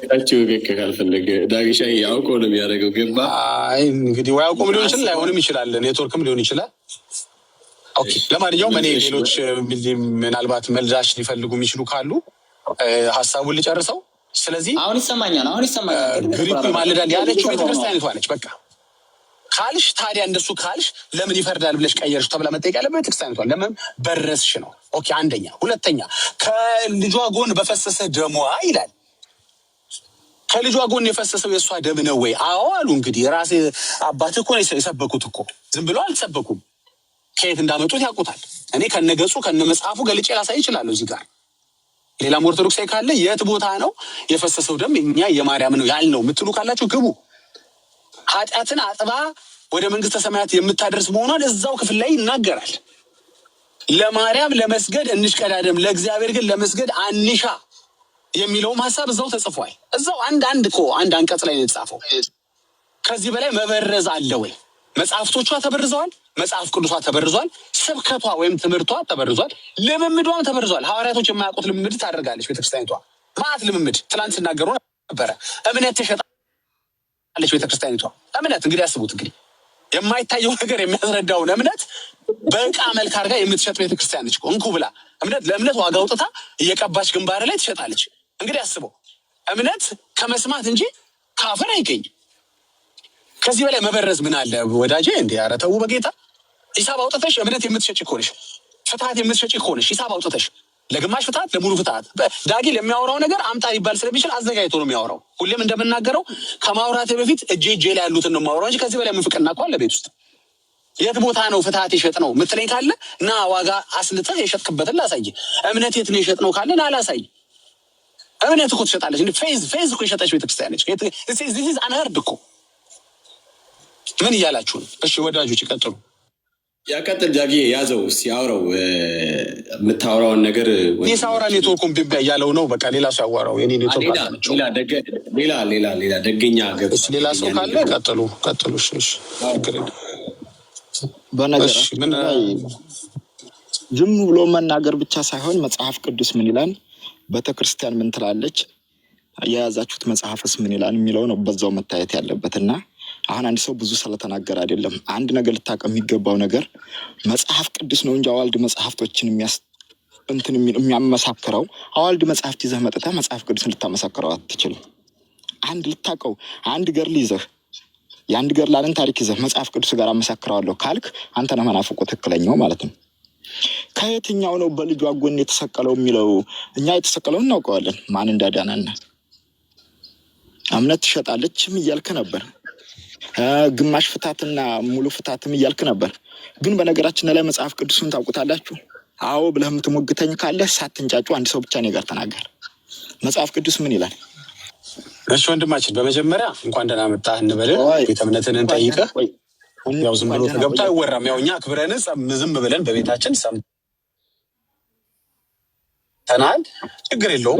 ቃቸው ካልፈለገ ዳግሻ አውቆ ነው የሚያደርገው። ገባ እንግዲህ ወይ አውቆም ሊሆን ይችላል፣ ላይሆንም ይችላል፣ ኔትወርክም ሊሆን ይችላል። ኦኬ፣ ለማንኛውም እኔ ሌሎች ምናልባት መልዳሽ ሊፈልጉ የሚችሉ ካሉ ሀሳቡን ልጨርሰው። ስለዚህ አሁን ይሰማኛል። ግሪኩ ይማልዳል ያለችው ቤተክርስቲያኒቷ ነች። በቃ ካልሽ ታዲያ እንደሱ ካልሽ ለምን ይፈርዳል ብለሽ ቀየርሽ ተብላ መጠየቅ ያለበት ቤተክርስቲያኒቷ ለምን በረስሽ ነው። ኦኬ፣ አንደኛ። ሁለተኛ ከልጇ ጎን በፈሰሰ ደሟ ይላል። ከልጇ ጎን የፈሰሰው የእሷ ደም ነው ወይ? አዎ አሉ። እንግዲህ የራሴ አባትህ እኮ የሰበኩት እኮ ዝም ብለው አልሰበኩም። ከየት እንዳመጡት ያውቁታል። እኔ ከነገጹ ከነመጽሐፉ ገልጬ ላሳይ ይችላለሁ። እዚህ ጋር ሌላም ኦርቶዶክሳዊ ካለ የት ቦታ ነው የፈሰሰው ደም እኛ የማርያም ነው ያልነው የምትሉ ካላችሁ ግቡ። ኃጢአትን አጥባ ወደ መንግስተ ሰማያት የምታደርስ መሆኗን እዛው ክፍል ላይ ይናገራል። ለማርያም ለመስገድ እንሽቀዳደም፣ ለእግዚአብሔር ግን ለመስገድ አንሻ የሚለውም ሀሳብ እዛው ተጽፏል። እዛው አንድ አንቀጽ ላይ ነው የተጻፈው። ከዚህ በላይ መበረዝ አለ ወይ? መጽሐፍቶቿ ተበርዘዋል። መጽሐፍ ቅዱሷ ተበርዟል። ስብከቷ ወይም ትምህርቷ ተበርዟል። ልምምዷም ተበርዟል። ሐዋርያቶች የማያውቁት ልምምድ ታደርጋለች ቤተክርስቲያኒቷ። ማዕት ልምምድ ትላንት ሲናገሩ ነበረ። እምነት ተሸጣለች ቤተክርስቲያኒቷ። እምነት እንግዲህ ያስቡት። እንግዲህ የማይታየው ነገር የሚያስረዳውን እምነት በእቃ መልክ አድርጋ የምትሸጥ ቤተክርስቲያን ነች። እንኩ ብላ እምነት ለእምነት ዋጋ አውጥታ እየቀባች ግንባር ላይ ትሸጣለች። እንግዲህ አስበው። እምነት ከመስማት እንጂ ከአፈር አይገኝም። ከዚህ በላይ መበረዝ ምን አለ ወዳጄ? እንዲ ኧረ ተው በጌታ። ሂሳብ አውጥተሽ እምነት የምትሸጭ ከሆነሽ፣ ፍትሀት የምትሸጭ ከሆነሽ ሂሳብ አውጥተሽ ለግማሽ ፍትሀት ለሙሉ ፍትሀት ዳጊ ለሚያወራው ነገር አምጣ ሊባል ስለሚችል አዘጋጅቶ ነው የሚያወራው። ሁሌም እንደምናገረው ከማውራቴ በፊት እጄ ላይ ያሉትን ነው የማወራው እንጂ ከዚህ በላይ ምን ፍቅርና እኮ አለ ቤት ውስጥ። የት ቦታ ነው ፍትሀት የሸጥ ነው ምትለኝ ካለ እና ዋጋ አስልተህ የሸጥክበትን ላሳይ። እምነት የት ነው የሸጥ ነው ካለ ና ላሳይ። እምነት እኮ ትሸጣለች። ፌዝ እኮ የሸጠች ቤተክርስቲያን ነች። ዚዝ አንህርድ እኮ። ምን እያላችሁ ነው? እሺ ወዳጆች ይቀጥሉ። ያቀጥል ዳጊ ያዘው ሲያወራው የምታወራውን ነገር ሳወራ ኔትወርኩን ቢቢያ እያለው ነው። በቃ ሌላ ሰው ያወራው የኔ ኔትወርክ ሌላ ደገኛ ገብስ ሌላ ሰው ካለ ቀጥሉ። በነገራችን ላይ ዝም ብሎ መናገር ብቻ ሳይሆን መጽሐፍ ቅዱስ ምን ይላል፣ ቤተክርስቲያን ምን ትላለች፣ የያዛችሁት መጽሐፍስ ምን ይላል የሚለው ነው በዛው መታየት ያለበት። እና አሁን አንድ ሰው ብዙ ስለተናገር አይደለም። አንድ ነገር ልታውቅ የሚገባው ነገር መጽሐፍ ቅዱስ ነው እንጂ አዋልድ መጽሐፍቶችን የሚያመሳክረው አዋልድ መጽሐፍት ይዘህ መጥተህ መጽሐፍ ቅዱስን ልታመሳክረው አትችልም። አንድ ልታውቀው አንድ ገርል ይዘህ የአንድ ገርላንን ታሪክ ይዘህ መጽሐፍ ቅዱስ ጋር አመሳክረዋለሁ ካልክ አንተ ነህ መናፍቁ ትክክለኛው ማለት ነው። ከየትኛው ነው በልጇ ጎን የተሰቀለው የሚለው? እኛ የተሰቀለውን እናውቀዋለን ማን እንዳዳነን። እምነት ትሸጣለችም እያልክ ነበር። ግማሽ ፍታትና ሙሉ ፍታትም እያልክ ነበር። ግን በነገራችን ላይ መጽሐፍ ቅዱስን ታውቁታላችሁ? አዎ ብለህ የምትሞግተኝ ካለ ሳትንጫጩ አንድ ሰው ብቻ እኔ ጋር ተናገር። መጽሐፍ ቅዱስ ምን ይላል? እሺ ወንድማችን፣ በመጀመሪያ እንኳን ደህና መጣህ እንበልህ። ቤተ እምነትን እንጠይቅህ። ያው ዝም ብሎ ተገብቶ አይወራም። ያው እኛ አክብረን ዝም ብለን በቤታችን ሰምተናል። ችግር የለውም።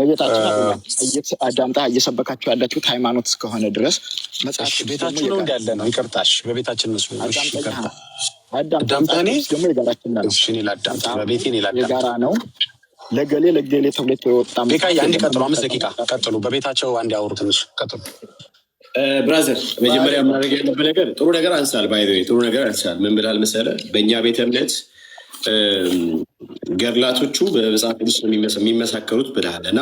አዳምጣ እየሰበካችሁ ያላችሁት ሃይማኖት እስከሆነ ድረስ መጽሐፍ ቤታችሁ ነው እንዳለ ነው። ይቅርታሽ፣ በቤታችን መስሎ ይቅርታ። አዳምጣ ደግሞ የጋራችን ነው። እሺ እኔ ላዳምጥ፣ በቤቴ እኔ ላዳምጥ። የጋራ ነው። ለገሌ ተብሎ ተወጣ። ቤካዬ አንድ ቀጥሉ፣ 5 ደቂቃ ቀጥሉ። በቤታቸው አንድ ያወሩ ትንሽ ቀጥሉ። ብራዘር መጀመሪያ ማድረግ ያለብህ ነገር ጥሩ ነገር አንሳል። ጥሩ ነገር አንሳል። ምን ብላል መሰለህ? በእኛ ቤተ እምነት ገድላቶቹ በመጽሐፍ ቅዱስ የሚመሳከሩት ብልሃል እና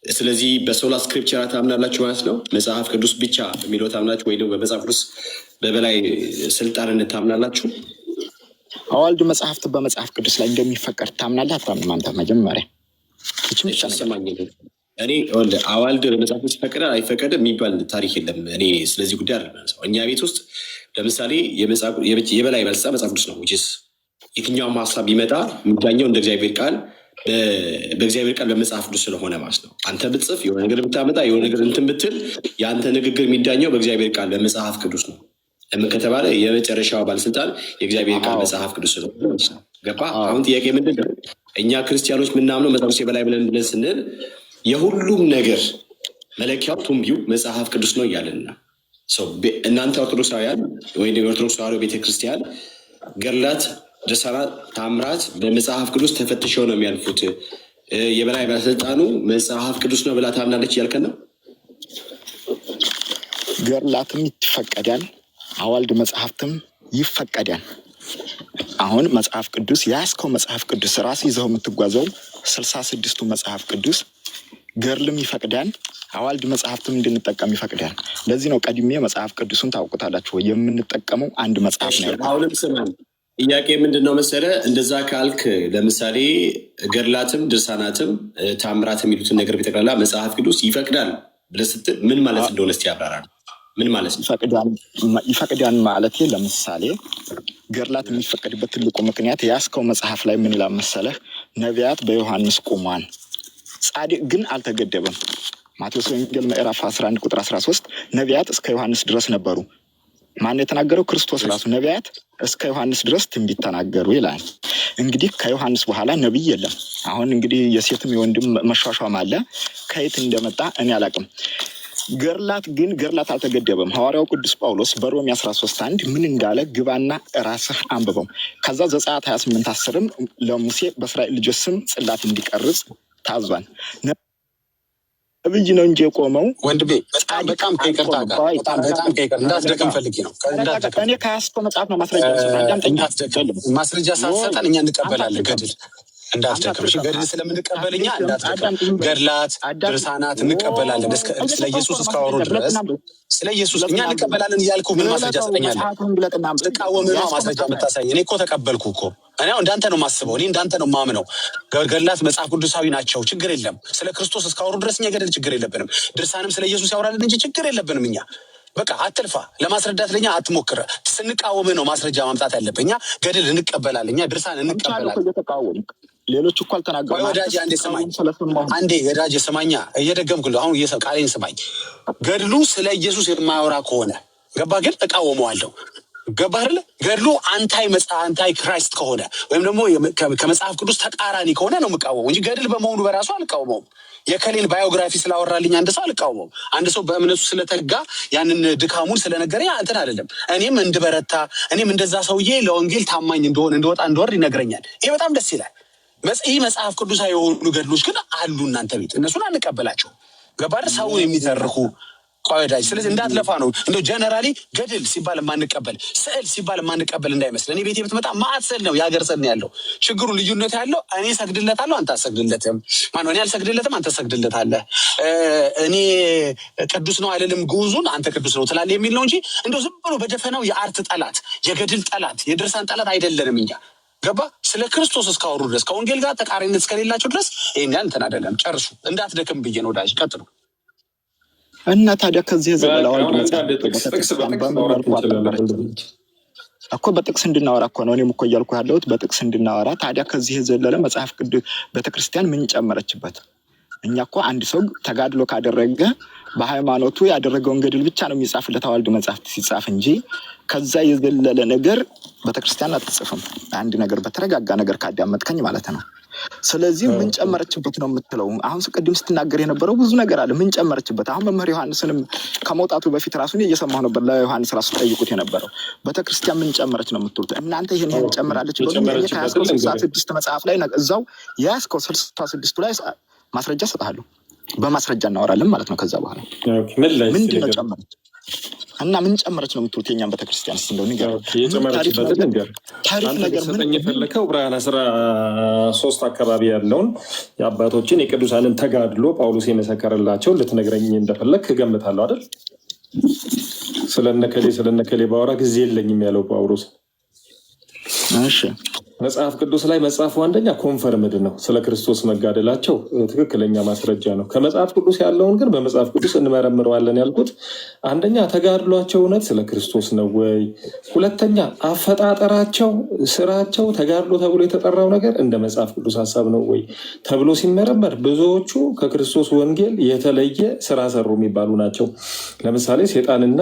ስለዚህ በሶላ ስክሪፕቸራ ታምናላችሁ ማለት ነው። መጽሐፍ ቅዱስ ብቻ የሚለው ታምናችሁ ወይ ደግሞ በመጽሐፍ ቅዱስ በበላይ ስልጣንነት ታምናላችሁ? አዋልድ መጽሐፍት በመጽሐፍ ቅዱስ ላይ እንደሚፈቀድ ታምናለህ አታምንም? አንተ መጀመሪያ ሰማኝ። እኔ አዋልድ በመጽሐፍ ቅዱስ ይፈቀዳል አይፈቀድም የሚባል ታሪክ የለም። እኔ ስለዚህ ጉዳይ አይደለም። እኛ ቤት ውስጥ ለምሳሌ የበላይ ባለስልጣን መጽሐፍ ቅዱስ ነው። የትኛውም ሀሳብ ቢመጣ የሚዳኘው እንደ እግዚአብሔር ቃል በእግዚአብሔር ቃል በመጽሐፍ ቅዱስ ስለሆነ ማለት ነው። አንተ ብትጽፍ የሆነ ነገር ብታመጣ የሆነ ነገር እንትን ብትል የአንተ ንግግር የሚዳኘው በእግዚአብሔር ቃል በመጽሐፍ ቅዱስ ነው። ለምን ከተባለ የመጨረሻው ባለስልጣን የእግዚአብሔር ቃል መጽሐፍ ቅዱስ ስለሆነ ማለት ነው። ገባ? አሁን ጥያቄ ምንድን ነው? እኛ ክርስቲያኖች ምናምነው መጽሐፍ ቅዱስ የበላይ ብለን ስንል የሁሉም ነገር መለኪያው ቱምቢው መጽሐፍ ቅዱስ ነው እያለንና እናንተ ኦርቶዶክሳውያን ወይ የኦርቶዶክስ ተዋሕዶ ቤተክርስቲያን ገድላት፣ ድርሳናት፣ ታምራት በመጽሐፍ ቅዱስ ተፈትሸው ነው የሚያልፉት። የበላይ ባለስልጣኑ መጽሐፍ ቅዱስ ነው ብላ ታምናለች እያልከን ነው? ገድላትም ይፈቀዳል፣ አዋልድ መጽሐፍትም ይፈቀዳል። አሁን መጽሐፍ ቅዱስ ያስከው መጽሐፍ ቅዱስ ራስ ይዘው የምትጓዘው 66ቱ መጽሐፍ ቅዱስ ገድልም ይፈቅዳል፣ አዋልድ መጽሐፍትም እንድንጠቀም ይፈቅዳል። ለዚህ ነው ቀድሜ መጽሐፍ ቅዱስን ታውቁታላችሁ ወይ የምንጠቀመው አንድ መጽሐፍ ነው። አሁንም ስማኝ፣ ጥያቄ ምንድን ነው መሰለህ? እንደዛ ካልክ ለምሳሌ ገድላትም ድርሳናትም ታምራት የሚሉትን ነገር ቢጠቅላላ መጽሐፍ ቅዱስ ይፈቅዳል ብለህ ስትል ምን ማለት እንደሆነ እስኪ ያብራራል። ምን ማለት ነው ይፈቅዳል ማለት? ለምሳሌ ገድላት የሚፈቀድበት ትልቁ ምክንያት ያስከው መጽሐፍ ላይ ምን ይላል መሰለህ? ነቢያት በዮሐንስ ቁሟን፣ ጻድቅ ግን አልተገደበም። ማቴዎስ ወንጌል ምዕራፍ 11 ቁጥር 13 ነቢያት እስከ ዮሐንስ ድረስ ነበሩ። ማን የተናገረው? ክርስቶስ ራሱ። ነቢያት እስከ ዮሐንስ ድረስ ትንቢት ተናገሩ ይላል። እንግዲህ ከዮሐንስ በኋላ ነቢይ የለም። አሁን እንግዲህ የሴትም የወንድም መሿሿም አለ። ከየት እንደመጣ እኔ አላውቅም። ገድላት አልተገደበም። ሐዋርያው ቅዱስ ጳውሎስ በሮሜ 13:1 ምን እንዳለ ግባና ራስህ አንብበው። ከዛ ዘጸአት 28:10 ለሙሴ በእስራኤል ልጆች ስም ጽላት እንዲቀርጽ ታዟል። ነብይ ነው እንጂ የቆመው ወንድሜ በጣም ከይቅርታ ጋር በጣም ከይቅርታ እንዳትደክም ፈልጌ ነው። እኔ ከያዝከው መጽሐፍ ነው ማስረጃ ሳትሰጠን እኛ እንቀበላለን። ገድል እንዳትደክም፣ ገድል ስለምንቀበል እኛ እንዳትደክም። ገድላት ድርሳናት እንቀበላለን ስለ ኢየሱስ እስካወሩ ድረስ ስለ ኢየሱስ እኛ እንቀበላለን እያልኩ ምን ማስረጃ ሰጠኛለን? ተቃወምህ ነው ማስረጃ የምታሳይ። እኔ እኮ ተቀበልኩ እኮ። እኔ እንዳንተ ነው ማስበው፣ እኔ እንዳንተ ነው ማምነው። ገድላት መጽሐፍ ቅዱሳዊ ናቸው፣ ችግር የለም። ስለ ክርስቶስ እስካወሩ ድረስ እኛ ገድል ችግር የለብንም። ድርሳንም ስለ ኢየሱስ ያወራልን እንጂ ችግር የለብንም። እኛ በቃ አትልፋ፣ ለማስረዳት ለኛ አትሞክረ። ስንቃወምህ ነው ማስረጃ ማምጣት ያለብህ። እኛ ገድል እንቀበላለን፣ እኛ ድርሳን እንቀበላለን። ሌሎች እኮ አልተናገሩም። ወዳጅ አንዴ ስማኝ፣ አንዴ ወዳጅ ስማኛ፣ እየደገምኩልህ አሁን ቃሌን ስማኝ። ገድሉ ስለ ኢየሱስ የማያወራ ከሆነ ገባ፣ ግን እቃወመዋለሁ። ገባ አይደለ? ገድሉ አንታይ ክራይስት ከሆነ ወይም ደግሞ ከመጽሐፍ ቅዱስ ተቃራኒ ከሆነ ነው የምቃወመው እንጂ ገድል በመሆኑ በራሱ አልቃወመውም። የከሌን ባዮግራፊ ስላወራልኝ አንድ ሰው አልቃወመውም። አንድ ሰው በእምነቱ ስለተጋ ያንን ድካሙን ስለነገረ እንትን አይደለም። እኔም እንድበረታ እኔም እንደዛ ሰውዬ ለወንጌል ታማኝ እንደሆነ እንደወጣ እንደወርድ ይነግረኛል። ይሄ በጣም ደስ ይላል። ይህ መጽሐፍ ቅዱሳዊ የሆኑ ገድሎች ግን አሉ እናንተ ቤት፣ እነሱን አንቀበላቸው። ገባር ሰውን የሚተርኩ ቆዳጅ። ስለዚህ እንዳትለፋ ነው። እንደው ጀነራሊ ገድል ሲባል የማንቀበል ስዕል ሲባል የማንቀበል እንዳይመስል። እኔ ቤቴ ብትመጣ ማዕት ስዕል ነው የሀገር ስዕል ነው ያለው። ችግሩ ልዩነት ያለው እኔ ሰግድለታለሁ፣ አንተ አሰግድለትም። ማነው እኔ አልሰግድለትም፣ አንተ ሰግድለታለህ። እኔ ቅዱስ ነው አይደለም ግዑዙን አንተ ቅዱስ ነው ትላለህ የሚል ነው እንጂ እንደው ዝም ብሎ በደፈናው የአርት ጠላት፣ የገድል ጠላት፣ የድርሳን ጠላት አይደለንም እኛ። ገባ? ስለ ክርስቶስ እስካወሩ ድረስ ከወንጌል ጋር ተቃራኒነት እስከሌላቸው ድረስ ይሄን ያህል እንትን አይደለም። ጨርሱ፣ እንዳትደክም ብዬ ነው። ዳጅ ቀጥሉ። እና ታዲያ ከዚህ የዘለለ አዋልድ እኮ በጥቅስ እንድናወራ እኮ ነው እኔም እኮ እያልኩ ያለሁት በጥቅስ እንድናወራ። ታዲያ ከዚህ የዘለለ መጽሐፍ ቅዱስ ቤተክርስቲያን ምን ጨመረችበት? እኛ እኮ አንድ ሰው ተጋድሎ ካደረገ በሃይማኖቱ ያደረገውን ገድል ብቻ ነው የሚጻፍለት አዋልድ መጽሐፍት ሲጻፍ እንጂ ከዛ የዘለለ ነገር ቤተክርስቲያን አትጽፍም። አንድ ነገር በተረጋጋ ነገር ካዳመጥከኝ ማለት ነው። ስለዚህ ምን ጨመረችበት ነው የምትለው? አሁን ቅድም ስትናገር የነበረው ብዙ ነገር አለ። ምን ጨመረችበት? አሁን መምህር ዮሐንስንም ከመውጣቱ በፊት ራሱን እየሰማሁ ነበር። ለዮሐንስ ራሱ ጠይቁት የነበረው ቤተክርስቲያን ምን ጨመረች ነው የምትሉት እናንተ? ይሄን ጨምራለች ብሎ ከያዝከው 66 መጽሐፍ ላይ እዛው የያዝከው 66 ላይ ማስረጃ ሰጥሃለሁ። በማስረጃ እናወራለን ማለት ነው። ከዛ በኋላ ምንድን ነው ጨመረች እና ምን ጨመረች ነው የምትሉት? የኛም ቤተክርስቲያን እንደው ታሪክ ነገር ምን የፈለከው ብርሃን 13 አካባቢ ያለውን የአባቶችን የቅዱሳንን ተጋድሎ ጳውሎስ የመሰከረላቸው ልትነግረኝ እንደፈለክ እገምታለሁ አይደል? ስለነከሌ ባወራ ጊዜ የለኝም ያለው ጳውሎስ። እሺ መጽሐፍ ቅዱስ ላይ መጽሐፉ አንደኛ ኮንፈርምድ ነው። ስለ ክርስቶስ መጋደላቸው ትክክለኛ ማስረጃ ነው። ከመጽሐፍ ቅዱስ ያለውን ግን በመጽሐፍ ቅዱስ እንመረምረዋለን ያልኩት አንደኛ ተጋድሏቸው እውነት ስለ ክርስቶስ ነው ወይ? ሁለተኛ አፈጣጠራቸው፣ ስራቸው ተጋድሎ ተብሎ የተጠራው ነገር እንደ መጽሐፍ ቅዱስ ሀሳብ ነው ወይ ተብሎ ሲመረመር ብዙዎቹ ከክርስቶስ ወንጌል የተለየ ስራ ሰሩ የሚባሉ ናቸው። ለምሳሌ ሴጣንና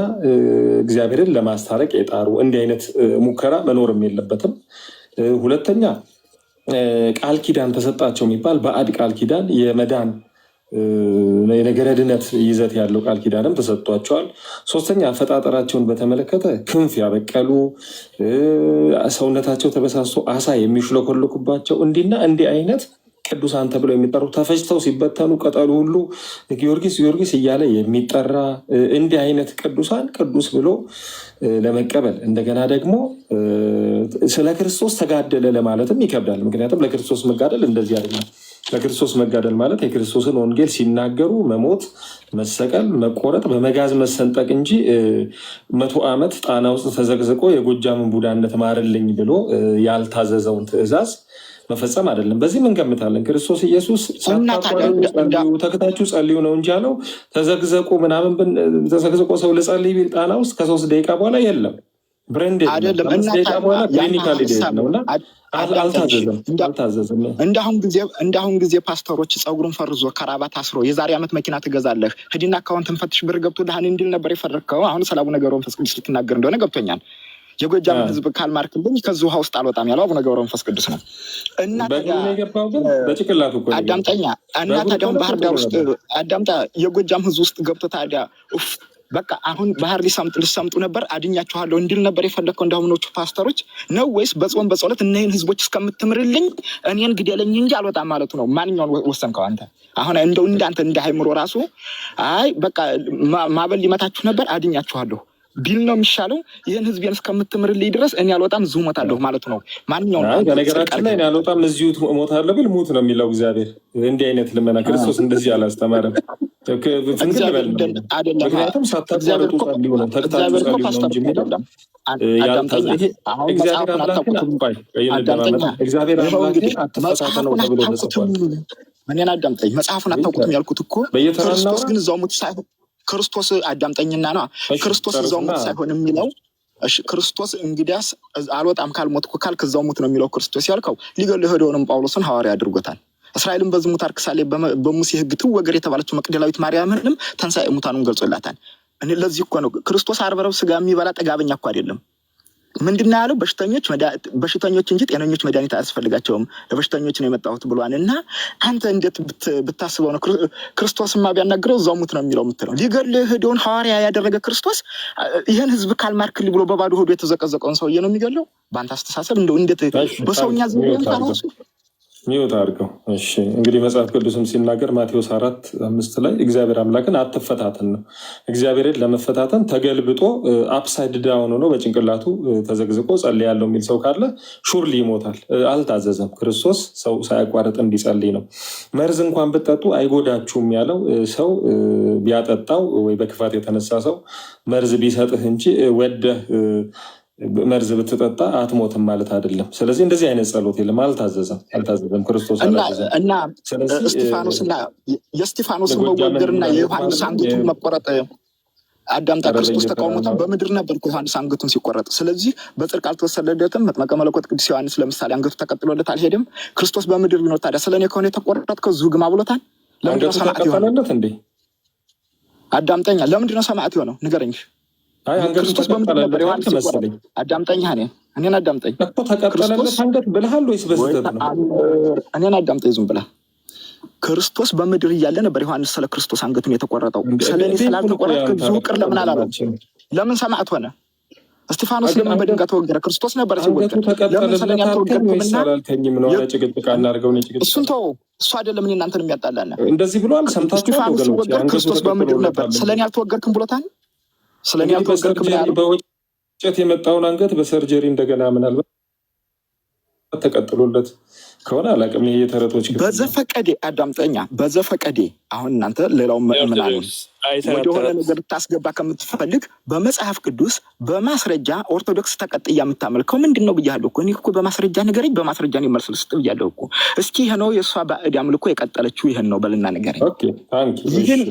እግዚአብሔርን ለማስታረቅ የጣሩ እንዲህ አይነት ሙከራ መኖርም የለበትም። ሁለተኛ ቃል ኪዳን ተሰጣቸው የሚባል ባዕድ ቃል ኪዳን የመዳን የነገረ ድነት ይዘት ያለው ቃል ኪዳንም ተሰጥቷቸዋል። ሶስተኛ አፈጣጠራቸውን በተመለከተ ክንፍ ያበቀሉ ሰውነታቸው ተበሳሶ አሳ የሚሽለኮልኩባቸው እንዲና እንዲህ አይነት ቅዱሳን ተብለው የሚጠሩ ተፈጭተው ሲበተኑ ቅጠሉ ሁሉ ጊዮርጊስ እያለ የሚጠራ እንዲህ አይነት ቅዱሳን ቅዱስ ብሎ ለመቀበል እንደገና ደግሞ ስለ ክርስቶስ ተጋደለ ለማለትም ይከብዳል። ምክንያቱም ለክርስቶስ መጋደል እንደዚህ አይደለም። ለክርስቶስ መጋደል ማለት የክርስቶስን ወንጌል ሲናገሩ መሞት፣ መሰቀል፣ መቆረጥ፣ በመጋዝ መሰንጠቅ እንጂ 100 ዓመት ጣና ውስጥ ተዘቅዝቆ የጎጃምን ቡዳነት ማርልኝ ብሎ ያልታዘዘውን ትእዛዝ መፈጸም አይደለም። በዚህ ምን ገምታለን? ክርስቶስ ኢየሱስ ተክታችሁ ጸልዩ ነው እንጂ ያለው ተዘግዘቁ ምናምን ተዘግዘቆ ሰው ልጸልይ ቢል ጣና ውስጥ ከ3 ደቂቃ በኋላ የለም ብሬንድ አይደለም። 5 ደቂቃ በኋላ ክሊኒካል ነውና አልታዘዘም። እንዳሁን ጊዜ ፓስተሮች ፀጉሩን ፈርዞ ከራባት አስሮ የዛሬ ዓመት መኪና ትገዛለህ ሂድና አካውንትን ፈትሽ ብር ገብቶልሃል እንዲል ነበር የፈረድከው። አሁን ስለ አቡነ ገብረ መንፈስ ቅዱስ ልትናገር እንደሆነ ገብቶኛል። የጎጃም ህዝብ ካልማርክልኝ ከዚህ ውሃ ውስጥ አልወጣም ያለው አቡነ ገብረ መንፈስ ቅዱስ ነው። እና አዳምጠኛ እና ታዲያ ባህር ዳር ውስጥ አዳምጣ የጎጃም ህዝብ ውስጥ ገብቶ ታዲያ በቃ አሁን ባህር ሊሰምጡ ነበር አድኛችኋለሁ እንዲል ነበር የፈለግከው እንዳሁኖቹ ፓስተሮች ነው ወይስ በጾም በጸሎት እነዚህን ህዝቦች እስከምትምርልኝ እኔን ግደለኝ እንጂ አልወጣም ማለቱ ነው? ማንኛውን ወሰንከው አንተ? አሁን እንደው እንዳንተ እንደ ሃይምሮ ራሱ አይ በቃ ማበል ሊመታችሁ ነበር አድኛችኋለሁ ቢል ነው የሚሻለው። ይህን ህዝቤን እስከምትምርልኝ ድረስ እኔ አልወጣም እዚሁ እሞታለሁ ማለቱ ነው። ማንኛውም በነገራችን ላይ እኔ አልወጣም እዚሁ እሞታለሁ ብል ሙት ነው የሚለው እግዚአብሔር። እንዲህ አይነት ልመና ክርስቶስ እንደዚህ አላስተማረም። ምክንያቱም ሳታቋርጡ ጸልዩ ነው ተግታችሁ ጸልዩ ነው እንጂ የሚለው እግዚአብሔር አምላክን አትፈታተነው ተብሎ ተጽፏል። እኔን አዳምጠኝ። መጽሐፉን አታውቁትም ያልኩት እኮ ክርስቶስ ግን እዛው ሙት ሳይሆን ክርስቶስ አዳምጠኝና ነው ክርስቶስ እዛው ሙት ሳይሆን የሚለው ክርስቶስ እንግዲያስ አልወጣም ካልሞትኩ ካልክ እዛው ሙት ነው የሚለው ክርስቶስ ያልከው ሊገድል ሄደውንም ጳውሎስን ሐዋርያ አድርጎታል። እስራኤልን በዝሙት አርክሳሌ በሙሴ ሕግ ትወገር የተባለችው መቅደላዊት ማርያምንም ተንሣኤ ሙታኑን ገልጾላታል። እኔ ለዚህ እኮ ነው ክርስቶስ ዓርብ ዕረብ ስጋ የሚበላ ጠጋበኛ እኮ አይደለም። ምንድን ነው ያለው? በሽተኞች እንጂ ጤነኞች መድኃኒት አያስፈልጋቸውም፣ ለበሽተኞች ነው የመጣሁት ብሏን። እና አንተ እንዴት ብታስበው ነው ክርስቶስማ ቢያናግረው እዛው ሙት ነው የሚለው የምትለው? ሊገድል ሄደውን ሐዋርያ ያደረገ ክርስቶስ ይህን ህዝብ ካልማርክልኝ ብሎ በባዶ ሆዶ የተዘቀዘቀውን ሰውዬ ነው የሚገድለው? በአንተ አስተሳሰብ እንደው እንዴት በሰውኛ ዝታራሱ ሚወት አድርገው። እሺ እንግዲህ መጽሐፍ ቅዱስም ሲናገር ማቴዎስ 4:5 ላይ እግዚአብሔር አምላክን አትፈታተን ነው። እግዚአብሔርን ለመፈታተን ተገልብጦ አፕሳይድ ዳውን ሆኖ በጭንቅላቱ ተዘግዝቆ ጸልያለሁ የሚል ሰው ካለ ሹርሊ ይሞታል። አልታዘዘም። ክርስቶስ ሰው ሳያቋርጥ እንዲጸልይ ነው። መርዝ እንኳን ብትጠጡ አይጎዳችሁም ያለው ሰው ቢያጠጣው ወይ በክፋት የተነሳ ሰው መርዝ ቢሰጥህ እንጂ ወደህ መርዝ ብትጠጣ አትሞትም ማለት አይደለም። ስለዚህ እንደዚህ አይነት ጸሎት የለም፣ አልታዘዘም ክርስቶስ አላዘዘም። እና የእስጢፋኖስን መወገርና የዮሐንስ አንገቱን መቆረጥ አዳምጣ ክርስቶስ ተቃውሞታል። በምድር ነበር ዮሐንስ አንገቱን ሲቆረጥ። ስለዚህ በጽድቅ አልተወሰደለትም። መጥምቀ መለኮት ቅዱስ ዮሐንስ ለምሳሌ አንገቱ ተቀጥሎለት አልሄድም። ክርስቶስ በምድር ቢኖር ታዲያ ስለኔ ከሆነ የተቆረጥከው ዙ ግማ ብሎታል። ለምንድነው ሰማዕት የሆነው? አዳምጠኛ። ለምንድነው ሰማዕት የሆነው ንገረኝ። ክርስቶስ በምድር ነበር ዮሐንስ ሲቆረጥ። አዳምጠኛ። እኔን አዳምጠኝ። ተቀጠለለት አንገት ብለሃል ወይስ በስተት ነው? እኔን አዳምጠኝ ዝም ብለህ። ክርስቶስ በምድር እያለ ነበር ዮሐንስ ስለ ክርስቶስ አንገቱን የተቆረጠው። ስለኔ ስላልተቆረጥክ ብዙ ቅር ለምን አላለው? ለምን ሰማዕት ሆነ? እስጢፋኖስ ለምን በድንጋይ ተወገረ? ክርስቶስ ነበር ሲወገር። ለምን ስለኔ አልተወገርክምና? እሱን ተወው። እሱ አይደለም እኔ እናንተን የሚያጣላና እንደዚህ ብሏል። ሰምታችሁ ወገኖች፣ ክርስቶስ በምድር ነበር። ስለኔ አልተወገርክም ብሎታል። ስለኔ አልተወገርክም ያለው በውጨት የመጣውን አንገት በሰርጀሪ እንደገና ምናልባት ተቀጥሎለት ከሆነ አላውቅም። ይሄ የተረቶች በዘፈቀዴ አዳምጠኛ። በዘፈቀዴ አሁን እናንተ ሌላው ምናምን ወደሆነ ነገር ልታስገባ ከምትፈልግ በመጽሐፍ ቅዱስ በማስረጃ ኦርቶዶክስ ተቀጥያ የምታመልከው ምንድን ነው ብያለሁ እኮ። እኔ እኮ በማስረጃ ንገረኝ፣ በማስረጃ ነው መልስ ልስጥ ብያለሁ እኮ። እስኪ ይሄ ነው የእሷ ባዕድ አምልኮ የቀጠለችው ይሄን ነው በልና ንገረኝ። ይህን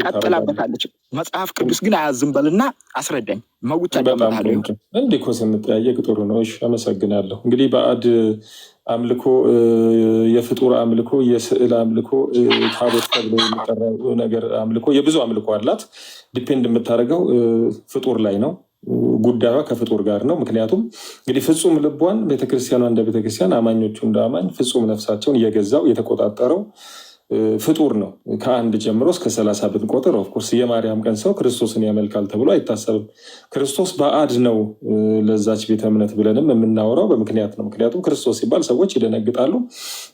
ቀጥላበታለች። መጽሐፍ ቅዱስ ግን አያዝም በልና አስረዳኝ። መውጫ ዳመታለ እንዲህ እኮ ስንጠያየቅ ጥሩ ነው። እሺ አመሰግናለሁ። እንግዲህ ባዕድ አምልኮ፣ የፍጡር አምልኮ፣ የስዕል አምልኮ፣ ታቦት ተብሎ የሚጠራው ነገር አምልኮ የብዙ አምልኮ አላት። ዲፔንድ የምታደርገው ፍጡር ላይ ነው። ጉዳዩ ከፍጡር ጋር ነው። ምክንያቱም እንግዲህ ፍጹም ልቧን ቤተክርስቲያኗ እንደ ቤተክርስቲያን፣ አማኞቹ እንደ አማኝ ፍጹም ነፍሳቸውን እየገዛው የተቆጣጠረው ፍጡር ነው። ከአንድ ጀምሮ እስከ 30 ብንቆጥር ኦፍኮርስ የማርያም ቀን ሰው ክርስቶስን ያመልካል ተብሎ አይታሰብም። ክርስቶስ ባዕድ ነው ለዛች ቤተ እምነት ብለንም የምናወራው በምክንያት ነው። ምክንያቱም ክርስቶስ ሲባል ሰዎች ይደነግጣሉ።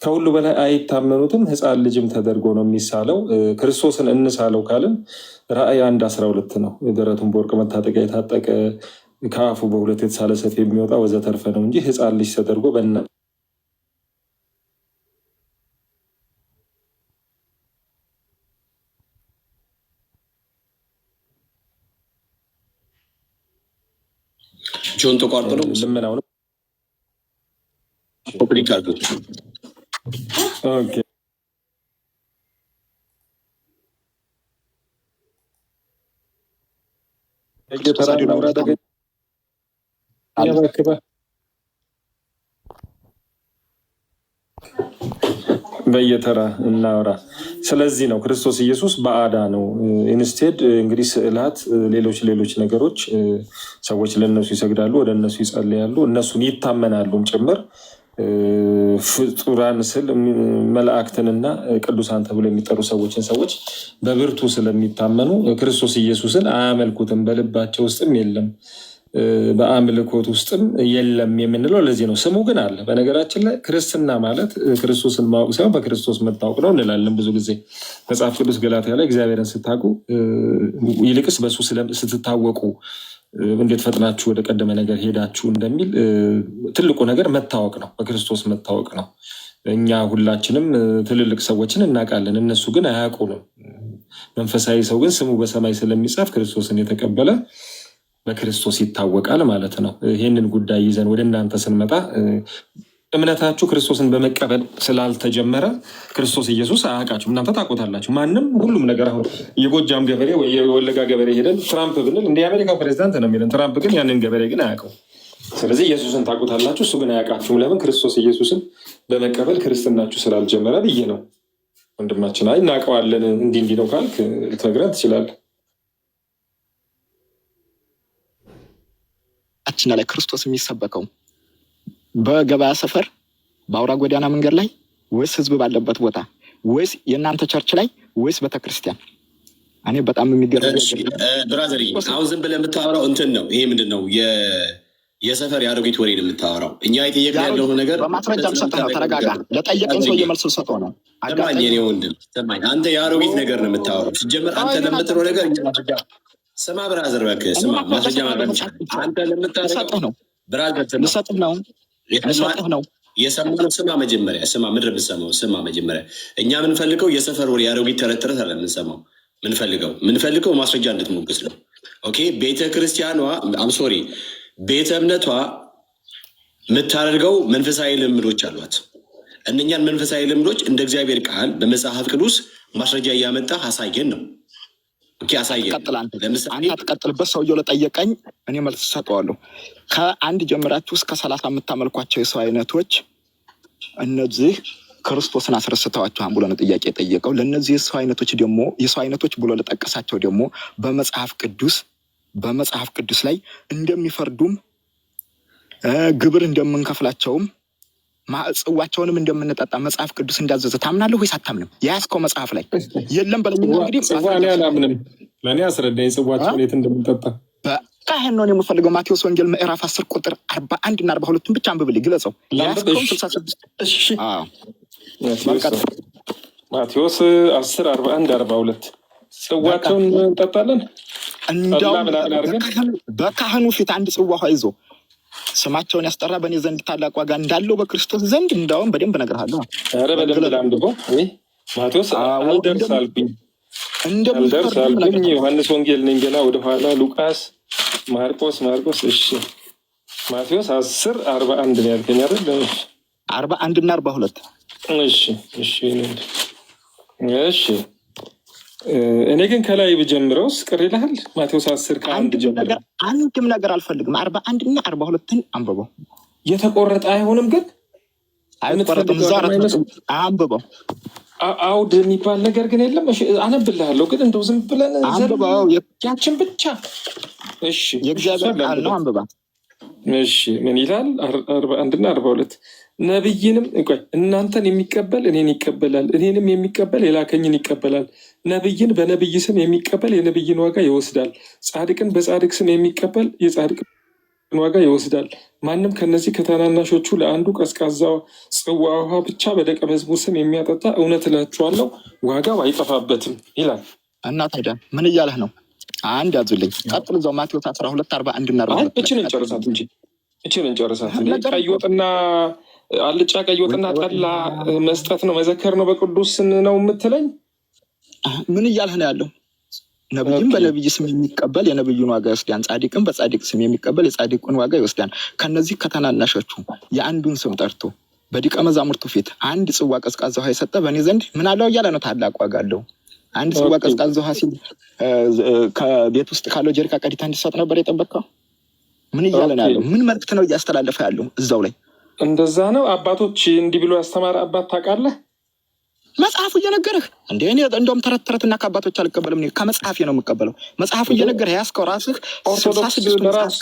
ከሁሉ በላይ አይታመኑትም። ሕፃን ልጅም ተደርጎ ነው የሚሳለው። ክርስቶስን እንሳለው ካልን ራእይ 1:12 ነው። ደረቱን በወርቅ መታጠቂያ የታጠቀ ከአፉ በሁለት የተሳለ ሰይፍ የሚወጣ ወዘተርፈ ነው እንጂ ሕፃን ልጅ ተደርጎ ጆን ተቋርጦ ነው ልመናው ነው። በየተራ እናወራ። ስለዚህ ነው ክርስቶስ ኢየሱስ ባዕዳ ነው። ኢንስቴድ እንግዲህ ስዕላት፣ ሌሎች ነገሮች ሰዎች ለእነሱ ይሰግዳሉ፣ ወደ እነሱ ይጸልያሉ፣ እነሱን ይታመናሉም ጭምር። ፍጡራን ስል መላእክትንና ቅዱሳን ተብሎ የሚጠሩ ሰዎች በብርቱ ስለሚታመኑ ክርስቶስ ኢየሱስን አያመልኩትም። በልባቸው ውስጥም የለም፣ በአምልኮት ውስጥም የለም የምንለው ለዚህ ነው። ስሙ ግን አለ። በነገራችን ላይ ክርስትና ማለት ክርስቶስን ማወቅ ሳይሆን በክርስቶስ መታወቅ ነው እንላለን ብዙ ጊዜ። መጽሐፍ ቅዱስ ገላትያ ላይ እግዚአብሔርን ስታውቁ ይልቅስ በሱ ስትታወቁ እንዴት ፈጥናችሁ ወደ ቀደመ ነገር ሄዳችሁ እንደሚል ትልቁ ነገር መታወቅ ነው፣ በክርስቶስ መታወቅ ነው። እኛ ሁላችንም ትልልቅ ሰዎችን እናውቃለን፣ እነሱ ግን አያውቁንም። መንፈሳዊ ሰው ግን ስሙ በሰማይ ስለሚጻፍ ክርስቶስን የተቀበለ በክርስቶስ ይታወቃል ማለት ነው። ይህንን ጉዳይ ይዘን ወደ እናንተ ስንመጣ እምነታችሁ ክርስቶስን በመቀበል ስላልተጀመረ ክርስቶስ ኢየሱስ አያውቃችሁ። እናንተ ታውቁታላችሁ። ማንም ሁሉም ነገር አሁን የጎጃም ገበሬ ወይ የወለጋ ገበሬ ሄደን ትራምፕ ብንል እንደ የአሜሪካው ፕሬዚዳንት ነው የሚለን። ትራምፕ ግን ያንን ገበሬ ግን አያውቀው። ስለዚህ ኢየሱስን ታውቁታላችሁ፣ እሱ ግን አያውቃችሁም። ለምን? ክርስቶስ ኢየሱስን በመቀበል ክርስትናችሁ ስላልጀመረ ብዬ ነው። ወንድማችን አይ እናውቀዋለን እንዲህ ነው ካልክ ልትነግረን ትችላለህ። አችና ላይ ክርስቶስ የሚሰበከው በገበያ ሰፈር፣ በአውራ ጎዳና መንገድ ላይ ወይስ ህዝብ ባለበት ቦታ ወይስ የእናንተ ቸርች ላይ ወይስ ቤተክርስቲያን? እኔ በጣም የሚገርም ብራዘር፣ አሁን ዝም ብለህ የምታወራው እንትን ነው። ይሄ ምንድን ነው? የሰፈር የአሮጊት ወሬ ነው የምታወራው። እኛ የጠየቅን ያለው ነገር በማስረጃ ልሰጥህ ነው። ተረጋጋ። ለጠየቀኝ ሰው የመልስ ልሰጠው ነው። እኔ ወንድም ሰማኝ። አንተ የአሮጊት ነገር ነው የምታወራው። ሲጀመር አንተ ለምትለው ነገር ስማ ብራዘር፣ እባክህ ስማ። ማስረጃ አንተ ለምታደርገው ነው ብራዘር፣ ልሰጥህ ነው። የሰማነው ስማ፣ መጀመሪያ ስማ። ምድር ብትሰማው ስማ መጀመሪያ። እኛ የምንፈልገው የሰፈር ወሬ የአሮጊት ተረት ተረት አለ የምንሰማው። ምንፈልገው ማስረጃ እንድትሞግስ ነው። ኦኬ። ቤተክርስቲያኗ አምሶሪ ቤተ እምነቷ የምታደርገው መንፈሳዊ ልምዶች አሏት። እነኛን መንፈሳዊ ልምዶች እንደ እግዚአብሔር ቃል በመጽሐፍ ቅዱስ ማስረጃ እያመጣ አሳየን ነው። አሳየን። አንተ አትቀጥልበት። ሰውየው ለጠየቀኝ እኔ መልስ ሰጠዋለሁ። ከአንድ ጀምራችሁ እስከ 30 የምታመልኳቸው የሰው አይነቶች እነዚህ ክርስቶስን አስረስተዋቸዋል ብሎ ነው ጥያቄ የጠየቀው። ለእነዚህ የሰው አይነቶች ብሎ ለጠቀሳቸው ደግሞ በመጽሐፍ ቅዱስ ላይ እንደሚፈርዱም ግብር እንደምንከፍላቸውም ጽዋቸውንም እንደምንጠጣ መጽሐፍ ቅዱስ እንዳዘዘ ታምናለህ ወይስ አታምንም? የያዝከው መጽሐፍ ላይ የለም በለኝና እንግዲህ አላምንም። ለእኔ አስረዳኝ ጽዋቸውን የት እንደምንጠጣ። ካህን ነው የምፈልገው። ማቴዎስ ወንጌል ምዕራፍ 10 ቁጥር 41 እና 42 ብቻ አንብብልኝ፣ ግለጸው። የያዝከው 66 ማቴዎስ 10 41 42 ጽዋቸውን እንጠጣለን። እንደውም በካህኑ ፊት አንድ ጽዋ ውሃ ይዞ ስማቸውን ያስጠራ በእኔ ዘንድ ታላቅ ዋጋ እንዳለው በክርስቶስ ዘንድ እንዳውም በደንብ እነግርሃለሁ። ኧረ በደንብ ላንብቦ። ማቴዎስ አልደርሳልብኝ ዮሐንስ ወንጌል ነኝ ገና ወደኋላ ሉቃስ፣ ማርቆስ። እሺ ማቴዎስ 10 41 ነው ያልከኝ አይደል? 41 እና 42 እሺ። እኔ ግን ከላይ ብጀምረውስ ቅር ይልሃል? ማቴዎስ 10 ከአንድ ጀምሮ አንድም ነገር አልፈልግም። 41 እና 42 አንብበው። የተቆረጠ አይሆንም ግን አይቆረጥም። አንብበው። አውድ የሚባል ነገር ግን የለም። እሺ አነብልሃለሁ፣ ግን እንደው ዝም ብለን አንብበው ያችን ብቻ። እሺ የእግዚአብሔር ቃል ነው፣ አንብባ። እሺ ምን ይላል? 41 እና 42 ነብይንም እናንተን የሚቀበል እኔን ይቀበላል፣ እኔንም የሚቀበል የላከኝን ይቀበላል። ነብይን በነብይ ስም የሚቀበል የነብይን ዋጋ ይወስዳል፣ ጻድቅን በጻድቅ ስም የሚቀበል የጻድቅን ዋጋ ይወስዳል። ማንም ከነዚህ ከታናናሾቹ ለአንዱ ቀዝቃዛ ጽዋ ውሃ ብቻ በደቀ መዝሙር ስም የሚያጠጣ እውነት እላችኋለሁ ዋጋው አይጠፋበትም ይላል። እና ታዲያ ምን እያለህ ነው? አንድ ያዙልኝ። ቀጥሎ እዛው ማቴዎስ 12 41 እና 42 እችን እንጨርሳት እንጂ ቀይ ወጥና አልጫ ቀይ ወጥና ጠላ መስጠት ነው መዘከር ነው በቅዱስ ነው የምትለኝ? ምን እያልህ ነው ያለው? ነብይም በነብይ ስም የሚቀበል የነብዩን ዋጋ ይወስዳል፣ ጻድቅም በጻድቅ ስም የሚቀበል የጻድቁን ዋጋ ይወስዳል። ከነዚህ ከተናናሾቹ የአንዱን ስም ጠርቶ በደቀ መዛሙርቱ ፊት አንድ ጽዋ ቀዝቃዛ ውሃ የሰጠ በእኔ ዘንድ ምን አለው እያለ ነው፣ ታላቅ ዋጋ አለው። አንድ ጽዋ ቀዝቃዛ ውሃ ሲል ከቤት ውስጥ ካለው ጀሪካ ቀዲታ እንዲሰጥ ነበር የጠበቀው? ምን እያለ ነው ያለው? ምን መልዕክት ነው እያስተላለፈ ያለው እዛው ላይ? እንደዛ ነው አባቶች እንዲህ ብሎ ያስተማረ አባት ታውቃለህ? መጽሐፉ እየነገረህ እንደ እኔ እንደውም ተረትና ከአባቶች አልቀበልም፣ ከመጽሐፌ ነው የምቀበለው። መጽሐፉ እየነገረህ ያስከው ራስህ ኦርቶዶክስ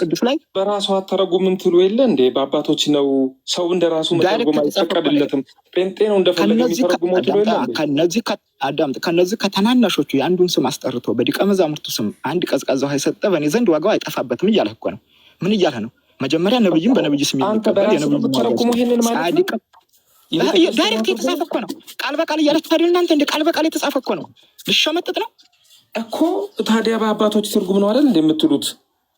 ቅዱስ ላይ በራሱ አተረጉም እንትሉ የለ እንዴ? በአባቶች ነው ሰው እንደራሱ መተርጎም አይፈቀድለትም። ጴንጤ ነው እንደፈለገ የሚተረጉመው ትሉ የለ? ከነዚህ ከተናናሾቹ የአንዱን ስም አስጠርቶ በደቀ መዛሙርቱ ስም አንድ ቀዝቃዛ ውሃ የሰጠ በእኔ ዘንድ ዋጋው አይጠፋበትም እያለህ እኮ ነው። ምን እያለህ ነው? መጀመሪያ ነብይም በነብይ ስም የሚቀበል የነብዩ ዳይሬክት የተጻፈ እኮ ነው። ቃል በቃል እያላችሁ ታዲያ እናንተ እንደ ቃል በቃል የተጻፈ እኮ ነው። ልሸመጥጥ ነው እኮ ታዲያ። በአባቶች ትርጉም ነው አይደል እንደምትሉት?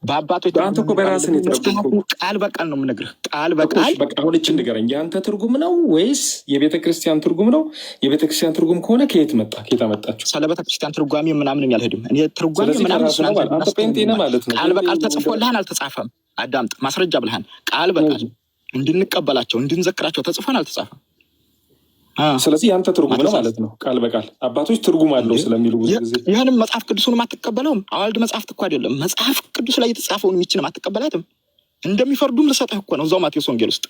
በአባቶች አንተ እኮ በራስህ የተረጎምከው ቃል በቃል ነው የምነግርህ። ቃል በቃል በቃ አሁን እቺ ንገረኝ፣ የአንተ ትርጉም ነው ወይስ የቤተክርስቲያን ትርጉም ነው? የቤተክርስቲያን ትርጉም ከሆነ ከየት መጣ? ከየት አመጣችሁ? ስለ ቤተክርስቲያን ትርጓሜ ምናምን ያልሄድም እኔ። ትርጓሜ ምናምን አንተ ጴንጤ ነህ ማለት ነው። ቃል በቃል ተጽፎልሃል አልተጻፈም? አዳምጥ፣ ማስረጃ ብልሃን። ቃል በቃል እንድንቀበላቸው እንድንዘክራቸው ተጽፎን አልተጻፈም? ስለዚህ ያንተ ትርጉም ነው ማለት ነው። ቃል በቃል አባቶች ትርጉም አለው ስለሚሉ ብዙ ጊዜ ይህንም መጽሐፍ ቅዱሱንም አትቀበለውም። አዋልድ መጽሐፍት እኮ አይደለም መጽሐፍ ቅዱስ ላይ የተጻፈውን የሚችንም አትቀበላትም። እንደሚፈርዱም ልሰጥህ እኮ ነው እዛው ማቴዎስ ወንጌል ውስጥ።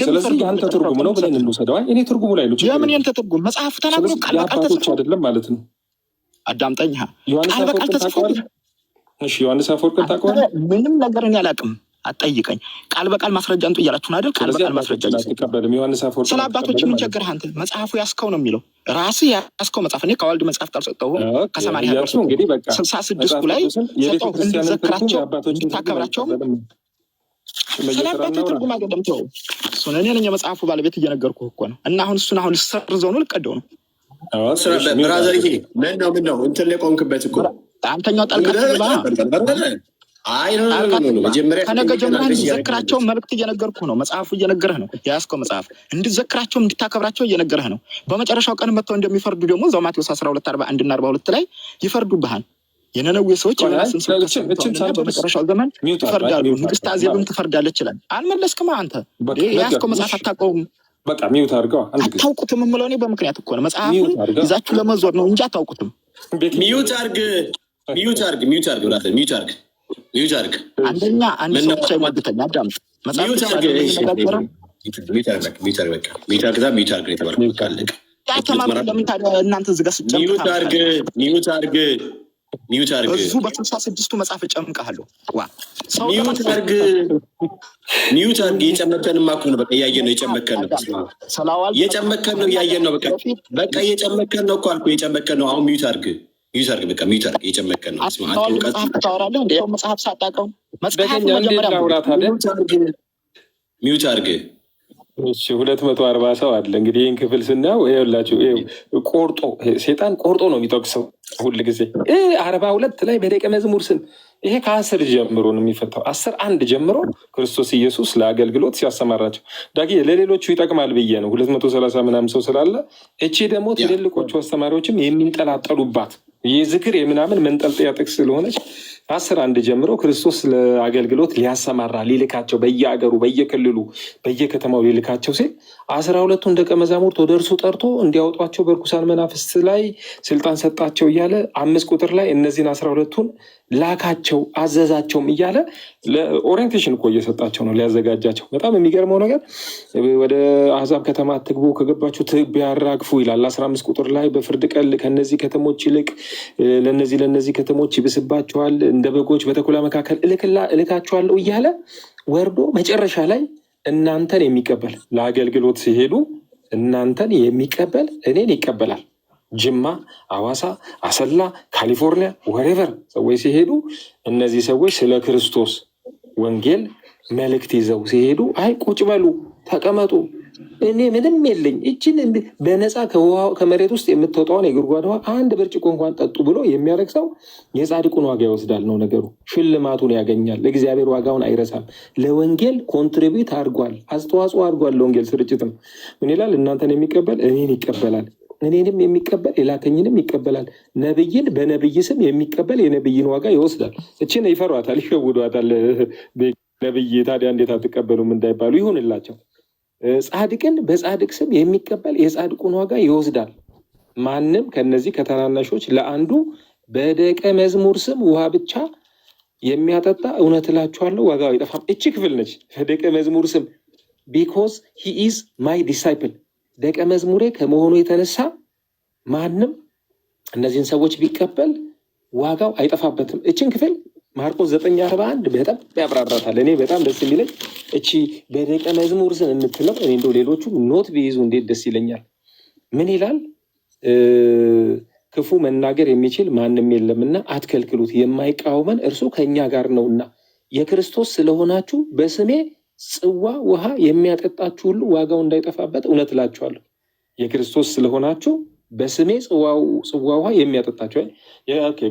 ስለዚህ ያንተ ትርጉም ነው ብለን እንውሰደው። እኔ ትርጉሙ ላይ ነው። የምን ያንተ ትርጉም? መጽሐፉ ተናግሮ ቃል በቃል ተጽፎ አይደለም ማለት ነው። አዳምጠኝ። ቃል በቃል ተጽፎ እሺ። ዮሐንስ አፈወርቅን ታውቀዋለህ? ምንም ነገር እኔ አላውቅም። አጠይቀኝ። ቃል በቃል ማስረጃ እንጡ እያላችሁን አይደል? ቃል በቃል ማስረጃ ስለ አባቶች ምን ቸገረህ አንተ? መጽሐፉ ያስከው ነው የሚለው ራስህ ያስከው መጽሐፍ። እኔ ከዋልድ መጽሐፍ ካልሰጠሁም ከ86 66 ላይ ሰጠው እንድትዘክራቸው እንድታከብራቸው። ስለ አባቴ ትርጉም አይደለም ተው። እሱን እኔ ነኝ የመጽሐፉ ባለቤት እየነገርኩህ እኮ ነው። እና አሁን እሱን አሁን ልሰርዘው ነው ልቀደው ነው? ብራዘር ምን ነው እንትን ላይ ቆምክበት እኮ አንተኛው ጠልቀት ከነገ ጀምረህ እንድትዘክራቸው መልዕክት እየነገርኩህ ነው። መጽሐፉ እየነገረህ ነው። የያዝከው መጽሐፍ እንድትዘክራቸው እንድታከብራቸው እየነገረህ ነው። በመጨረሻው ቀን መጥተው እንደሚፈርዱ ደግሞ እዛው ማቴዎስ 12 41 እና 42 ላይ ይፈርዱብሃል። የነነዌ ሰዎች ዮናስን በመጨረሻው ዘመን ይፈርዳሉ፣ ንግስት አዜብም ትፈርዳለች ይላል። አልመለስክማ አንተ ያስኮ መጽሐፍ አታውቀውም። በቃ ሚውት አድርገው። አታውቁትም የምለው እኔ በምክንያት እኮ ነው። መጽሐፉን ይዛችሁ ለመዞር ነው እንጂ አታውቁትም። ሚውት አድርግ። አንደኛ አንድ ሰው ብቻ ይሟግተኛ አዳምጥ። መጽሐፍ እናንተ ዝጋ እዙ በ66ቱ መጽሐፍ ጨምቀሃለሁ። ሚዩት አድርግ። እየጨመከን ማኩ ነው። በቃ እያየን ነው። እየጨመከን ነው። እያየን ነው። በቃ እየጨመከን ነው እኮ አልኩህ። እየጨመከን ነው። አሁን ሚዩት አድርግ። በቃ ሚዩት አድርግ። እየጨመከን ነው። ታወራለህ እንደ መጽሐፍ ሳታውቀው ሚዩት አድርግ። 240 ሰው አለ እንግዲህ ይህን ክፍል ስናየው ይኸውላችሁ፣ ቆርጦ ሴጣን ቆርጦ ነው የሚጠቅሰው ሁል ጊዜ 42 ላይ በደቀ መዝሙር ስም ይሄ ከ10 ጀምሮ ነው የሚፈታው። 11 ጀምሮ ክርስቶስ ኢየሱስ ለአገልግሎት ሲያሰማራቸው ዳጊ ለሌሎቹ ይጠቅማል ብዬ ነው። 230 ምናምን ሰው ስላለ እቺ ደግሞ ትልልቆቹ አስተማሪዎችም የሚንጠላጠሉባት ይህ ዝክር የምናምን መንጠልጠያ ጥቅስ ስለሆነች 11 ጀምሮ ክርስቶስ ለአገልግሎት ሊያሰማራ ሊልካቸው በየአገሩ በየክልሉ በየከተማው ሊልካቸው ሲል 12ቱን ደቀ መዛሙርት ወደ እርሱ ጠርቶ እንዲያወጧቸው በርኩሳን መናፍስት ላይ ስልጣን ሰጣቸው እያለ 5 ቁጥር ላይ እነዚህን 12ቱን ላካቸው አዘዛቸውም እያለ ኦሪንቴሽን እኮ እየሰጣቸው ነው ሊያዘጋጃቸው። በጣም የሚገርመው ነገር ወደ አሕዛብ ከተማ አትግቡ፣ ከገባችሁ ቢያራግፉ ይላል 15 ቁጥር ላይ በፍርድ ቀን ከነዚህ ከተሞች ይልቅ ለነዚህ ከተሞች ይብስባቸዋል፣ እንደ በጎች በተኩላ መካከል እልካቸዋለሁ እያለ ወርዶ መጨረሻ ላይ እናንተን የሚቀበል ለአገልግሎት ሲሄዱ እናንተን የሚቀበል እኔን ይቀበላል። ጅማ፣ አዋሳ፣ አሰላ፣ ካሊፎርኒያ ወሬቨር ሰዎች ሲሄዱ እነዚህ ሰዎች ስለ ክርስቶስ ወንጌል መልእክት ይዘው ሲሄዱ አይ ቁጭ በሉ ተቀመጡ፣ እኔ ምንም የለኝ እችን በነፃ ከመሬት ውስጥ የምትወጣውን የጉድጓድ ውሃ 1 ብርጭቆ እንኳን ጠጡ ብሎ የሚያደርግ ሰው የጻድቁን ዋጋ ይወስዳል ነው ነገሩ። ሽልማቱን ያገኛል። እግዚአብሔር ዋጋውን አይረሳም። ለወንጌል ኮንትሪቢዩት አድርጓል፣ አስተዋጽኦ አድርጓል። ለወንጌል ስርጭት ነው። ምን ይላል? እናንተን የሚቀበል እኔን ይቀበላል፣ እኔንም የሚቀበል የላከኝንም ይቀበላል። ነብይን በነብይ ስም የሚቀበል የነብይን ዋጋ ይወስዳል። እችን ይፈሯታል፣ ይሸውዷታል። ነብይ ታዲያ እንዴት አትቀበሉም እንዳይባሉ ይሁንላቸው። ጻድቅን በጻድቅ ስም የሚቀበል የጻድቁን ዋጋ ይወስዳል። ማንም ከነዚህ ከተናናሾች ለአንዱ በደቀ መዝሙር ስም ውሃ ብቻ የሚያጠጣ እውነት እላችኋለሁ ዋጋው አይጠፋም። እቺ ክፍል ነች። በደቀ መዝሙር ስም ቢኮዝ ሂ ኢዝ ማይ ዲሳይፕል፣ ደቀ መዝሙሬ ከመሆኑ የተነሳ ማንም እነዚህን ሰዎች ቢቀበል ዋጋው አይጠፋበትም። እችን ክፍል ማርቆስ 9:41 በጣም ያብራራታል። እኔ በጣም ደስ የሚለኝ እቺ በደቀ መዝሙር ስም የምትለው እኔ እንደው ሌሎቹ ኖት ቢይዙ እንዴት ደስ ይለኛል። ምን ይላል? ክፉ መናገር የሚችል ማንም የለምና አትከልክሉት፣ የማይቃወመን እርሱ ከእኛ ጋር ነውና የክርስቶስ ስለሆናችሁ በስሜ ጽዋ ውሃ የሚያጠጣችሁ ሁሉ ዋጋው እንዳይጠፋበት እውነት እላችኋለሁ። የክርስቶስ ስለሆናችሁ በስሜ ጽዋ ውሃ የሚያጠጣችሁ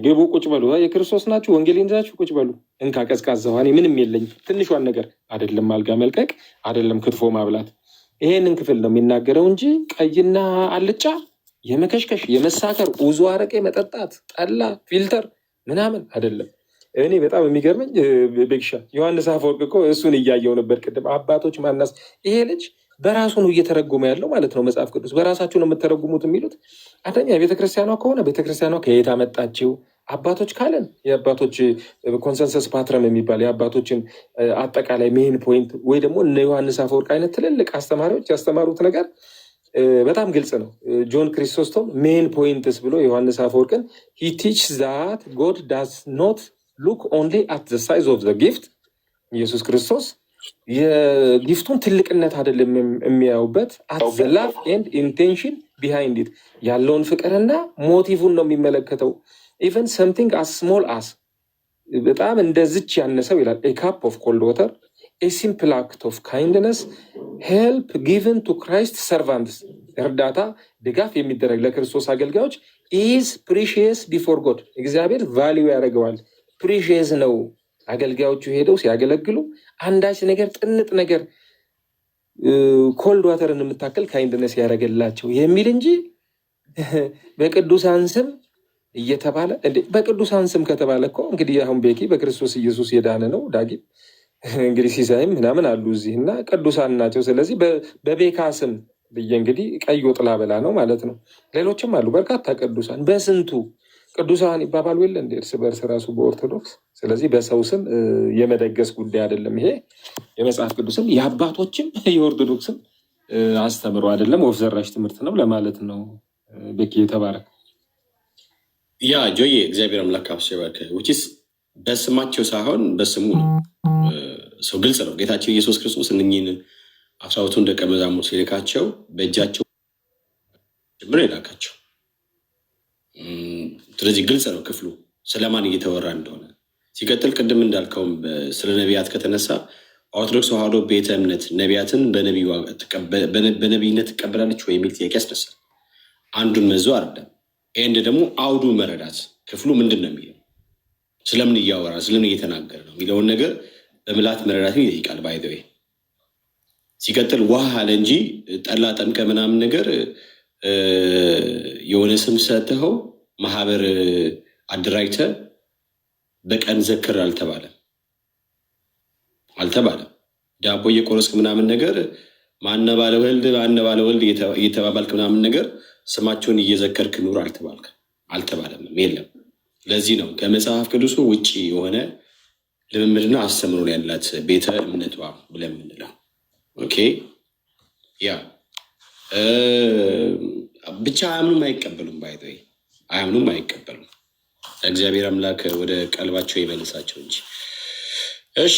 ግቡ፣ ቁጭ በሉ፣ የክርስቶስ ናችሁ፣ ወንጌልን ይዛችሁ ቁጭ በሉ። እንካ ቀዝቃዛ ውሃ፣ ምንም የለኝ። ትንሿን ነገር አይደለም አልጋ መልቀቅ፣ አይደለም ክትፎ ማብላት። ይሄንን ክፍል ነው የሚናገረው እንጂ ቀይና አልጫ የመከሽከሽ የመሳከር ውዞ አረቄ መጠጣት፣ ጠላ፣ ፊልተር ምናምን አይደለም። እኔ በጣም የሚገርመኝ ቤግሻ ዮሐንስ አፈወርቅ እኮ እሱን እያየው ነበር ቅድም። አባቶች ማናስ ይሄ ልጅ በራሱ ነው እየተረጎመ ያለው ማለት ነው። መጽሐፍ ቅዱስ በራሳችሁ ነው የምተረጉሙት የሚሉት። አንደኛ ቤተክርስቲያኗ ከሆነ ቤተክርስቲያኗ ከየት አመጣችው? አባቶች ካለን የአባቶች ኮንሰንሰስ ፓትረም የሚባል የአባቶችን አጠቃላይ ሜን ፖይንት ወይ ደግሞ እነ ዮሐንስ አፈወርቅ አይነት ትልልቅ አስተማሪዎች ያስተማሩት ነገር በጣም ግልጽ ነው። ጆን ክሪስቶስቶም ሜን ፖይንትስ ብሎ ዮሐንስ አፈወርቅን ሂ ቲችስ ዛት ጎድ ዳዝ ኖት ሉክ ኦንሊ አት ዘ ሳይዝ ኦፍ ዘ ጊፍት። ኢየሱስ ክርስቶስ የጊፍቱን ትልቅነት አይደለም የሚያዩበት፣ አት ዘ ላቭ ኤንድ ኢንቴንሽን ቢሃይንድ ኢት ያለውን ፍቅርና ሞቲቭን ነው የሚመለከተው። ኢቨን ሰምቲንግ አስ ስሞል አስ በጣም እንደዝች ያነሰው ይላል ኤ ካፕ ኦፍ ኮልድ ወተር ኤ ሲምፕል አክት ኦፍ ካይንድነስ ሄልፕ ጊቨን ቱ ክራይስት ሰርቫንትስ፣ እርዳታ ድጋፍ የሚደረግ ለክርስቶስ አገልጋዮች ኢዝ ፕሪሺየስ ቢፎር ጎድ፣ እግዚአብሔር ቫሊዩ ያደርገዋል። ፕሪሺየስ ነው። አገልጋዮቹ ሄደው ሲያገለግሉ አንዳች ነገር ጥንጥ ነገር ኮልድ ዋተርን የምታክል ካይንድነስ ያደረገላቸው የሚል እንጂ በቅዱሳን ስም እየተባለ በቅዱሳን ስም ከተባለ እኮ እንግዲህ አሁን ቤኪ በክርስቶስ ኢየሱስ የዳነ ነው። ዳጊ እንግዲህ ሲሳይም ምናምን አሉ እዚህ እና ቅዱሳን ናቸው። ስለዚህ በቤካ ስም ብዬ እንግዲህ ቀይ ወጥ ላበላ ነው ማለት ነው። ሌሎችም አሉ በርካታ ቅዱሳን። በስንቱ ቅዱሳን ይባባሉ የለ እንደ እርስ በእርስ ራሱ በኦርቶዶክስ። ስለዚህ በሰው ስም የመደገስ ጉዳይ አይደለም። ይሄ የመጽሐፍ ቅዱስም የአባቶችም የኦርቶዶክስም አስተምሮ አይደለም፣ ወፍ ዘራሽ ትምህርት ነው ለማለት ነው። ቤኪ የተባረክ ያ ጆዬ እግዚአብሔር አምላክ አብሽባከ ውጪስ በስማቸው ሳይሆን በስሙ ነው። ሰው ግልጽ ነው። ጌታችን ኢየሱስ ክርስቶስ እነኚህን 12ቱን ደቀ መዛሙርት ሲልካቸው በእጃቸው ጭምር የላካቸው። ስለዚህ ግልጽ ነው ክፍሉ ስለማን እየተወራ እንደሆነ። ሲቀጥል ቅድም እንዳልከውም ስለ ነቢያት ከተነሳ ኦርቶዶክስ ተዋሕዶ ቤተ እምነት ነቢያትን በነቢይነት ትቀበላለች ወይ የሚል ጥያቄ ያስነሳል። አንዱን መዞ አይደለም። ኤንድ ደግሞ አውዱ መረዳት ክፍሉ ምንድን ነው የሚለው ስለምን እያወራ ስለምን እየተናገረ ነው የሚለውን ነገር በምላት መረዳትን ይጠይቃል። ባይዘዌ ሲቀጥል ውሃ አለ እንጂ ጠላ ጠምቀ ምናምን ነገር የሆነ ስም ሰጥኸው ማህበር አደራጅተ በቀን ዘክር አልተባለም። ዳቦ እየቆረስክ ምናምን ነገር ማነ ባለወልድ እየተባባልክ ምናምን ነገር ስማቸውን እየዘከርክ ኑር አልተባለም፣ የለም። ለዚህ ነው ከመጽሐፍ ቅዱሱ ውጭ የሆነ ልምምድና አስተምሮ ያላት ቤተ እምነቷ ብለን የምንለው። ኦኬ ያ ብቻ አያምኑም፣ አይቀበሉም። ባይዘይ አያምኑም፣ አይቀበሉም። እግዚአብሔር አምላክ ወደ ቀልባቸው ይመልሳቸው እንጂ። እሺ